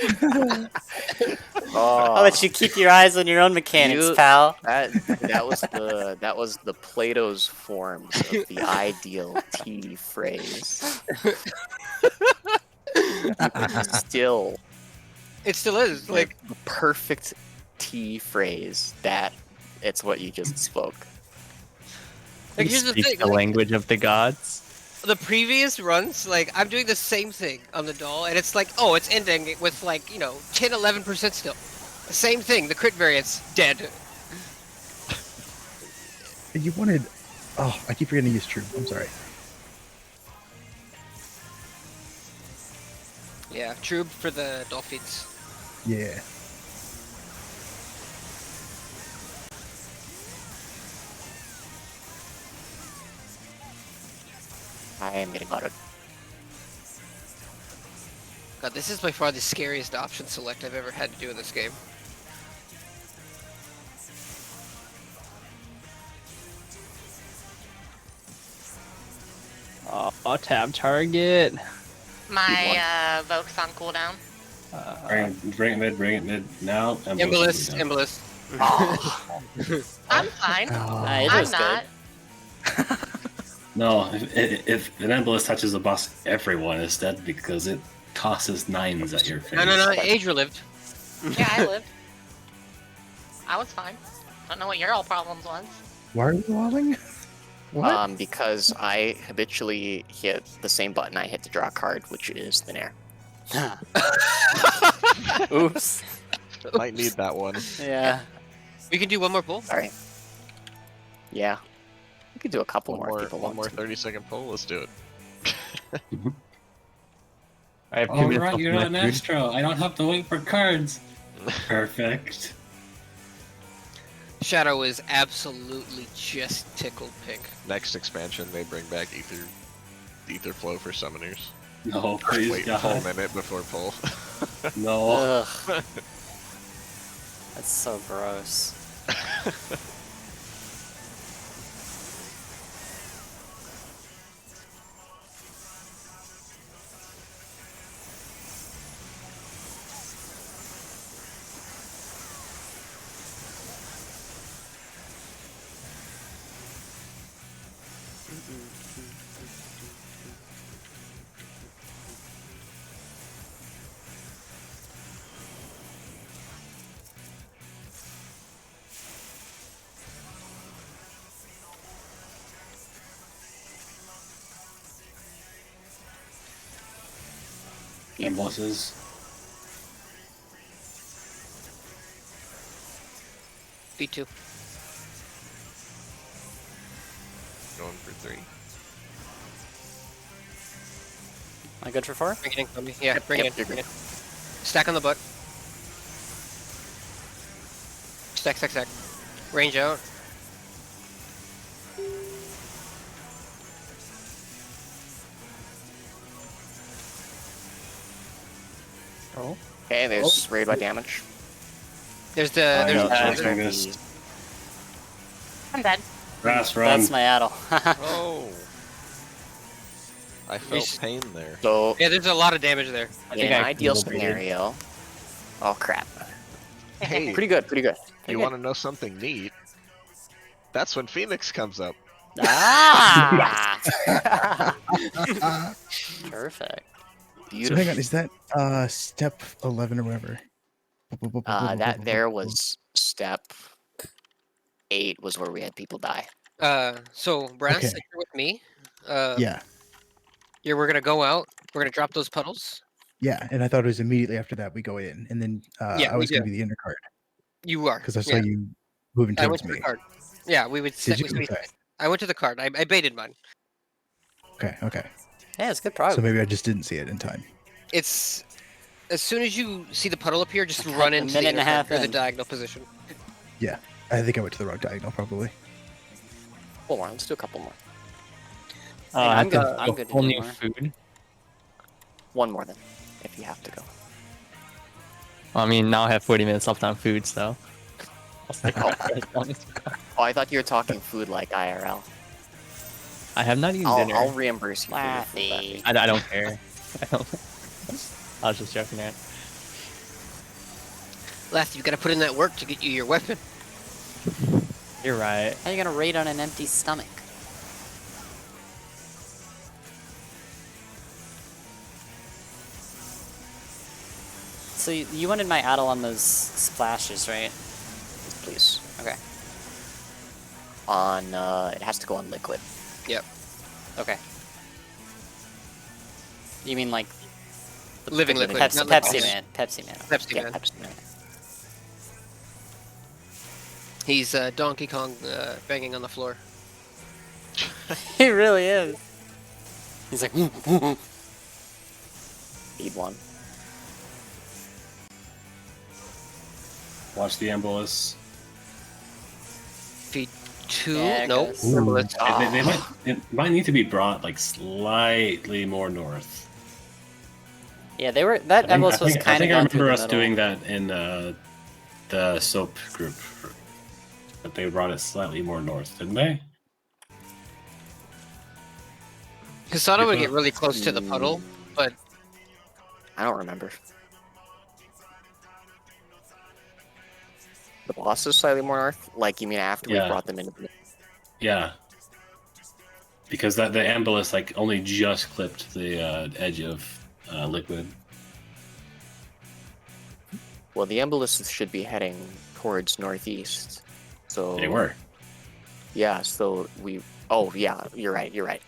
S2: I'll let you keep your eyes on your own mechanics,
S3: You-
S2: pal.
S3: That was the Plato's forms of the ideal T phrase. You could still
S5: It still is. Like,
S3: the perfect T phrase that it's what you just spoke.
S5: like here's the
S6: Speak
S5: thing.
S6: the
S5: Like,
S6: language of the gods.
S5: the previous runs, like, I'm doing the same thing on the doll, and it's like, oh, it's ending with, like, 10, 11% still. Same thing. The crit variance, dead.
S1: You wanted. Oh, I keep forgetting to use Troop. I'm sorry.
S5: Yeah, true for the dolphins.
S1: Yeah.
S3: I am getting muttered.
S5: God, this is by far the scariest option select I've ever had to do in this game.
S6: Oh, tab target.
S8: My Voke's on cooldown.
S4: Bring it mid now.
S5: Embolus, Embolus.
S8: I'm fine.
S1: Oh,
S2: It
S8: I'm
S2: was
S8: not.
S2: good.
S4: No, if an embolus touches the boss, everyone is dead because it tosses nines at your face.
S5: No, Adra lived.
S8: Yeah, I lived. I was fine. Don't know what your all problems was.
S1: why are you walling? What?
S3: Because I habitually hit the same button I hit to draw a card, which is thin air.
S2: Oops.
S7: Might need that one.
S2: Yeah.
S5: We can do one more pull.
S3: Sorry. Yeah. We could do a couple
S7: One
S3: more if people
S7: one
S3: want
S7: more
S3: to.
S7: 30-second pull. Let's do it.
S6: I have 2
S4: Oh,
S6: minutes
S4: right,
S6: left
S4: you're
S6: of
S4: not an
S6: my food.
S4: Astro. I don't have to wait for cards. Perfect.
S5: Shadow is absolutely just tickled pink.
S7: Next expansion, they bring back ether flow for summoners.
S4: No, please,
S7: Wait a
S4: God.
S7: full minute before pull.
S4: No.
S2: Ugh. That's so gross.
S4: Embosses.
S5: B2.
S7: Going for 3.
S2: Am I good for 4?
S5: Bring it in, Cody. Yeah, bring
S3: Yep,
S5: it in.
S3: you're
S5: Bring
S3: good.
S5: it in. Stack on the butt. Stack, stack, stack. Range out.
S6: Oh.
S3: Okay, there's raid by damage.
S5: There's the.
S4: I
S5: There's
S4: know,
S5: the
S4: Jack Vegas.
S8: I'm dead.
S4: Grass run.
S2: That's my addle.
S7: Oh! I felt
S5: He's-
S7: pain there.
S3: So,
S5: yeah, there's a lot of damage there.
S3: in
S6: think
S3: an
S6: I
S3: ideal
S6: calibrated.
S3: scenario... Oh, crap.
S7: Hey,
S3: Pretty good, pretty good.
S7: you want to know something neat? That's when Phoenix comes up.
S2: Ah! Perfect.
S1: So
S3: Beautiful.
S1: hang on, is that step 11 or whatever?
S3: That there was step 8 was where we had people die.
S5: So Brass,
S1: Okay.
S5: if you're with me,
S1: Yeah,
S5: we're gonna go out. We're gonna drop those puddles.
S1: yeah, and I thought it was immediately after that we go in, and then
S5: Yeah,
S1: I
S5: we
S1: was going to
S5: do.
S1: be the undercard
S5: You are.
S1: because I saw
S5: Yeah.
S1: you moving
S5: I went
S1: towards
S5: to
S1: me.
S5: the card. Yeah, we would.
S1: Did you? Okay,
S5: I went to the card. I baited mine.
S1: okay.
S2: Yeah, it's good prog.
S1: So maybe I just didn't see it in time.
S5: It's as soon as you see the puddle appear, just
S2: Okay,
S5: run
S2: a
S5: into
S2: minute
S5: the
S2: and a
S5: inner
S2: half
S5: card, or the
S2: in.
S5: diagonal position.
S1: Yeah, I think I went to the wrong diagonal probably.
S3: One more. Let's do a couple more.
S6: I
S2: I'm
S6: have to
S2: good- I'm
S6: do a
S2: good to
S6: whole
S2: do
S6: new
S2: more.
S6: food.
S3: One more then, if you have to go.
S6: I mean, now I have 40 minutes left on food, so. I'll stick
S3: Oh.
S6: with it as long as-
S3: Oh, I thought you were talking food like IRL.
S6: I have not eaten
S3: I'll
S6: dinner.
S3: I'll reimburse you for your food.
S2: Laffy.
S3: Laffy.
S6: I don't care. I don't. I was just joking at.
S5: Last, you gotta put in that work to get you your weapon.
S6: You're right.
S2: How are you gonna raid on an empty stomach? So you wanted my Adel on those splashes, right?
S3: Please.
S2: Okay.
S3: On it has to go on liquid.
S5: Yep.
S2: Okay. You mean like
S5: Living liquid.
S2: Pepsi,
S5: not
S2: Pepsi
S5: liquid.
S2: Man? Pepsi Man.
S5: Pepsi
S3: Yeah,
S5: Man.
S3: Pepsi Man.
S5: He's Donkey Kong banging on the floor.
S2: He really is. He's like.
S3: Need one.
S4: Watch the Embolus.
S5: Feed 2.
S2: Yeah,
S5: Nope.
S2: guys.
S5: Embolus.
S4: It might need to be brought like slightly more north.
S2: Yeah, they were. That Embolus was
S4: I
S2: kind of.
S4: think I remember us doing that in the soap group, but they brought it slightly more north, didn't they?
S5: Kasada would get really close to the puddle, but
S3: I don't remember. The boss is slightly more north? Like, you mean after we
S4: Yeah.
S3: brought them into the...
S4: Yeah. Because the Embolus like only just clipped the edge of liquid.
S3: Well, the Embolus should be heading towards northeast. So...
S4: They were.
S3: Yeah, so we... Oh, yeah, you're right.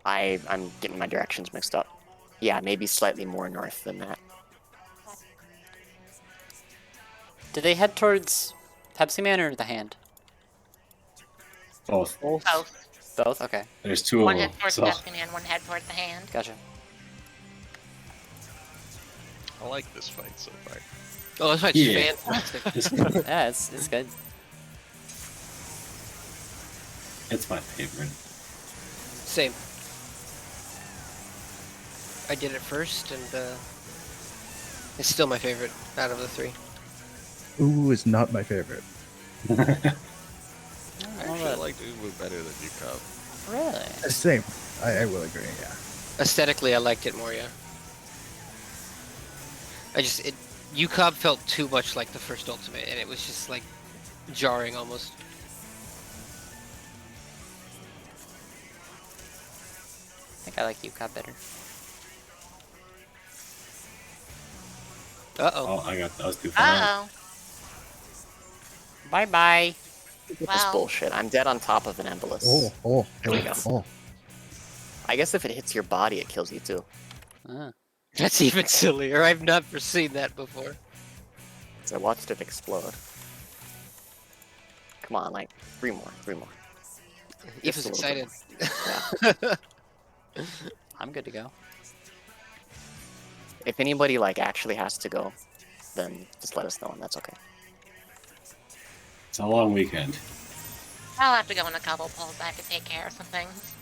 S3: I'm getting my directions mixed up. Yeah, maybe slightly more north than that.
S2: Did they head towards Pepsi Man or the hand?
S4: Both.
S8: Both.
S2: Both. Okay.
S4: There's two
S8: One
S4: of
S8: head
S4: them.
S8: towards
S4: So.
S8: Pepsi Man, one head towards the hand.
S2: Gotcha.
S7: I like this fight so far.
S5: oh, this fight's
S4: Yeah.
S5: fantastic.
S2: Yeah, it's good.
S4: It's my favorite.
S5: Same. I did it first, and it's still my favorite out of the 3.
S1: Ooh is not my favorite.
S7: I
S2: Well,
S7: actually liked Uwu better than UCOB.
S2: Really?
S1: Same. I will agree. Yeah.
S5: Aesthetically, I liked it more. Yeah. UCOB felt too much like the first Ultimate, and it was just like jarring almost.
S2: I think I like UCOB better.
S5: Uh-oh.
S4: Oh, I was too far.
S8: Uh
S2: Bye bye.
S8: oh.
S3: This
S8: Wow.
S3: bullshit. I'm dead on top of an Embolus. There we go.
S1: Oh.
S3: I guess if it hits your body, it kills you too.
S5: That's even sillier. I've never seen that before.
S3: So I watched it explode. Come on, like, 3 more.
S5: Eve
S3: Just
S5: is
S3: a little bit
S5: excited.
S3: more. Yeah.
S2: I'm good to go.
S3: If anybody, like, actually has to go, then just let us know, and that's okay.
S4: It's a long weekend.
S8: I'll have to go in a couple pulls. I have to take care of some things.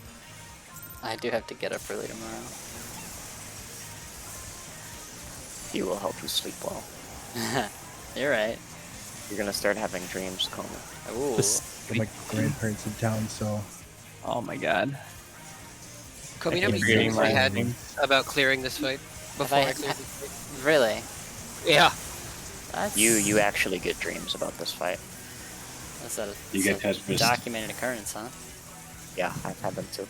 S2: I do have to get up early tomorrow.
S3: He will help you sleep well.
S2: You're right.
S3: You're gonna start having dreams, Coma.
S2: Ooh.
S1: My grandparents in town, so
S6: Oh my god.
S5: Kobe, you know how many
S6: keep reading
S5: dreams I
S6: my
S5: had
S6: things.
S5: about clearing this fight before
S2: I-
S5: I cleared this fight?
S2: Really?
S5: Yeah.
S2: That's
S3: You actually get dreams about this fight.
S2: That's a,
S4: You
S2: that's
S4: get
S2: a
S4: pessimistic.
S2: documented occurrence, huh?
S3: Yeah, I've had them too.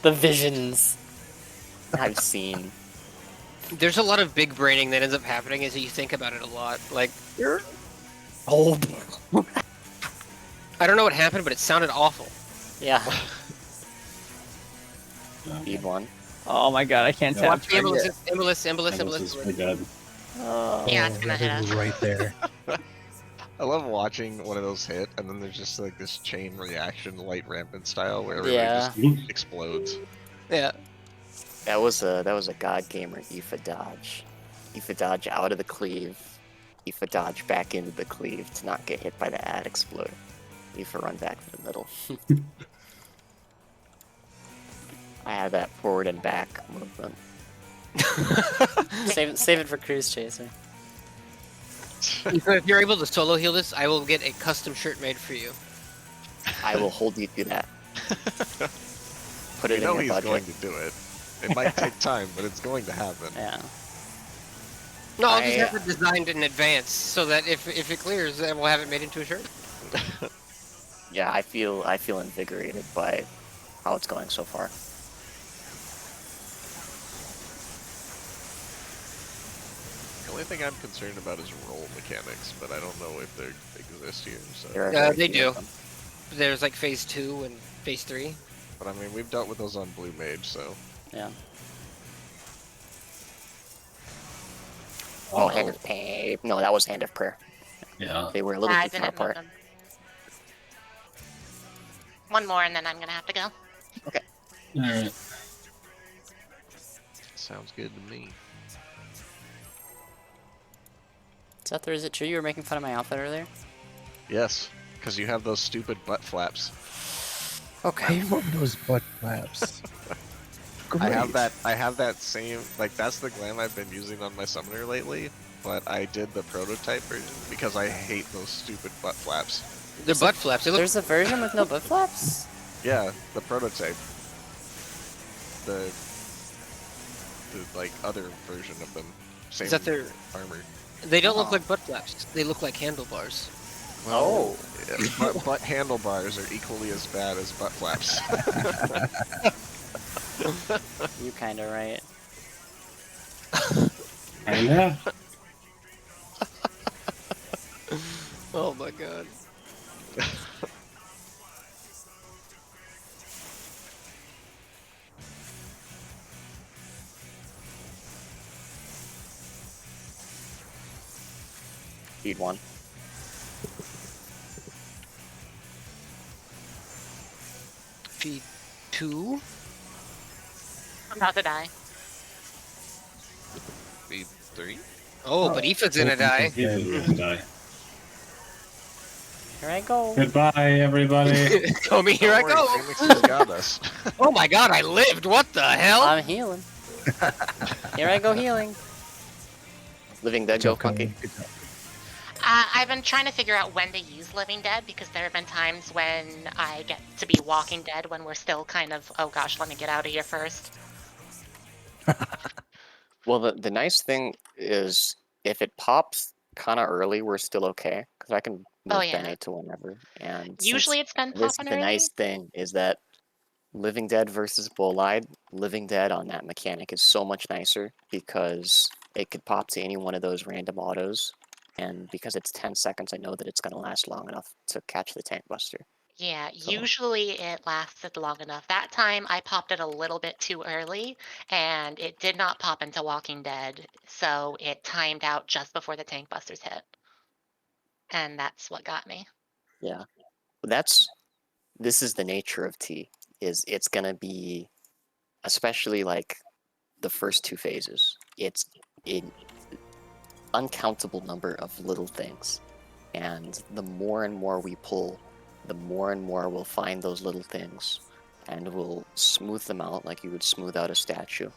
S2: The visions.
S3: I've seen.
S5: There's a lot of big braining that ends up happening as you think about it a lot. Like,
S2: Oh.
S5: I don't know what happened, but it sounded awful.
S2: Yeah.
S3: Need one.
S6: Oh my god, I can't
S4: Yeah.
S6: tap.
S5: Watch the
S6: target.
S5: embolus.
S4: This is pretty good.
S8: Yeah, it's gonna hit
S1: that is
S8: us.
S1: right there.
S7: I love watching one of those hit, and then there's just like this chain reaction, light rampant style, where everybody
S2: Yeah.
S7: just explodes.
S5: Yeah.
S3: That was a god gamer Aoife dodge. Aoife dodge out of the cleave. Aoife dodge back into the cleave to not get hit by the ad explode. Aoife run back to the middle. I have that forward and back movement.
S2: Save it for Cruise Chaser.
S5: If you're able to solo heal this, I will get a custom shirt made for you.
S3: I will hold you to that. Put
S7: You
S3: it
S7: know
S3: in
S7: he's
S3: your
S7: going
S3: budget.
S7: to do it. It might take time, but it's going to happen.
S2: Yeah.
S5: No, I'll just
S3: I-
S5: have it designed in advance so that if it clears, then we'll have it made into a shirt.
S3: Yeah, I feel invigorated by how it's going so far.
S7: only thing I'm concerned about is roll mechanics, but I don't know if they exist here. So.
S3: There are very
S5: They
S3: few
S5: do.
S3: of them.
S5: There's like phase 2 and phase 3.
S7: But I mean, we've dealt with those on Blue Mage, so.
S2: Yeah.
S3: Oh, Hand of Pain. No, that was Hand of Prayer.
S4: Yeah.
S3: They were a little
S8: I
S3: too far
S8: didn't move
S3: apart.
S8: them. One more, and then I'm gonna have to go.
S4: Alright.
S7: Sounds good to me.
S2: Seth, or is it true you were making fun of my outfit earlier?
S7: Yes, because you have those stupid butt flaps.
S2: Okay.
S1: I love those butt flaps. Great.
S7: I have that same, like, that's the glam I've been using on my summoner lately, but I did the prototype version because I hate those stupid butt flaps.
S5: They're butt flaps. They look.
S2: There's a version with no butt flaps?
S7: Yeah, the prototype. The like other version of them. Same
S5: Is that their?
S7: armor.
S5: They don't look like butt flaps. They look like handlebars.
S3: Oh.
S7: Yeah, butt handlebars are equally as bad as butt flaps.
S2: You kinda right.
S4: Kinda?
S5: Oh my god.
S3: Feed one.
S5: Feed 2.
S8: I'm about to die.
S7: Feed 3?
S5: Oh, but Aoife's gonna die.
S4: Yeah, we're gonna die.
S2: Here I go.
S4: Goodbye, everybody.
S5: Tommy, here I
S7: Don't worry,
S5: go.
S7: Phoenix has got us.
S5: Oh my god, I lived. What the hell?
S2: I'm healing. Here I go healing.
S3: Living Dead, go funky.
S1: Good job.
S8: I've been trying to figure out when to use Living Dead because there have been times when I get to be Walking Dead when we're still kind of, oh gosh, let me get out of here first.
S3: Well, the nice thing is if it pops kind of early, we're still okay because I can move
S8: Oh, yeah.
S3: Bene to whenever. And
S8: Usually it's been
S3: this
S8: popping
S3: the
S8: early.
S3: nice thing is that Living Dead versus Bolide, Living Dead on that mechanic is so much nicer because it could pop to any one of those random autos, and because it's 10 seconds, I know that it's going to last long enough to catch the tank buster.
S8: Yeah,
S3: So-
S8: usually it lasted long enough. That time I popped it a little bit too early, and it did not pop into Walking Dead, so it timed out just before the tank busters hit. And that's what got me.
S3: Yeah, this is the nature of T. Is it's going to be, especially like the first two phases. It's an uncountable number of little things, and the more and more we pull, the more and more we'll find those little things, and we'll smooth them out like you would smooth out a statue.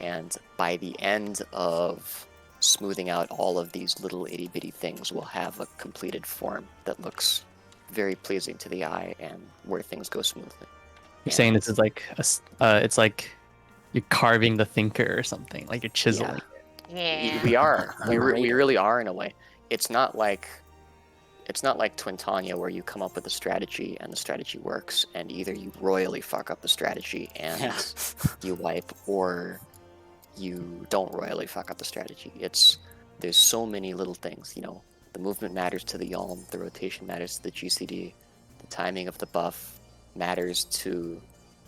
S3: And by the end of smoothing out all of these little itty bitty things, we'll have a completed form that looks very pleasing to the eye and where things go smoothly.
S6: You're saying this is like it's like you're carving the thinker or something, like you're chiseling.
S8: Yeah.
S3: We are. We
S2: Great.
S3: really are in a way. It's not like Twintania where you come up with a strategy and the strategy works, and either you royally fuck up the strategy and
S2: Yeah.
S3: you wipe, or you don't royally fuck up the strategy. There's so many little things. You know, the movement matters to the Yalm, the rotation matters to the GCD, the timing of the buff matters to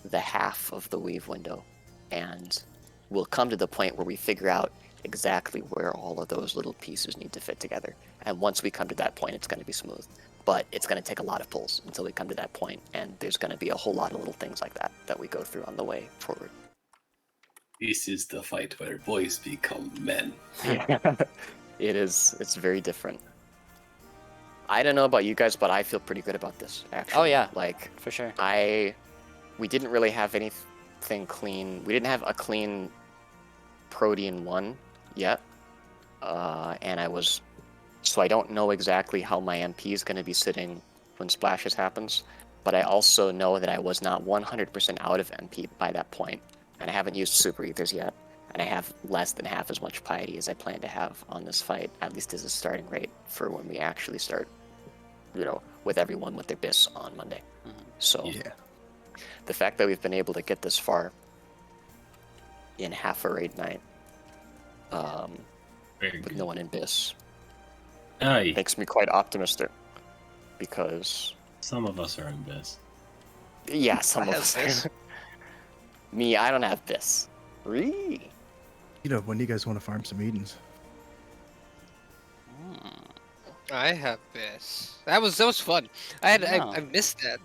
S3: the half of the weave window, and we'll come to the point where we figure out exactly where all of those little pieces need to fit together. And once we come to that point, it's going to be smooth. But it's going to take a lot of pulls until we come to that point, and there's going to be a whole lot of little things like that we go through on the way forward.
S4: This is the fight where boys become men.
S3: It's very different. I don't know about you guys, but I feel pretty good about this, actually.
S2: Oh, yeah.
S3: Like,
S2: For sure.
S3: we didn't really have anything clean. We didn't have a clean Protean 1 yet. So I don't know exactly how my MP is going to be sitting when Splashes happens, but I also know that I was not 100% out of MP by that point, and I haven't used Super Ethers yet, and I have less than half as much Piety as I plan to have on this fight, at least as a starting rate for when we actually start, with everyone with their BIS on Monday. So
S1: Yeah.
S3: the fact that we've been able to get this far in half a raid night
S4: Very
S3: with
S4: good.
S3: no one in BIS.
S4: Aye,
S3: Makes me quite optimistic because,
S4: some of us are in BIS.
S3: yeah, some
S7: I
S3: of
S7: have
S3: us
S7: BIS.
S3: are. Me, I don't have BIS. Really?
S1: When do you guys want to farm some Edens?
S5: I have this. That was fun. I missed that.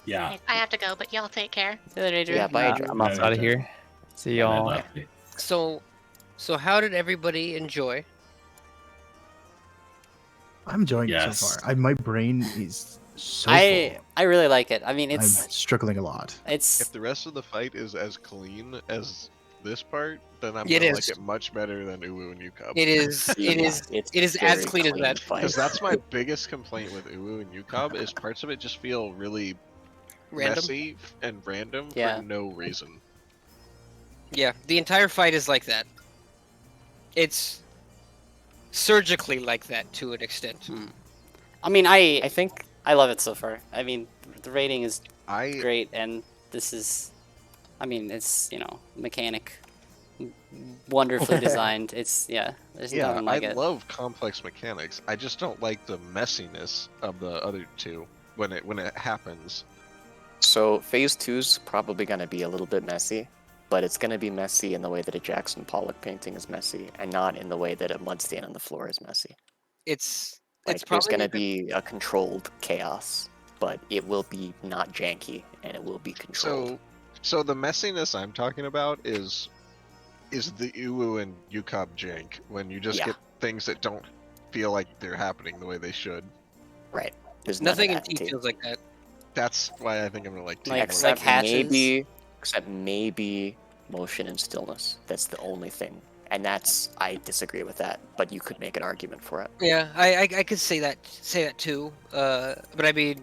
S4: Yeah.
S8: Anyways, I have to go, but y'all take care.
S2: See you later, Adrian.
S3: Yeah, bye, Adrian.
S6: I'm outside of here. See y'all.
S4: Bye.
S5: So how did everybody enjoy?
S1: I'm enjoying it so
S4: Yes.
S1: far. My brain is so
S2: I
S1: full.
S2: really like it. I mean,
S1: I'm
S2: it's
S1: struggling a lot.
S2: it's
S7: If the rest of the fight is as clean as this part, then I'm
S5: It
S7: gonna
S5: is.
S7: like it much better than Uwu and UCOB.
S5: It is. It
S3: Yeah,
S5: is.
S3: it's
S5: It is as
S3: very
S5: clean as that.
S3: fight.
S7: Because that's my biggest complaint with Uwu and UCOB is parts of it just feel really
S5: Random.
S7: messy and random
S2: Yeah.
S7: for no reason.
S5: Yeah, the entire fight is like that. It's surgically like that to an extent.
S2: I mean, I think I love it so far. I mean, the rating is
S7: I
S2: great, and this is, I mean, it's mechanic, wonderfully designed. It's there's
S7: yeah,
S2: nothing like
S7: I
S2: it.
S7: love complex mechanics. I just don't like the messiness of the other two when it happens.
S3: So phase 2's probably going to be a little bit messy, but it's going to be messy in the way that a Jackson Pollock painting is messy, and not in the way that a mud stain on the floor is messy.
S5: It's
S3: Like, there's going to be a controlled chaos, but it will be not janky, and it will be controlled.
S7: So the messiness I'm talking about is the Uwu and UCOB jank when you just
S3: Yeah.
S7: get things that don't feel like they're happening the way they should.
S3: Right. There's none of
S5: nothing in
S3: that
S5: T feels like that.
S7: That's why I think I'm gonna like T
S2: Like-
S7: more.
S3: Except
S2: hatches.
S3: maybe motion and stillness. That's the only thing. And I disagree with that, but you could make an argument for it.
S5: Yeah, I could say that too. But I mean,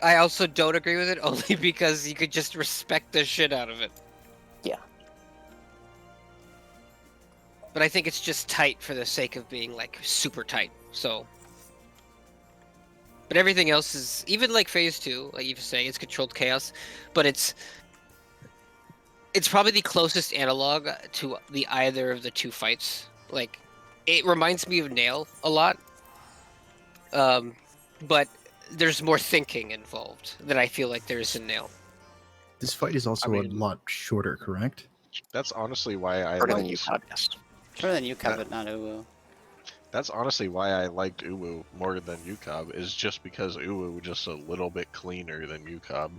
S5: I also don't agree with it only because you could just respect the shit out of it.
S3: Yeah.
S5: But I think it's just tight for the sake of being like super tight. So. But everything else is even like phase 2, like you say, it's controlled chaos, but it's probably the closest analog to the either of the two fights. Like, it reminds me of Nail a lot, but there's more thinking involved than I feel like there is in Nail.
S1: This fight is also
S7: mean-
S1: a lot shorter, correct?
S7: That's honestly why I
S3: Shorter than
S7: liked,
S3: UCOB, yes.
S2: Shorter than UCOB, but not Uwu.
S7: That's honestly why I liked Uwu more than UCOB, is just because Uwu was just a little bit cleaner than UCOB.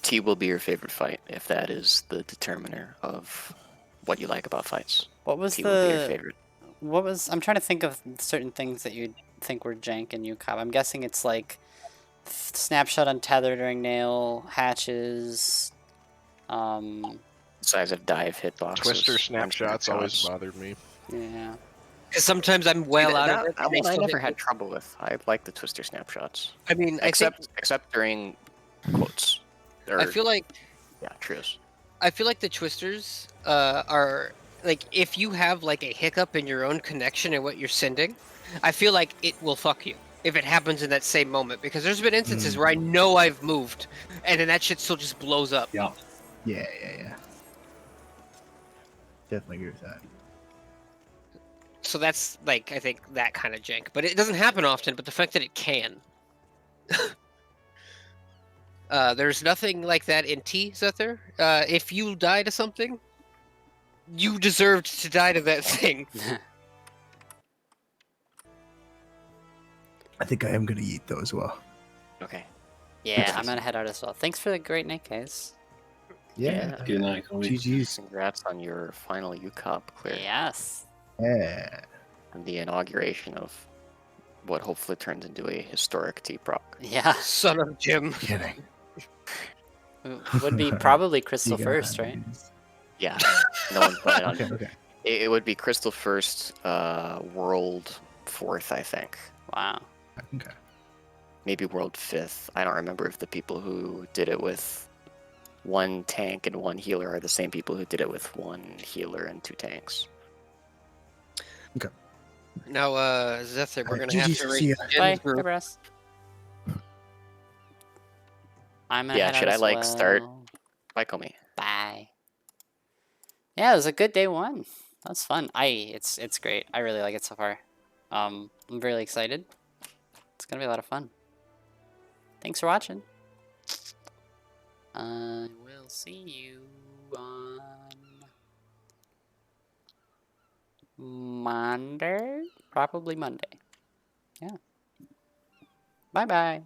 S3: T will be your favorite fight if that is the determiner of what you like about fights.
S2: What was
S3: T will be your
S2: the?
S3: favorite.
S2: What was? I'm trying to think of certain things that you'd think were jank in UCOB. I'm guessing it's like snapshot on tether during nail hatches.
S3: Size of dive hitboxes.
S7: Twister snapshots always
S3: shots.
S7: bothered me.
S2: Yeah.
S5: Because sometimes I'm well out of it.
S3: That
S5: and they
S3: one I
S5: still
S3: never
S5: hit
S3: had
S5: me.
S3: trouble with. I like the Twister snapshots.
S5: I mean,
S3: Except during quotes. Or,
S5: I feel like
S3: yeah, trues.
S5: the twisters are like, if you have like a hiccup in your own connection and what you're sending, I feel like it will fuck you if it happens in that same moment, because there's been instances where I know I've moved and then that shit still just blows up.
S4: Yeah.
S1: Yeah. Definitely agree with that.
S5: So that's like, I think that kind of jank, but it doesn't happen often. But the fact that it can, there's nothing like that in T, Zether. If you die to something, you deserved to die to that thing.
S1: I think I am gonna eat though as well.
S3: Okay.
S2: Yeah, I'm gonna head out as well. Thanks for the great night, guys.
S1: Yeah.
S4: Good night, Kobe.
S1: GG's.
S3: Congrats on your final UCOB clear.
S2: Yes.
S1: Yeah.
S3: And the inauguration of what hopefully turns into a historic T-Proc.
S2: Yeah.
S5: Son of Jim.
S1: Kidding.
S2: Would be probably Crystal
S1: You
S2: first,
S1: got
S2: right?
S1: it.
S3: Yeah. No one put it on.
S1: Okay.
S3: It would be Crystal first, World fourth, I think.
S2: Wow.
S1: Okay.
S3: Maybe World fifth. I don't remember if the people who did it with one tank and one healer are the same people who did it with one healer and two tanks.
S5: Now, Zether, we're
S1: Alright,
S5: gonna have
S1: GG's,
S5: to
S1: see
S5: rate
S1: ya.
S5: Jim's
S2: Bye,
S5: group.
S2: Brass. I'm gonna
S3: Yeah,
S2: head out
S3: should I,
S2: as
S3: like, start?
S2: well.
S3: Bye, Komi.
S2: Bye. Yeah, it was a good day one. That's fun. It's great. I really like it so far. I'm really excited. It's gonna be a lot of fun. Thanks for watching. I will see you on Monday? Probably Monday. Yeah. Bye-bye.